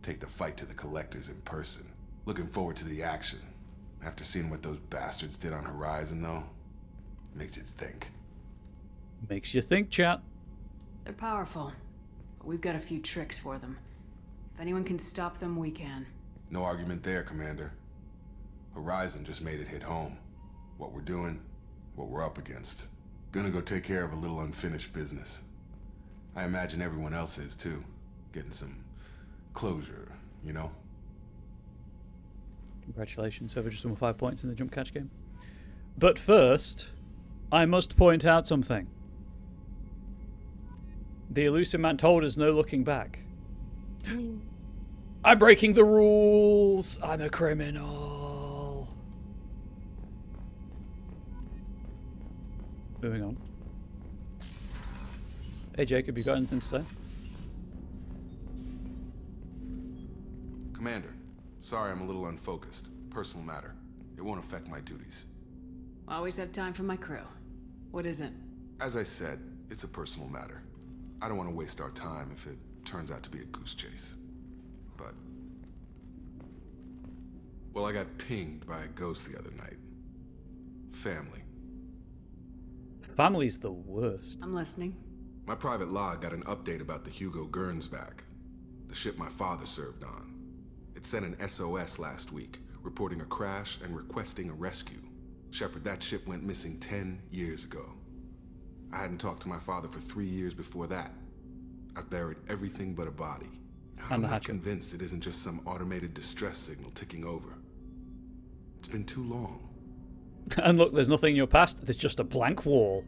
Take the fight to the Collectors in person. Looking forward to the action. After seeing what those bastards did on Horizon, though, makes you think. Makes you think, chat. They're powerful, but we've got a few tricks for them. If anyone can stop them, we can. No argument there, Commander. Horizon just made it hit home. What we're doing, what we're up against. Gonna go take care of a little unfinished business. I imagine everyone else is, too. Getting some closure, you know? Congratulations, whoever just won 5 points in the jump catch game. But first, I must point out something. The elusive man told us no looking back. I'm breaking the rules. I'm a criminal. Moving on. Hey Jacob, you got anything to say? Commander, sorry I'm a little unfocused. Personal matter. It won't affect my duties. Always have time for my crew. What is it? As I said, it's a personal matter. I don't want to waste our time if it turns out to be a goose chase. But... well, I got pinged by a ghost the other night. Family. Family's the worst. I'm listening. My private log got an update about the Hugo Gernsback, the ship my father served on. It sent an SOS last week, reporting a crash and requesting a rescue. Shepard, that ship went missing 10 years ago. I hadn't talked to my father for 3 years before that. I've buried everything but a body. I'm not convinced it isn't just some automated distress signal ticking over. It's been too long. And look, there's nothing in your past, there's just a blank wall.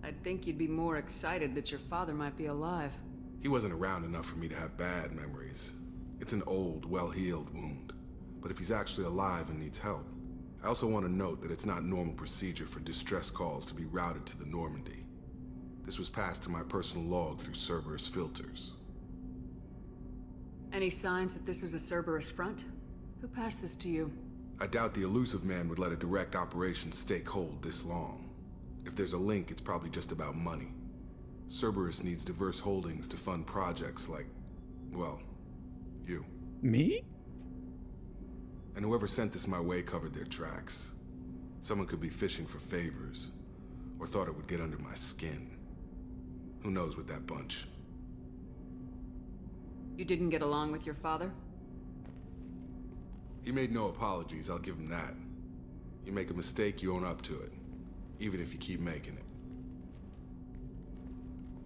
I'd think you'd be more excited that your father might be alive. He wasn't around enough for me to have bad memories. It's an old, well-healed wound. But if he's actually alive and needs help, I also want to note that it's not normal procedure for distress calls to be routed to the Normandy. This was passed to my personal log through Cerberus filters. Any signs that this was a Cerberus front? Who passed this to you? I doubt the elusive man would let a direct operation stake hold this long. If there's a link, it's probably just about money. Cerberus needs diverse holdings to fund projects like, well, you. Me? And whoever sent this my way covered their tracks. Someone could be fishing for favors, or thought it would get under my skin. Who knows with that bunch? You didn't get along with your father? He made no apologies, I'll give him that. You make a mistake, you own up to it. Even if you keep making it.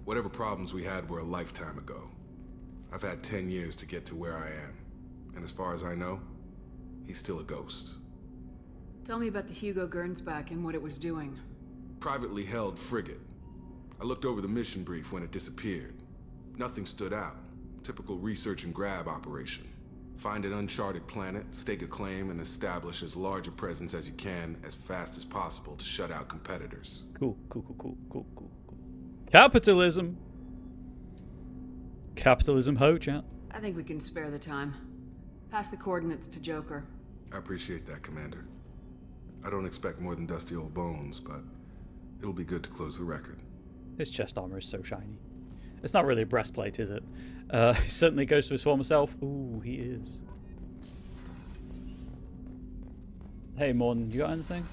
Whatever problems we had were a lifetime ago. I've had 10 years to get to where I am. And as far as I know, he's still a ghost. Tell me about the Hugo Gernsback and what it was doing. Privately held frigate. I looked over the mission brief when it disappeared. Nothing stood out. Typical research and grab operation. Find an uncharted planet, stake a claim, and establish as large a presence as you can as fast as possible to shut out competitors. Cool. Capitalism! Capitalism ho, chat. I think we can spare the time. Pass the coordinates to Joker. I appreciate that, Commander. I don't expect more than dusty old bones, but it'll be good to close the record. His chest armor is so shiny. It's not really a breastplate, is it? He certainly goes to his former self. Ooh, he is. Hey, Morton, you got anything?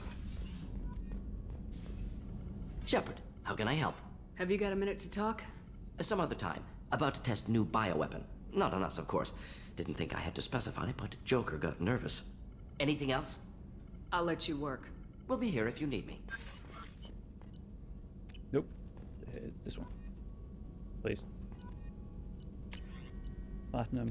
Shepard, how can I help? Have you got a minute to talk? Some other time. About to test new bioweapon. Not on us, of course. Didn't think I had to specify, but Joker got nervous. Anything else? I'll let you work. We'll be here if you need me. Nope. It's this one. Please. Platinum.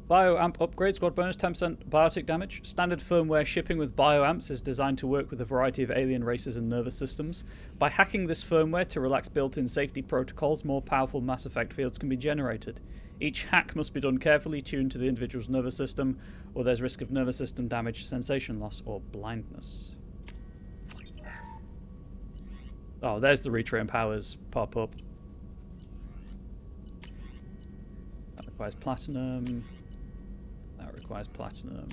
Bioamp upgrade, squad bonus, 10% biotic damage. Standard firmware shipping with bioamps is designed to work with a variety of alien races and nervous systems. By hacking this firmware to relax built-in safety protocols, more powerful Mass Effect fields can be generated. Each hack must be done carefully, tuned to the individual's nervous system, or there's risk of nervous system damage, sensation loss, or blindness. Oh, there's the retrain powers pop up. That requires platinum. That requires platinum.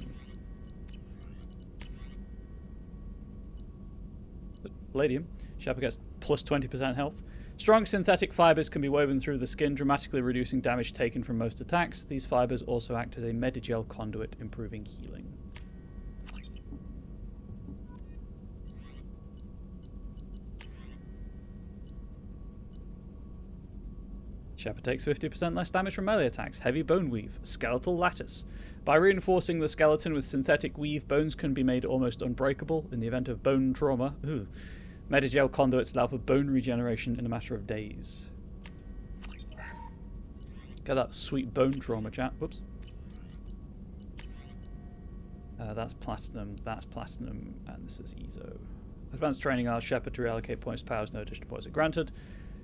Palladium. Shepard gets plus 20% health. Strong synthetic fibers can be woven through the skin, dramatically reducing damage taken from most attacks. These fibers also act as a medigel conduit, improving healing. Shepard takes 50% less damage from melee attacks. Heavy bone weave. Skeletal lattice. By reinforcing the skeleton with synthetic weave, bones can be made almost unbreakable in the event of bone trauma. Ooh. Medigel conduits allow for bone regeneration in a matter of days. Get that sweet bone trauma, chat. Whoops. That's platinum, and this is EZO. Advanced training allows Shepard to reallocate points to powers, no additional points are granted.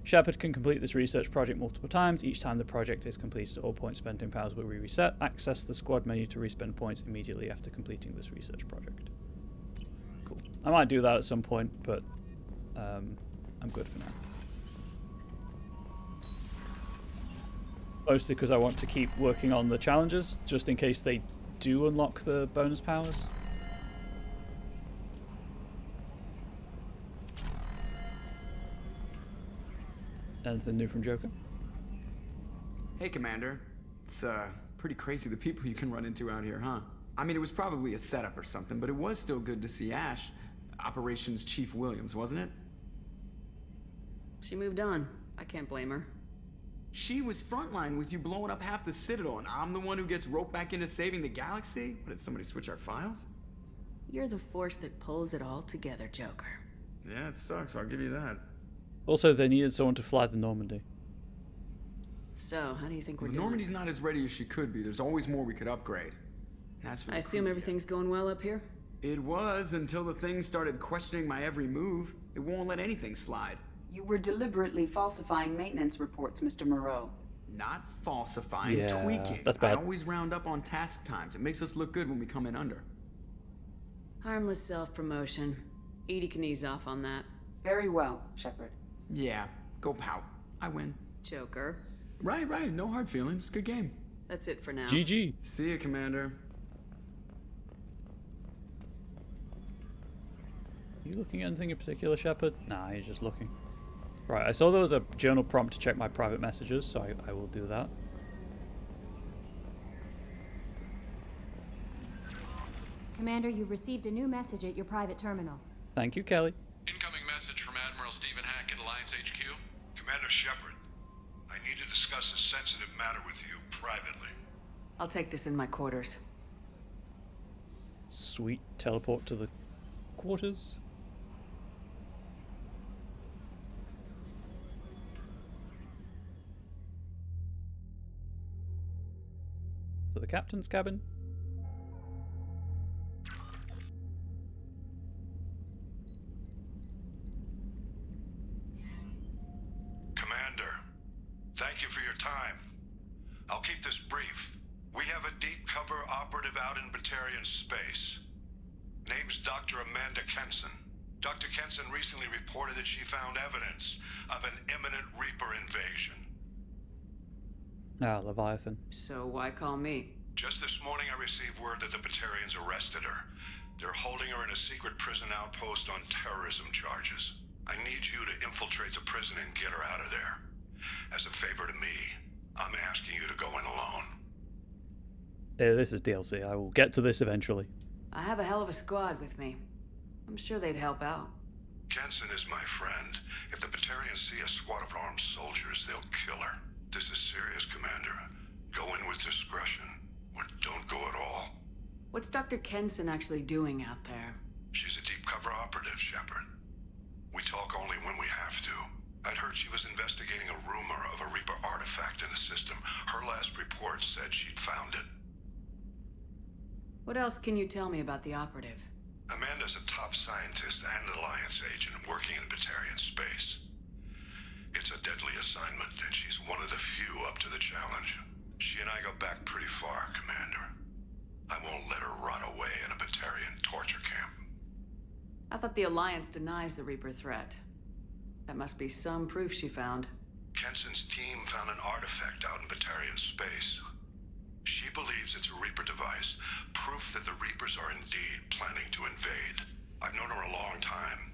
Shepard can complete this research project multiple times. Each time the project is completed, all points spent in powers will be reset. Access the squad menu to respend points immediately after completing this research project. Cool. I might do that at some point, but I'm good for now. Mostly because I want to keep working on the challenges, just in case they do unlock the bonus powers. Anything new from Joker? Hey, Commander. It's pretty crazy the people you can run into out here, huh? I mean, it was probably a setup or something, but it was still good to see Ash. Operations Chief Williams, wasn't it? She moved on. I can't blame her. She was frontline with you blowing up half the Citadel, and I'm the one who gets roped back into saving the galaxy? What, did somebody switch our files? You're the force that pulls it all together, Joker. Yeah, it sucks, I'll give you that. Also, they needed someone to fly the Normandy. So, how do you think we're Well, doing? Normandy's not as ready as she could be. There's always more we could upgrade. And as for I assume everything's going well up here? It was, until the thing started questioning my every move. It won't let anything slide. You were deliberately falsifying maintenance reports, Mr. Moreau. Not falsifying, Yeah, tweaking. that's bad. I always round up on task times. It makes us look good when we come in under. Harmless self-promotion. Edie can ease off on that. Very well, Shepard. Yeah, go pout. I win. Joker. Right. No hard feelings. Good game. That's it for now. GG. See you, Commander. You looking at anything in particular, Shepard? Nah, you're just looking. Right, I saw there was a journal prompt to check my private messages, so I will do that. Commander, you've received a new message at your private terminal. Thank you, Kelly. Incoming message from Admiral Stephen Hackett, Alliance HQ. Commander Shepard, I need to discuss a sensitive matter with you privately. I'll take this in my quarters. Sweet. Teleport to the quarters. To the captain's cabin. Commander, thank you for your time. I'll keep this brief. We have a deep cover operative out in Batarian space. Name's Dr. Amanda Kenson. Dr. Kenson recently reported that she found evidence of an imminent Reaper invasion. Ah, Leviathan. So why call me? Just this morning I received word that the Batarians arrested her. They're holding her in a secret prison outpost on terrorism charges. I need you to infiltrate the prison and get her out of there. As a favor to me, I'm asking you to go in alone. This is DLC. I will get to this eventually. I have a hell of a squad with me. I'm sure they'd help out. Kenson is my friend. If the Batarians see a squad of armed soldiers, they'll kill her. This is serious, Commander. Go in with discretion, or don't go at all. What's Dr. Kenson actually doing out there? She's a deep cover operative, Shepard. We talk only when we have to. I'd heard she was investigating a rumor of a Reaper artifact in the system. Her last report said she'd found it. What else can you tell me about the operative? Amanda's a top scientist and Alliance agent working in Batarian space. It's a deadly assignment, and she's one of the few up to the challenge. She and I go back pretty far, Commander. I won't let her rot away in a Batarian torture camp. I thought the Alliance denies the Reaper threat. That must be some proof she found. Kenson's team found an artifact out in Batarian space. She believes it's a Reaper device, proof that the Reapers are indeed planning to invade. I've known her a long time.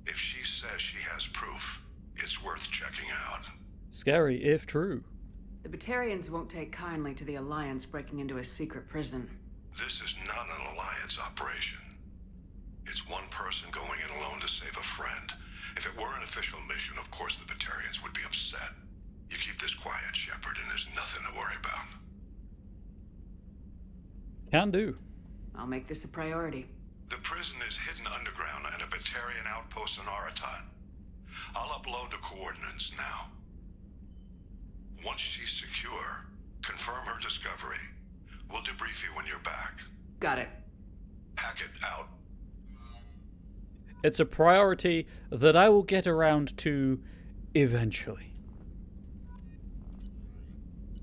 If she says she has proof, it's worth checking out. Scary, if true. The Batarians won't take kindly to the Alliance breaking into a secret prison. This is not an Alliance operation. It's one person going in alone to save a friend. If it were an official mission, of course the Batarians would be upset. You keep this quiet, Shepard, and there's nothing to worry about. Can do. I'll make this a priority. The prison is hidden underground at a Batarian outpost in Aratat. I'll upload the coordinates now. Once she's secure, confirm her discovery. We'll debrief you when you're back. Got it. Hackett out. It's a priority that I will get around to eventually.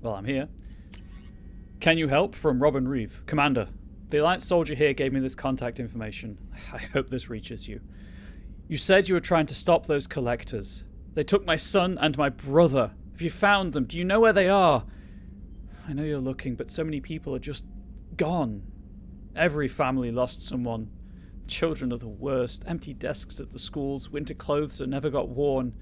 Well, I'm here. Can you help? From Robin Reeve. Commander, the Alliance soldier here gave me this contact information. I hope this reaches you. You said you were trying to stop those collectors. They took my son and my brother. Have you found them? Do you know where they are? I know you're looking, but so many people are just gone. Every family lost someone. Children are the worst. Empty desks at the schools. Winter clothes that never got worn.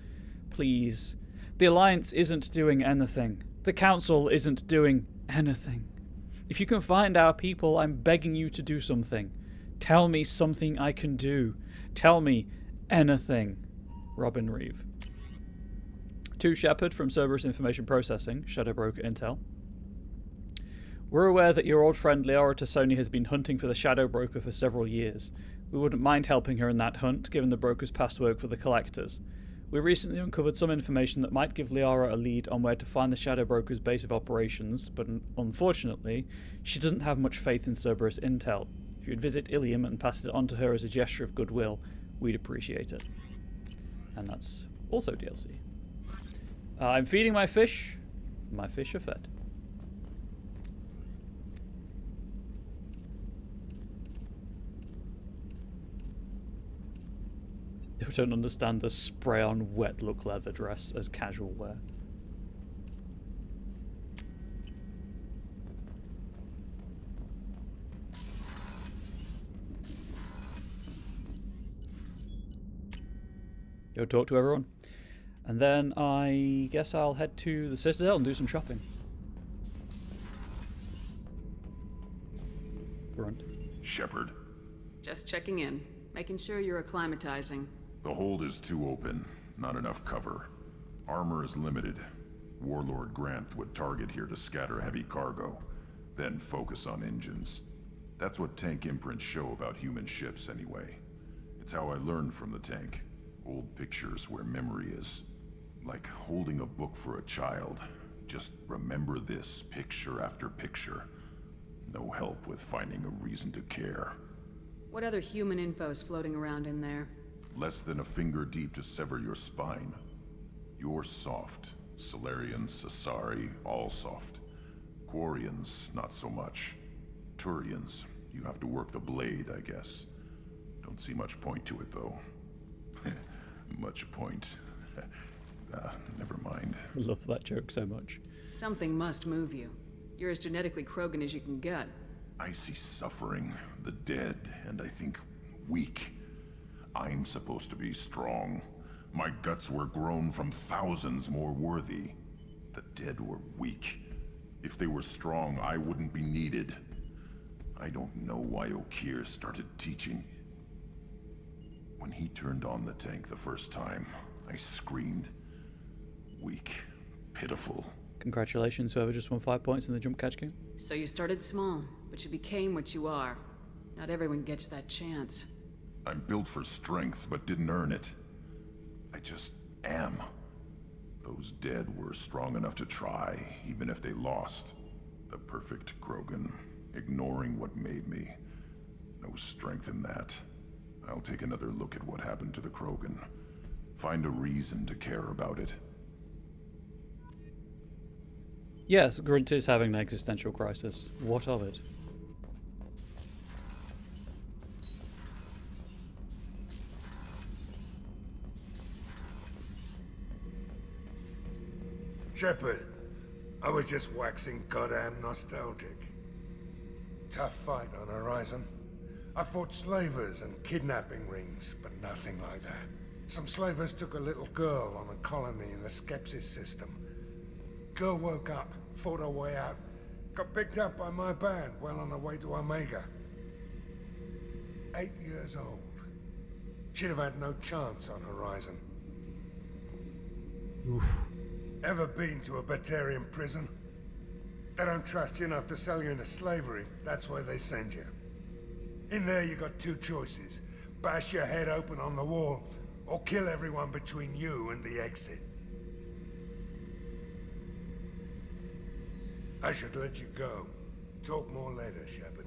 Please. The Alliance isn't doing anything. The Council isn't doing anything. If you can find our people, I'm begging you to do something. Tell me something I can do. Tell me anything. Robin Reeve. To Shepard from Cerberus Information Processing, Shadow Broker Intel. We're aware that your old friend Liara Tassoni has been hunting for the Shadow Broker for several years. We wouldn't mind helping her in that hunt, given the broker's past work for the Collectors. We recently uncovered some information that might give Liara a lead on where to find the Shadow Broker's base of operations, but unfortunately, she doesn't have much faith in Cerberus intel. If you'd visit Ilium and pass it on to her as a gesture of goodwill, we'd appreciate it. And that's also DLC. I'm feeding my fish. My fish are fed. I don't understand the spray-on wet look leather dress as casual wear. Go talk to everyone. And then I guess I'll head to the Citadel and do some shopping. Grunt. Shepard. Just checking in. Making sure you're acclimatizing. The hold is too open. Not enough cover. Armor is limited. Warlord Grant would target here to scatter heavy cargo, then focus on engines. That's what tank imprints show about human ships anyway. It's how I learned from the tank. Old pictures where memory is. Like holding a book for a child. Just remember this, picture after picture. No help with finding a reason to care. What other human info is floating around in there? Less than a finger deep to sever your spine. You're soft. Solarians, Asari, all soft. Quarians, not so much. Turians, you have to work the blade, I guess. Don't see much point to it, though. Much point. Never mind. I love that joke so much. Something must move you. You're as genetically Krogan as you can get. I see suffering, the dead, and I think weak. I'm supposed to be strong. My guts were grown from thousands more worthy. The dead were weak. If they were strong, I wouldn't be needed. I don't know why Okeer started teaching. When he turned on the tank the first time, I screamed. Weak. Pitiful. Congratulations, whoever just won 5 points in the jump catch game. So you started small, but you became what you are. Not everyone gets that chance. I'm built for strength, but didn't earn it. I just am. Those dead were strong enough to try, even if they lost. The perfect Krogan, ignoring what made me. No strength in that. I'll take another look at what happened to the Krogan. Find a reason to care about it. Yes, Grunt is having an existential crisis. What of it? Shepard, I was just waxing goddamn nostalgic. Tough fight on Horizon. I fought slavers and kidnapping rings, but nothing like that. Some slavers took a little girl on a colony in the Skepsis system. Girl woke up, fought her way out, got picked up by my band well on her way to Omega. 8 years old. She'd have had no chance on Horizon. Oof. Ever been to a Batarian prison? They don't trust you enough to sell you into slavery. That's where they send you. In there you got two choices. Bash your head open on the wall, or kill everyone between you and the exit. I should let you go. Talk more later, Shepard.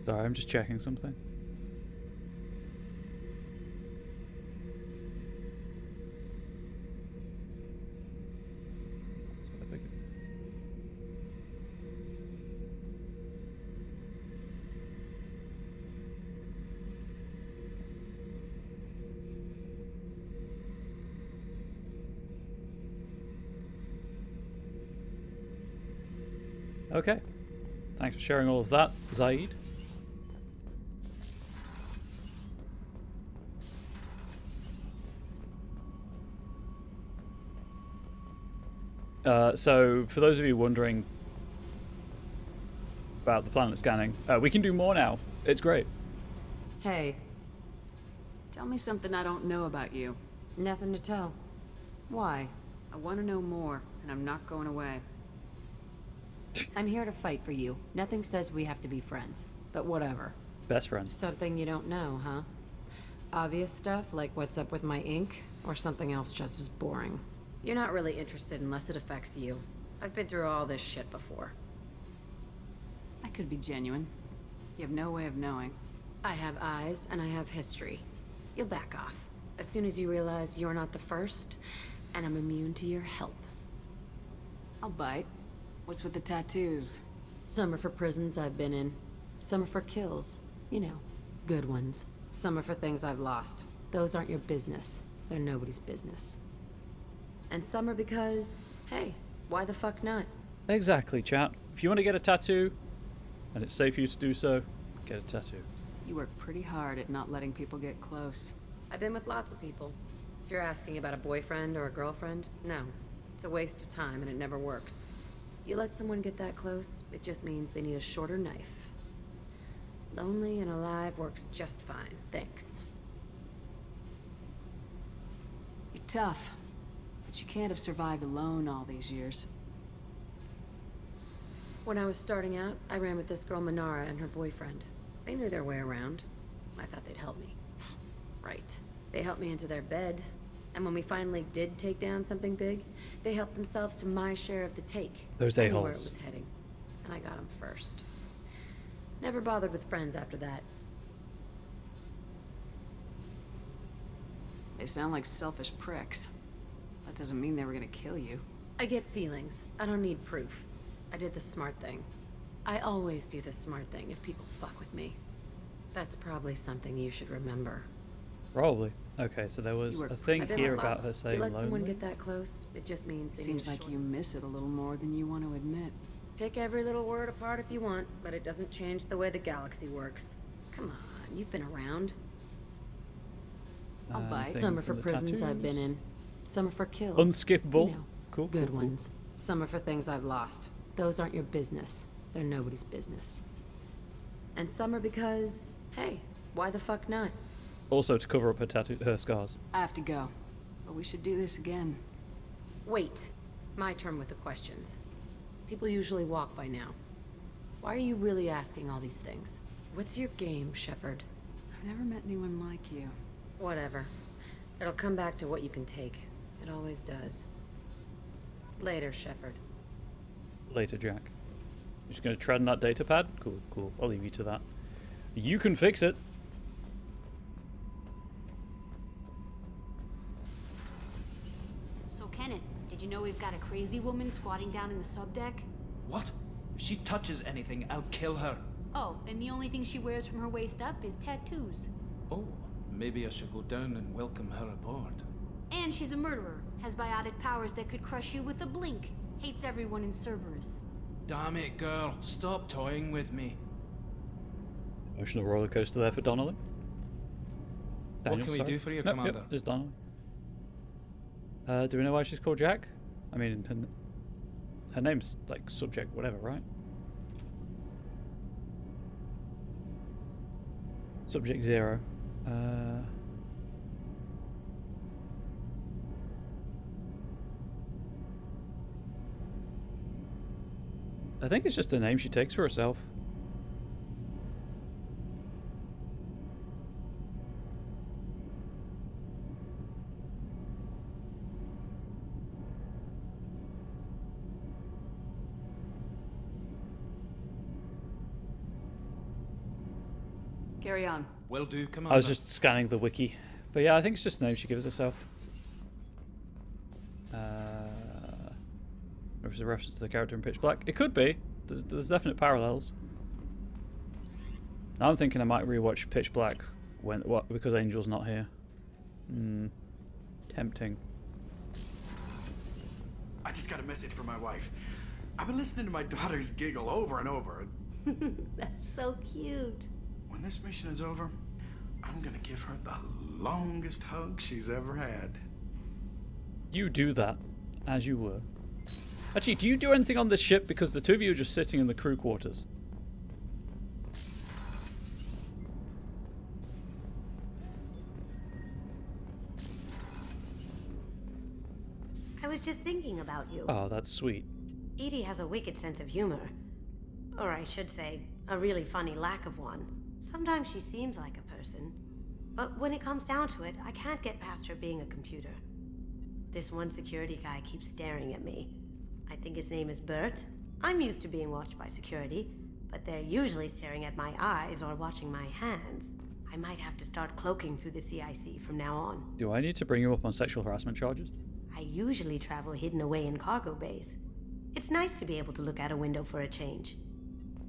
Sorry, I'm just checking something. Okay. Thanks for sharing all of that, Zaid. So, for those of you wondering about the planet scanning, we can do more now. It's great. Hey. Tell me something I don't know about you. Nothing to tell. Why? I want to know more, and I'm not going away. I'm here to fight for you. Nothing says we have to be friends, but whatever. Best friends. Something you don't know, huh? Obvious stuff, like what's up with my ink, or something else just as boring. You're not really interested unless it affects you. I've been through all this shit before. I could be genuine. You have no way of knowing. I have eyes, and I have history. You'll back off. As soon as you realize you're not the first, and I'm immune to your help. I'll bite. What's with the tattoos? Some are for prisons I've been in. Some are for kills. You know, good ones. Some are for things I've lost. Those aren't your business. They're nobody's business. And some are because, hey, why the fuck not? Exactly, chat. If you want to get a tattoo, and it's safe for you to do so, get a tattoo. You work pretty hard at not letting people get close. I've been with lots of people. If you're asking about a boyfriend or a girlfriend, no. It's a waste of time and it never works. You let someone get that close, it just means they need a shorter knife. Lonely and alive works just fine, thanks. You're tough, but you can't have survived alone all these years. When I was starting out, I ran with this girl Manara and her boyfriend. They knew their way around. I thought they'd help me. Right. They helped me into their bed, and when we finally did take down something big, they helped themselves to my share of the take. Those I knew where a-holes. it was heading, and I got them first. Never bothered with friends after that. They sound like selfish pricks. That doesn't mean they were gonna kill you. I get feelings. I don't need proof. I did the smart thing. I always do the smart thing if people fuck with me. That's probably something you should remember. Probably. Okay, so there was a thing I've been here with about lots- her saying You let someone lonely. get that close, it just means they Seems need a like short- you miss it a little more than you want to admit. Pick every little word apart if you want, but it doesn't change the way the galaxy works. Come on, you've been around. I'll bite. thing Some are from for the prisons I've been tattoos. in. Some are for kills. Unskippable. You know, Cool, good cool, cool. ones. Some are for things I've lost. Those aren't your business. They're nobody's business. And some are because, hey, why the fuck not? Also to cover up her scars. I have to go, but we should do this again. Wait. My turn with the questions. People usually walk by now. Why are you really asking all these things? What's your game, Shepard? I've never met anyone like you. Whatever. It'll come back to what you can take. It always does. Later, Shepard. Later, Jack. You're just going to tread on that data pad? Cool, cool. I'll leave you to that. You can fix it. So, Kenneth, did you know we've got a crazy woman squatting down in the subdeck? What? If she touches anything, I'll kill her. Oh, and the only thing she wears from her waist up is tattoos. Oh, maybe I should go down and welcome her aboard. And she's a murderer, has biotic powers that could crush you with a blink, hates everyone in Cerberus. Damn it, girl. Stop toying with me. Emotional roller coaster there for Donnelly. What can we do for you, Nope, Commander? Yep, there's Donnelly. Do we know why she's called Jack? I mean, her name's like subject, whatever, right? Subject 0. I think it's just a name she takes for herself. Carry on. Will do, Commander. I was just scanning the wiki. But yeah, I think it's just the name she gives herself. Or is it a reference to the character in Pitch Black? It could be. There's definite parallels. Now I'm thinking I might rewatch Pitch Black because Angel's not here. Tempting. I just got a message from my wife. I've been listening to my daughters giggle over and over. That's so cute. When this mission is over, I'm gonna give her the longest hug she's ever had. You do that, as you were. Actually, do you do anything on this ship? Because the two of you are just sitting in the crew quarters. I was just thinking about you. Oh, that's sweet. Edie has a wicked sense of humor. Or I should say, a really funny lack of one. Sometimes she seems like a person. But when it comes down to it, I can't get past her being a computer. This one security guy keeps staring at me. I think his name is Bert. I'm used to being watched by security, but they're usually staring at my eyes or watching my hands. I might have to start cloaking through the CIC from now on. Do I need to bring you up on sexual harassment charges? I usually travel hidden away in cargo bays. It's nice to be able to look out a window for a change.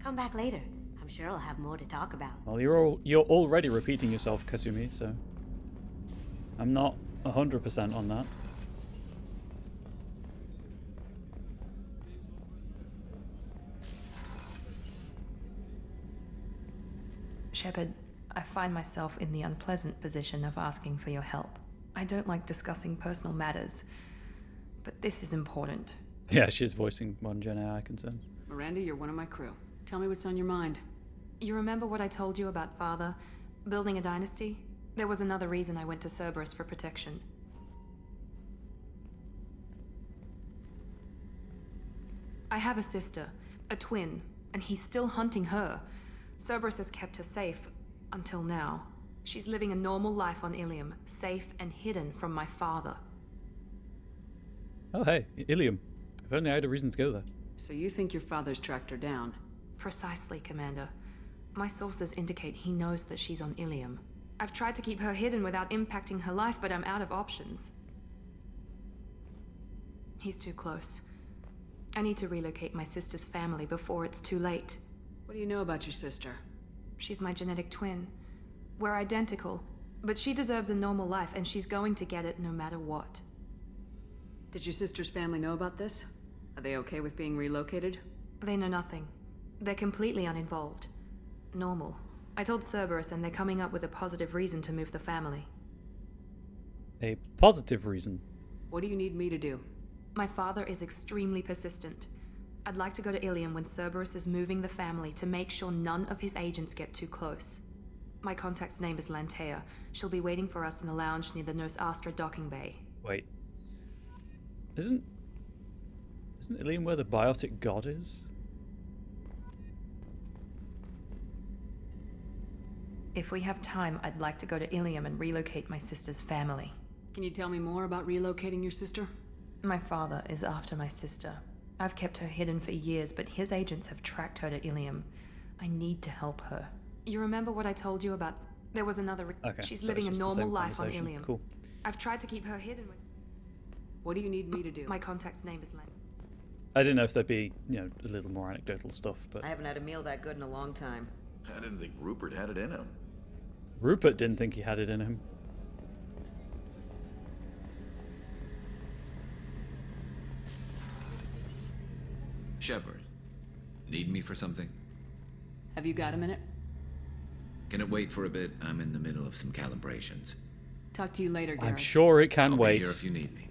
Come back later. I'm sure I'll have more to talk about. Well, you're already repeating yourself, Kasumi, so I'm not 100% on that. Shepard, I find myself in the unpleasant position of asking for your help. I don't like discussing personal matters, but this is important. Yeah, she's voicing modern Gen AI concerns. Miranda, you're one of my crew. Tell me what's on your mind. You remember what I told you about Father? Building a dynasty? There was another reason I went to Cerberus for protection. I have a sister, a twin, and he's still hunting her. Cerberus has kept her safe, until now. She's living a normal life on Ilium, safe and hidden from my father. Oh hey, Ilium. If only I had a reason to go there. So you think your father's tracked her down? Precisely, Commander. My sources indicate he knows that she's on Ilium. I've tried to keep her hidden without impacting her life, but I'm out of options. He's too close. I need to relocate my sister's family before it's too late. What do you know about your sister? She's my genetic twin. We're identical, but she deserves a normal life, and she's going to get it no matter what. Did your sister's family know about this? Are they okay with being relocated? They know nothing. They're completely uninvolved. Normal. I told Cerberus, and they're coming up with a positive reason to move the family. A positive reason? What do you need me to do? My father is extremely persistent. I'd like to go to Ilium when Cerberus is moving the family to make sure none of his agents get too close. My contact's name is Lantea. She'll be waiting for us in the lounge near the Nos Astra docking bay. Wait. Isn't Ilium where the biotic god is? If we have time, I'd like to go to Ilium and relocate my sister's family. Can you tell me more about relocating your sister? My father is after my sister. I've kept her hidden for years, but his agents have tracked her to Ilium. I need to help her. You remember what I told you about? There was another... Okay, She's so living a it's just the normal same life on conversation. Ilium. Cool. I've tried to keep her hidden with... What do you need me to do? My contact's name is Len. I didn't know if there'd be, a little more anecdotal stuff, but... I haven't had a meal that good in a long time. I didn't think Rupert had it in him. Rupert didn't think he had it in him. Shepard, need me for something? Have you got a minute? Can it wait for a bit? I'm in the middle of some calibrations. Talk to you later, Garrus. I'm sure it can I'll wait. be here if you need me.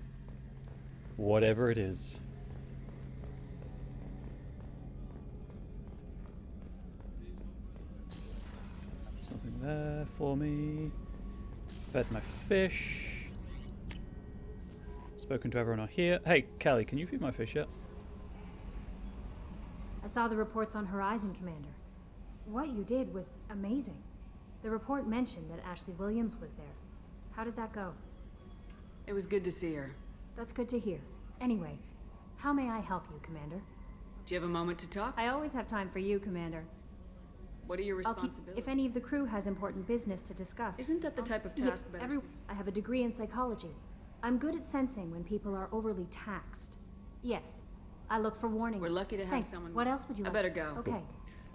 Whatever it is. Something there for me. Fed my fish. Spoken to everyone here. Hey, Kelly, can you feed my fish yet? I saw the reports on Horizon, Commander. What you did was amazing. The report mentioned that Ashley Williams was there. How did that go? It was good to see her. That's good to hear. Anyway, how may I help you, Commander? Do you have a moment to talk? I always have time for you, Commander. What are your I'll keep responsibilities? if any of the crew has important business to discuss. Isn't that the type of task better suited? I have a degree in psychology. I'm good at sensing when people are overly taxed. Yes, I look for warnings. We're lucky to have Thanks. someone. What else would you I like? better to- go. Okay.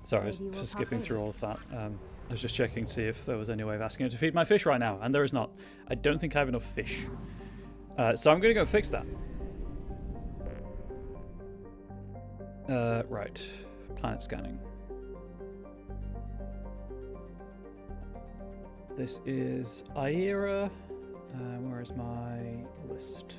Sorry Maybe we'll for talk skipping later. through all of that. I was just checking to see if there was any way of asking her to feed my fish right now, and there is not. I don't think I have enough fish. So I'm going to go fix that. Right. Planet scanning. This is Aira. Where is my list?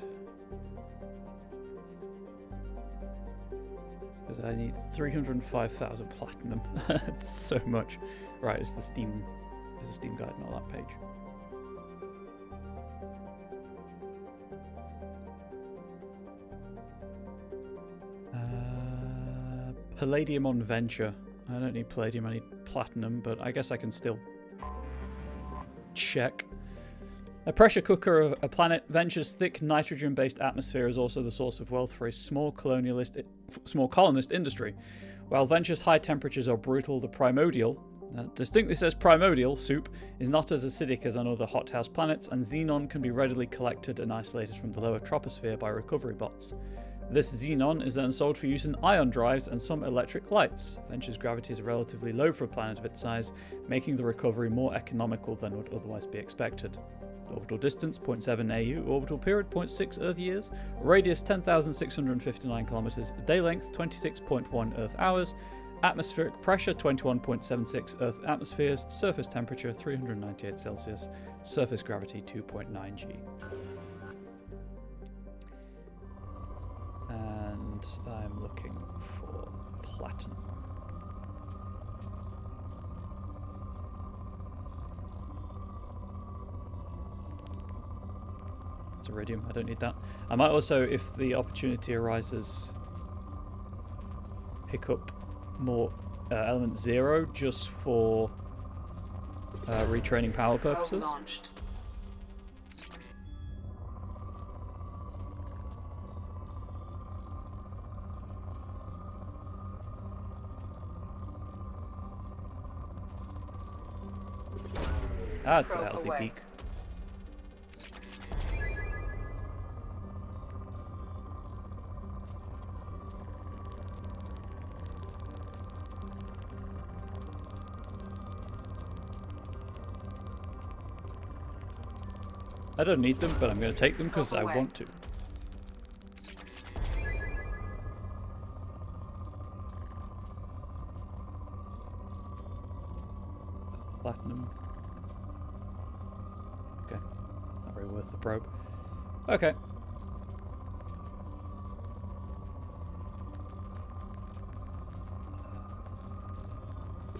Because I need 305,000 platinum. That's so much. Right, it's the Steam. There's a Steam guide, not that page. Palladium on Venture. I don't need palladium, I need platinum, but I guess I can still check. A pressure cooker of a planet, Venture's thick nitrogen-based atmosphere is also the source of wealth for a small colonist industry. While Venture's high temperatures are brutal, the primordial, distinctly says primordial, soup is not as acidic as on other hothouse planets, and xenon can be readily collected and isolated from the lower troposphere by recovery bots. This xenon is then sold for use in ion drives and some electric lights. Venture's gravity is relatively low for a planet of its size, making the recovery more economical than would otherwise be expected. Orbital distance 0.7 AU, orbital period 0.6 Earth years, radius 10,659 kilometers, day length 26.1 Earth hours, atmospheric pressure 21.76 Earth atmospheres, surface temperature 398 Celsius, surface gravity 2.9 G. And I'm looking for platinum. It's iridium, I don't need that. I might also, if the opportunity arises, pick up more element 0 just for retraining power purposes. Launched. That's a healthy peak. I don't need them, but I'm going to take them because I want to. Platinum. Okay. Not very worth the probe. Okay.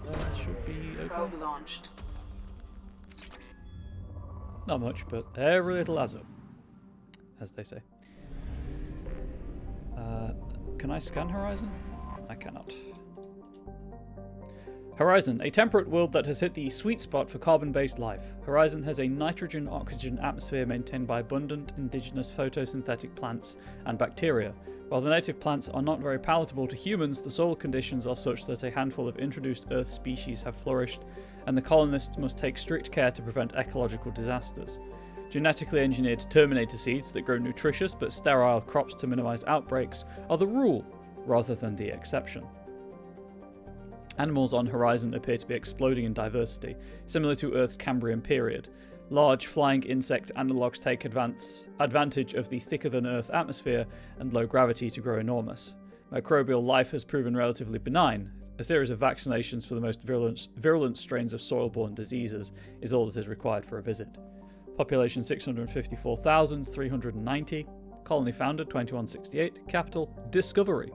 That should be okay. Probe launched. Not much, but every little adds up, as they say. Can I scan Horizon? I cannot. Horizon, a temperate world that has hit the sweet spot for carbon-based life. Horizon has a nitrogen-oxygen atmosphere maintained by abundant indigenous photosynthetic plants and bacteria. While the native plants are not very palatable to humans, the soil conditions are such that a handful of introduced Earth species have flourished, and the colonists must take strict care to prevent ecological disasters. Genetically engineered Terminator seeds that grow nutritious but sterile crops to minimize outbreaks are the rule, rather than the exception. Animals on Horizon appear to be exploding in diversity, similar to Earth's Cambrian period. Large flying insect analogues take advantage of the thicker-than-Earth atmosphere and low gravity to grow enormous. Microbial life has proven relatively benign. A series of vaccinations for the most virulent strains of soil-borne diseases is all that is required for a visit. Population 654,390. Colony founded 2168. Capital Discovery.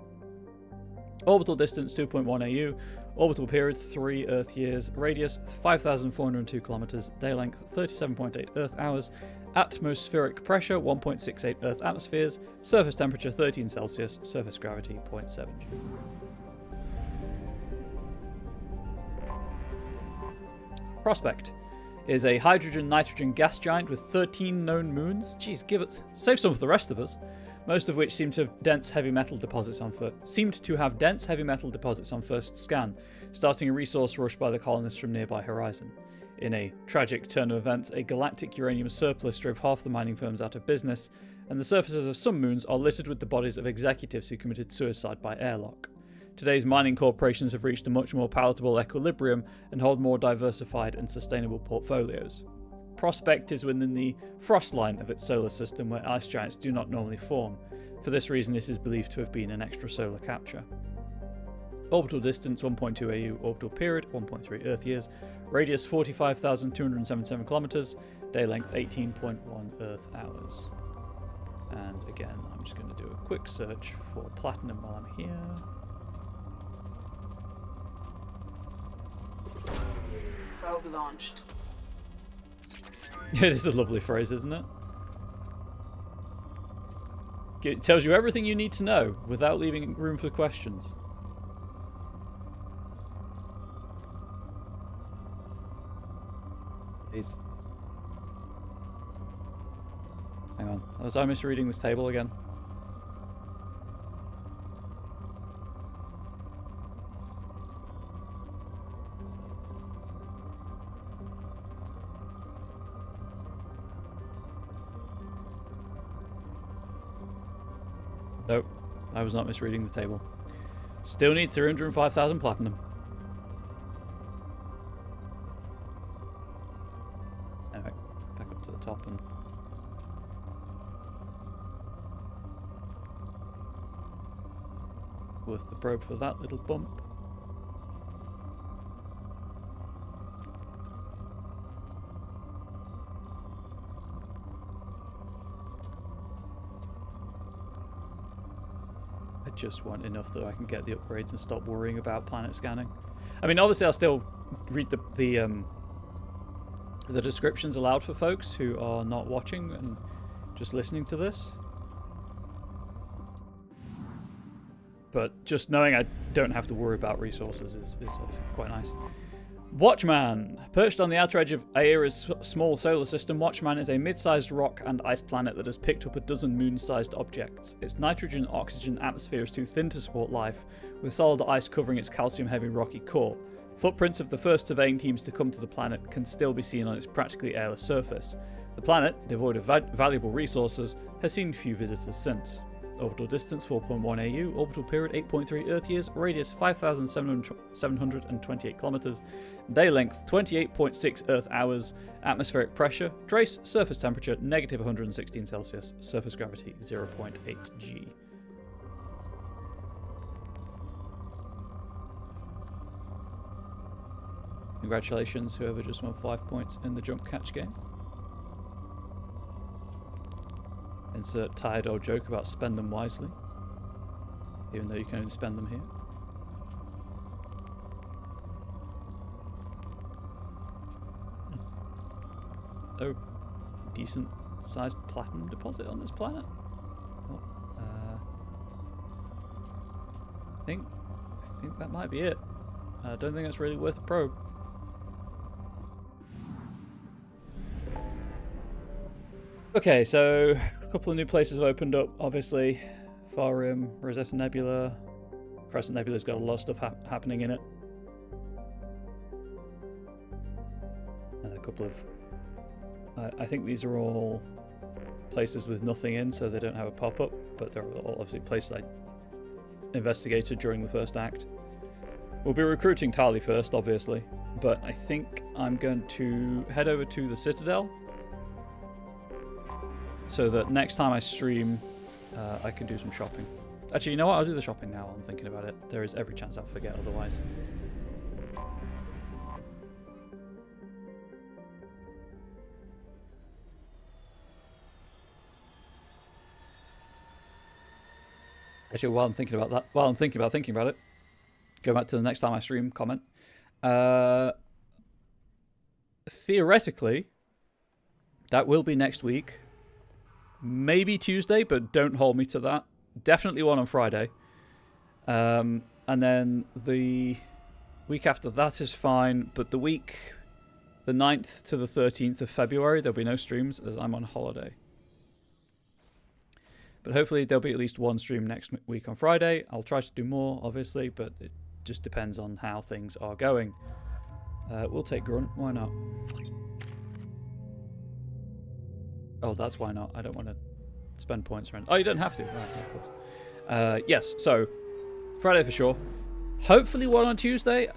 Orbital distance 2.1 AU. Orbital period 3 Earth years. Radius 5,402 kilometers. Day length 37.8 Earth hours. Atmospheric pressure 1.68 Earth atmospheres. Surface temperature 13 Celsius. Surface gravity 0.7 G. Prospect is a hydrogen-nitrogen gas giant with 13 known moons. Jeez, save some for the rest of us. most of which seemed to have dense heavy metal deposits on first scan, starting a resource rush by the colonists from nearby Horizon. In a tragic turn of events, a galactic uranium surplus drove half the mining firms out of business, and the surfaces of some moons are littered with the bodies of executives who committed suicide by airlock. Today's mining corporations have reached a much more palatable equilibrium and hold more diversified and sustainable portfolios. Prospect is within the frost line of its solar system where ice giants do not normally form. For this reason, it is believed to have been an extrasolar capture. Orbital distance 1.2 AU, orbital period 1.3 Earth years, radius 45,277 kilometers, day length 18.1 Earth hours. And again, I'm just going to do a quick search for platinum while I'm here. Probe launched. It is a lovely phrase, isn't it? It tells you everything you need to know without leaving room for questions. Please. Hang on. Was I misreading this table again? Nope, I was not misreading the table. Still need 305,000 platinum. Anyway, back up to the top and... It's worth the probe for that little bump. Just want enough that I can get the upgrades and stop worrying about planet scanning. I mean, obviously I'll still read the descriptions aloud for folks who are not watching and just listening to this. But just knowing I don't have to worry about resources is quite nice. Watchman. Perched on the outer edge of Aera's small solar system, Watchman is a mid-sized rock and ice planet that has picked up a dozen moon-sized objects. Its nitrogen-oxygen atmosphere is too thin to support life, with solid ice covering its calcium-heavy rocky core. Footprints of the first surveying teams to come to the planet can still be seen on its practically airless surface. The planet, devoid of valuable resources, has seen few visitors since. Orbital distance 4.1 AU, orbital period 8.3 Earth years, radius 5,728 kilometers, day length 28.6 Earth hours, atmospheric pressure, trace surface temperature negative 116 Celsius, surface gravity 0.8 G. Congratulations, whoever just won 5 points in the jump catch game. Insert tired old joke about spend them wisely, even though you can only spend them here. Oh, decent sized platinum deposit on this planet. Oh, I think that might be it. I don't think that's really worth a probe. Okay, so a couple of new places have opened up, obviously. Far Rim, Rosetta Nebula. Crescent Nebula's got a lot of stuff happening in it. And a couple of... I think these are all places with nothing in, so they don't have a pop-up, but they're all obviously places I investigated during the first act. We'll be recruiting Tali first, obviously, but I think I'm going to head over to the Citadel, so that next time I stream, I can do some shopping. Actually, you know what? I'll do the shopping now. I'm thinking about it. There is every chance I'll forget otherwise. Actually, while I'm thinking about that, while I'm thinking about it, go back to the next time I stream comment. Theoretically, that will be next week. Maybe Tuesday, but don't hold me to that. Definitely one on Friday. And then the week after that is fine, but the week, the 9th to the 13th of February, there'll be no streams as I'm on holiday. But hopefully there'll be at least one stream next week on Friday. I'll try to do more, obviously, but it just depends on how things are going. We'll take Grunt. Why not? Oh, that's why not. I don't want to spend points around. Oh, you don't have to. Right, of course. Yes, so Friday for sure. Hopefully one on Tuesday.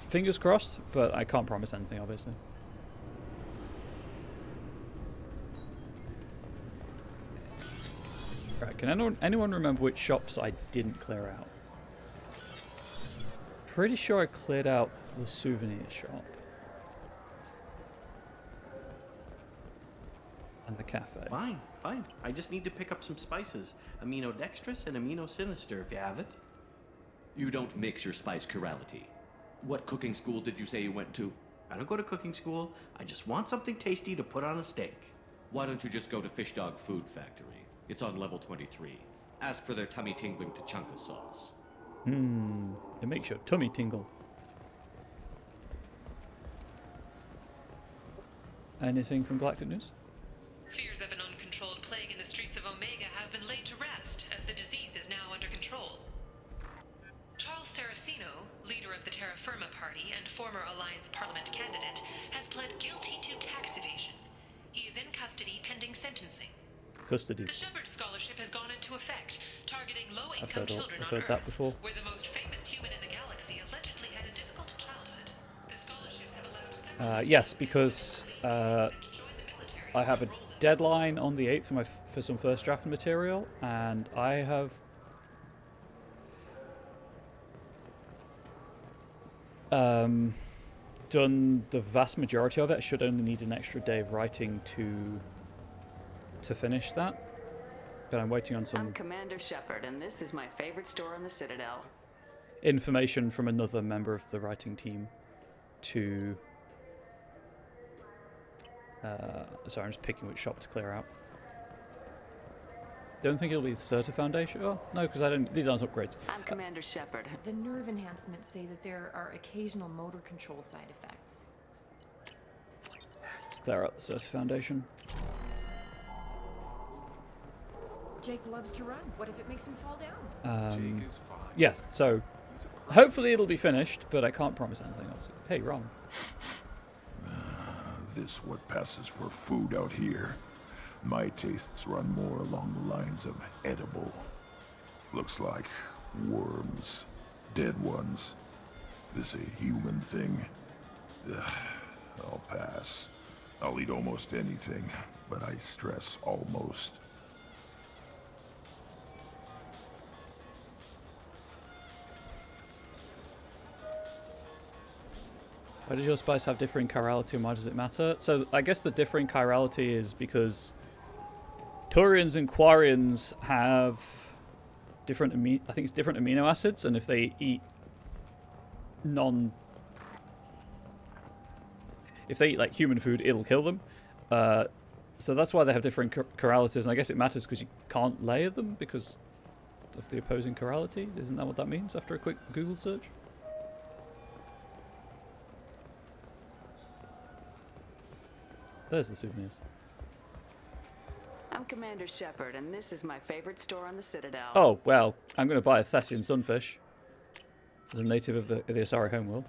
Fingers crossed, but I can't promise anything, obviously. Right, can anyone remember which shops I didn't clear out? Pretty sure I cleared out the souvenir shop. And the cafe. Fine, fine. I just need to pick up some spices. Aminodextrous and aminosinister if you have it. You don't mix your spice chirality. What cooking school did you say you went to? I don't go to cooking school. I just want something tasty to put on a steak. Why don't you just go to Fish Dog Food Factory? It's on level 23. Ask for their tummy-tingling tachanka sauce. It makes your tummy tingle. Anything from Galactic News? Fears of an uncontrolled plague in the streets of Omega have been laid to rest, as the disease is now under control. Charles Saraceno, leader of the Terra Firma Party and former Alliance Parliament candidate, has pled guilty to tax evasion. He is in custody pending sentencing. Custody. The Shepard Scholarship has gone into effect, targeting low-income I've children heard on that Earth, before. where the most famous human in the galaxy allegedly had a difficult childhood. The scholarships have allowed Yes, because I have a deadline on the 8th for some first draft material, and I have done the vast majority of it. I should only need an extra day of writing to finish that, but I'm waiting on some I'm Commander Shepard, and this is my favorite store on the Citadel. information from another member of the writing team to sorry, I'm just picking which shop to clear out. Don't think it'll be the Certa Foundation. Oh no, because these aren't upgrades. I'm Commander Shepard. The nerve enhancements say that there are occasional motor control side effects. Let's clear out the Certa Foundation. Jake loves to run. What if it makes him fall down? Jake is fine. Yeah, so hopefully it'll be finished, but I can't promise anything else. Hey, Ron. This what passes for food out here. My tastes run more along the lines of edible. Looks like worms. Dead ones. This a human thing? Ugh, I'll pass. I'll eat almost anything, but I stress almost. Why does your spice have differing chirality and why does it matter? So I guess the differing chirality is because Turians and Quarians have different I think it's different amino acids, and if they eat like human food, it'll kill them. So that's why they have different chiralities, and I guess it matters because you can't layer them because of the opposing chirality. Isn't that what that means after a quick Google search? There's the souvenirs. I'm Commander Shepard, and this is my favorite store on the Citadel. Oh, well, I'm going to buy a Thessian sunfish as a native of the Asari homeworld.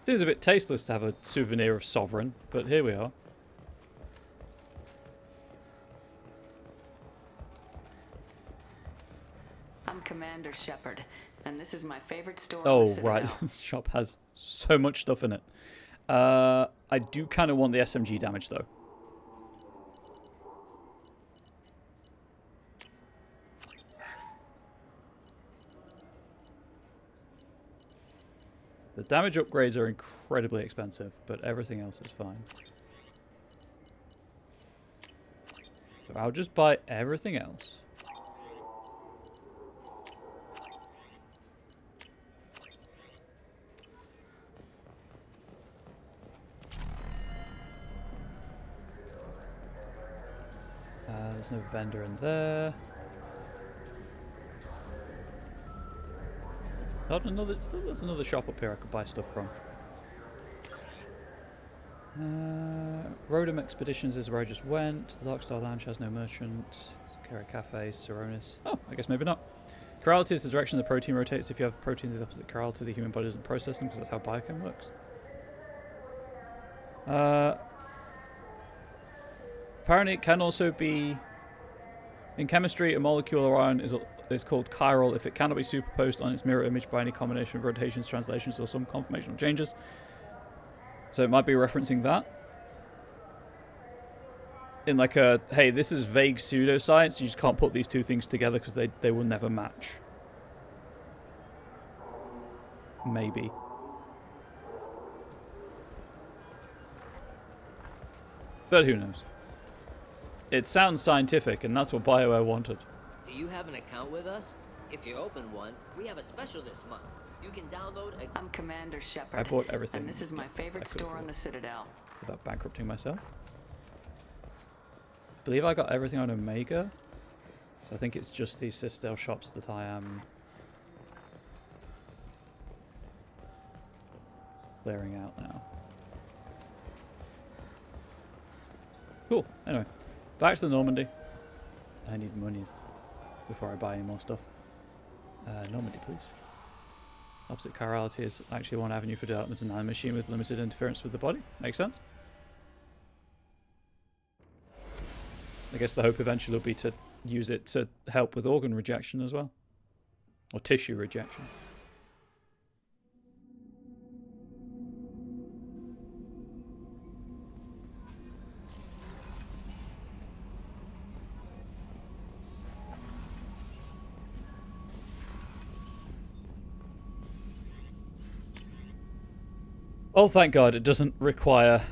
Seems a bit tasteless to have a souvenir of Sovereign, but here we are. I'm Commander Shepard, and this is my favorite store on the Oh, Citadel. right. This shop has so much stuff in it. I do kind of want the SMG damage, though. The damage upgrades are incredibly expensive, but everything else is fine. So I'll just buy everything else. There's no vendor in there. I thought there's another shop up here I could buy stuff from. Rodham Expeditions is where I just went. The Darkstar Lounge has no merchant. Kara Cafe, Seronis. Oh, I guess maybe not. Chirality is the direction the protein rotates. If you have proteins of the opposite chirality, the human body doesn't process them because that's how biochem works. Apparently it can also be... In chemistry, a molecule or ion is called chiral if it cannot be superposed on its mirror image by any combination of rotations, translations, or some conformational changes. So it might be referencing that. In like a, hey, this is vague pseudoscience, you just can't put these two things together because they will never match. Maybe. But who knows? It sounds scientific, and that's what BioWare wanted. Do you have an account with us? If you open one, we have a special this month. You can download a... I'm Commander Shepard. I bought everything. And this is my favorite store on the Citadel. Without bankrupting myself. I believe I got everything on Omega. So I think it's just these Citadel shops that I am clearing out now. Cool. Anyway, back to the Normandy. I need monies before I buy any more stuff. Normandy, please. Opposite chirality is actually one avenue for development of a nanomachine with limited interference with the body. Makes sense. I guess the hope eventually will be to use it to help with organ rejection as well. Or tissue rejection. Oh, thank God, it doesn't require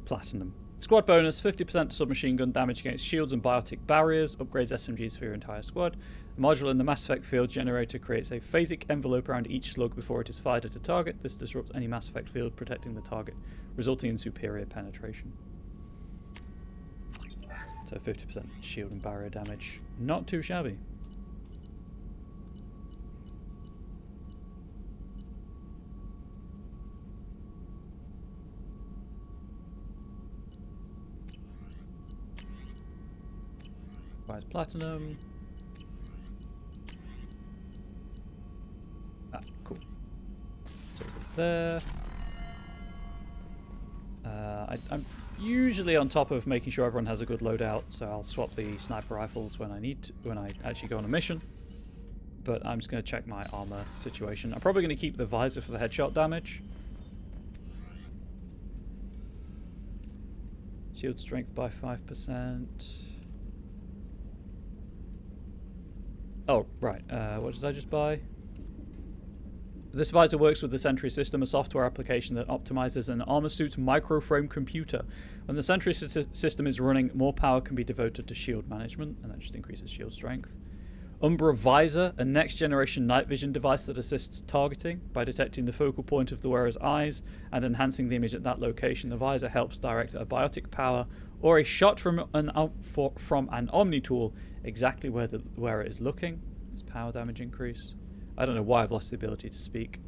platinum. Squad bonus, 50% submachine gun damage against shields and biotic barriers, upgrades SMGs for your entire squad. A module in the Mass Effect field generator creates a phasic envelope around each slug before it is fired at a target. This disrupts any Mass Effect field, protecting the target, resulting in superior penetration. So 50% shield and barrier damage. Not too shabby. Buys platinum. Ah, cool. So there. I'm usually on top of making sure everyone has a good loadout, so I'll swap the sniper rifles when I actually go on a mission. But I'm just going to check my armor situation. I'm probably going to keep the visor for the headshot damage. Shield strength by 5%. Oh, right. What did I just buy? This visor works with the Sentry system, a software application that optimizes an armor suit's microframe computer. When the Sentry system is running, more power can be devoted to shield management, and that just increases shield strength. Umbra Visor, a next-generation night vision device that assists targeting by detecting the focal point of the wearer's eyes and enhancing the image at that location. The visor helps direct a biotic power or a shot from an Omni tool exactly where the wearer is looking. There's power damage increase. I don't know why I've lost the ability to speak.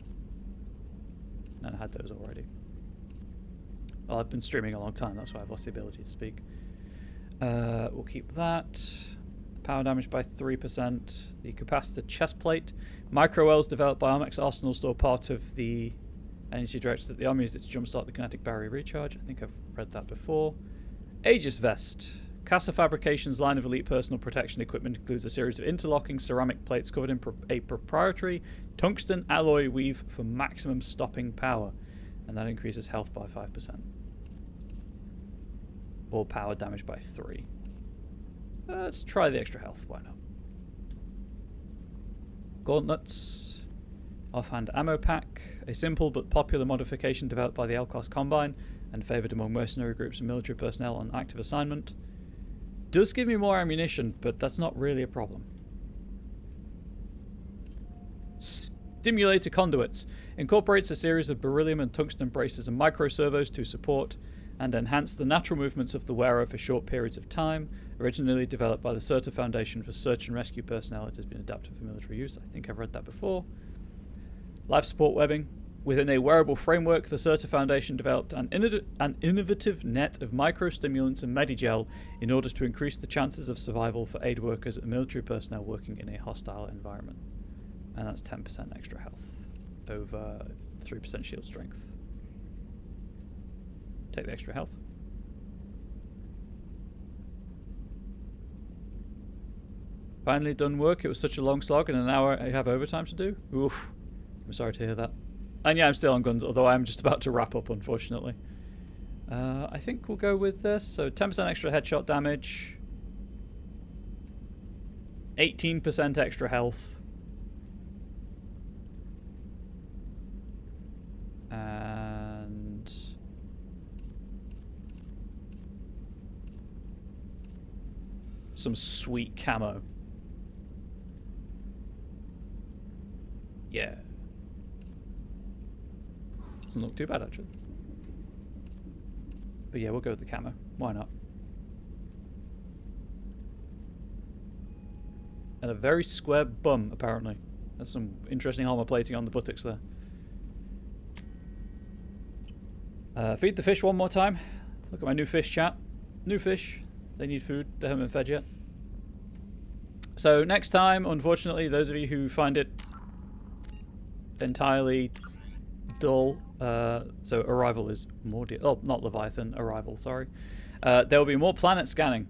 And I had those already. Well, I've been streaming a long time, that's why I've lost the ability to speak. We'll keep that. Power damage by 3%. The capacitor chest plate. Micro-wells developed by Armex Arsenal store part of the energy director that the army uses to jumpstart the kinetic barrier recharge. I think I've read that before. Aegis vest. Casa Fabrication's line of elite personal protection equipment includes a series of interlocking ceramic plates covered in a proprietary tungsten alloy weave for maximum stopping power, and that increases health by 5%. Or power damage by 3. Let's try the extra health, why not? Gauntlets. Offhand ammo pack. A simple but popular modification developed by the L-Class Combine and favoured among mercenary groups and military personnel on active assignment. Does give me more ammunition, but that's not really a problem. Stimulator conduits. Incorporates a series of beryllium and tungsten braces and microservos to support and enhance the natural movements of the wearer for short periods of time. Originally developed by the Certa Foundation for Search and Rescue personnel, it has been adapted for military use. I think I've read that before. Life support webbing. Within a wearable framework, the Certa Foundation developed an innovative net of microstimulants and Medigel in order to increase the chances of survival for aid workers and military personnel working in a hostile environment. And that's 10% extra health over 3% shield strength. Take the extra health. Finally done work. It was such a long slog, and an hour I have overtime to do. Oof. I'm sorry to hear that. And yeah, I'm still on guns, although I'm just about to wrap up, unfortunately. I think we'll go with this. So 10% extra headshot damage. 18% extra health. And... some sweet camo. Yeah. Doesn't look too bad, actually. But yeah, we'll go with the camo. Why not? And a very square bum, apparently. There's some interesting armor plating on the buttocks there. Feed the fish one more time. Look at my new fish, chat. New fish. They need food. They haven't been fed yet. So next time, unfortunately, those of you who find it entirely dull, so Arrival is more oh, not Leviathan, Arrival, sorry. There will be more planet scanning.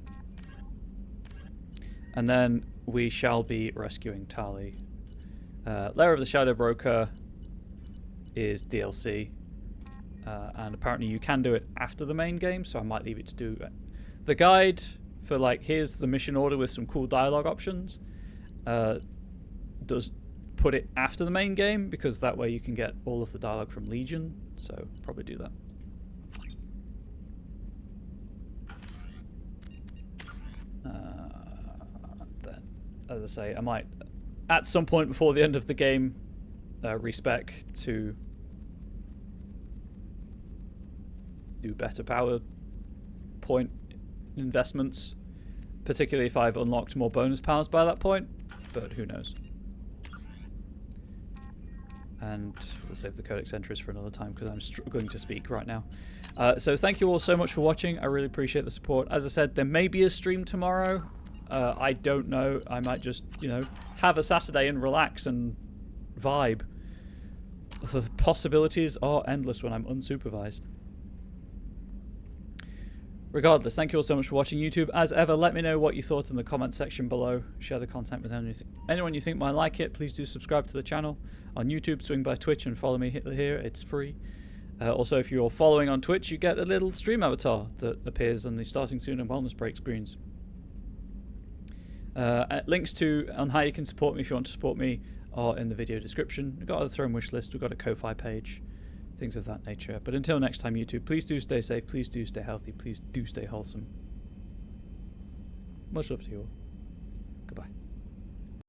And then we shall be rescuing Tali. Lair of the Shadow Broker is DLC. And apparently you can do it after the main game, so I might leave it to do it. The guide for, like, here's the mission order with some cool dialogue options, does put it after the main game, because that way you can get all of the dialogue from Legion, so probably do that. Then, as I say, I might, at some point before the end of the game, respec to do better power point investments, particularly if I've unlocked more bonus powers by that point, but who knows. And we'll save the codex entries for another time because I'm struggling to speak right now. So thank you all so much for watching. I really appreciate the support. As I said, there may be a stream tomorrow. I don't know. I might just, you know, have a Saturday and relax and vibe. The possibilities are endless when I'm unsupervised. Regardless, thank you all so much for watching YouTube. As ever, let me know what you thought in the comment section below. Share the content with anyone you think might like it. Please do subscribe to the channel on YouTube, swing by Twitch and follow me here. It's free. Also, if you're following on Twitch, you get a little stream avatar that appears on the Starting Soon and Wellness Break screens. Links on how you can support me if you want to support me are in the video description. We've got a Throne wish list. We've got a Ko-Fi page. Things of that nature. But until next time, YouTube, please do stay safe, please do stay healthy, please do stay wholesome. Much love to you all.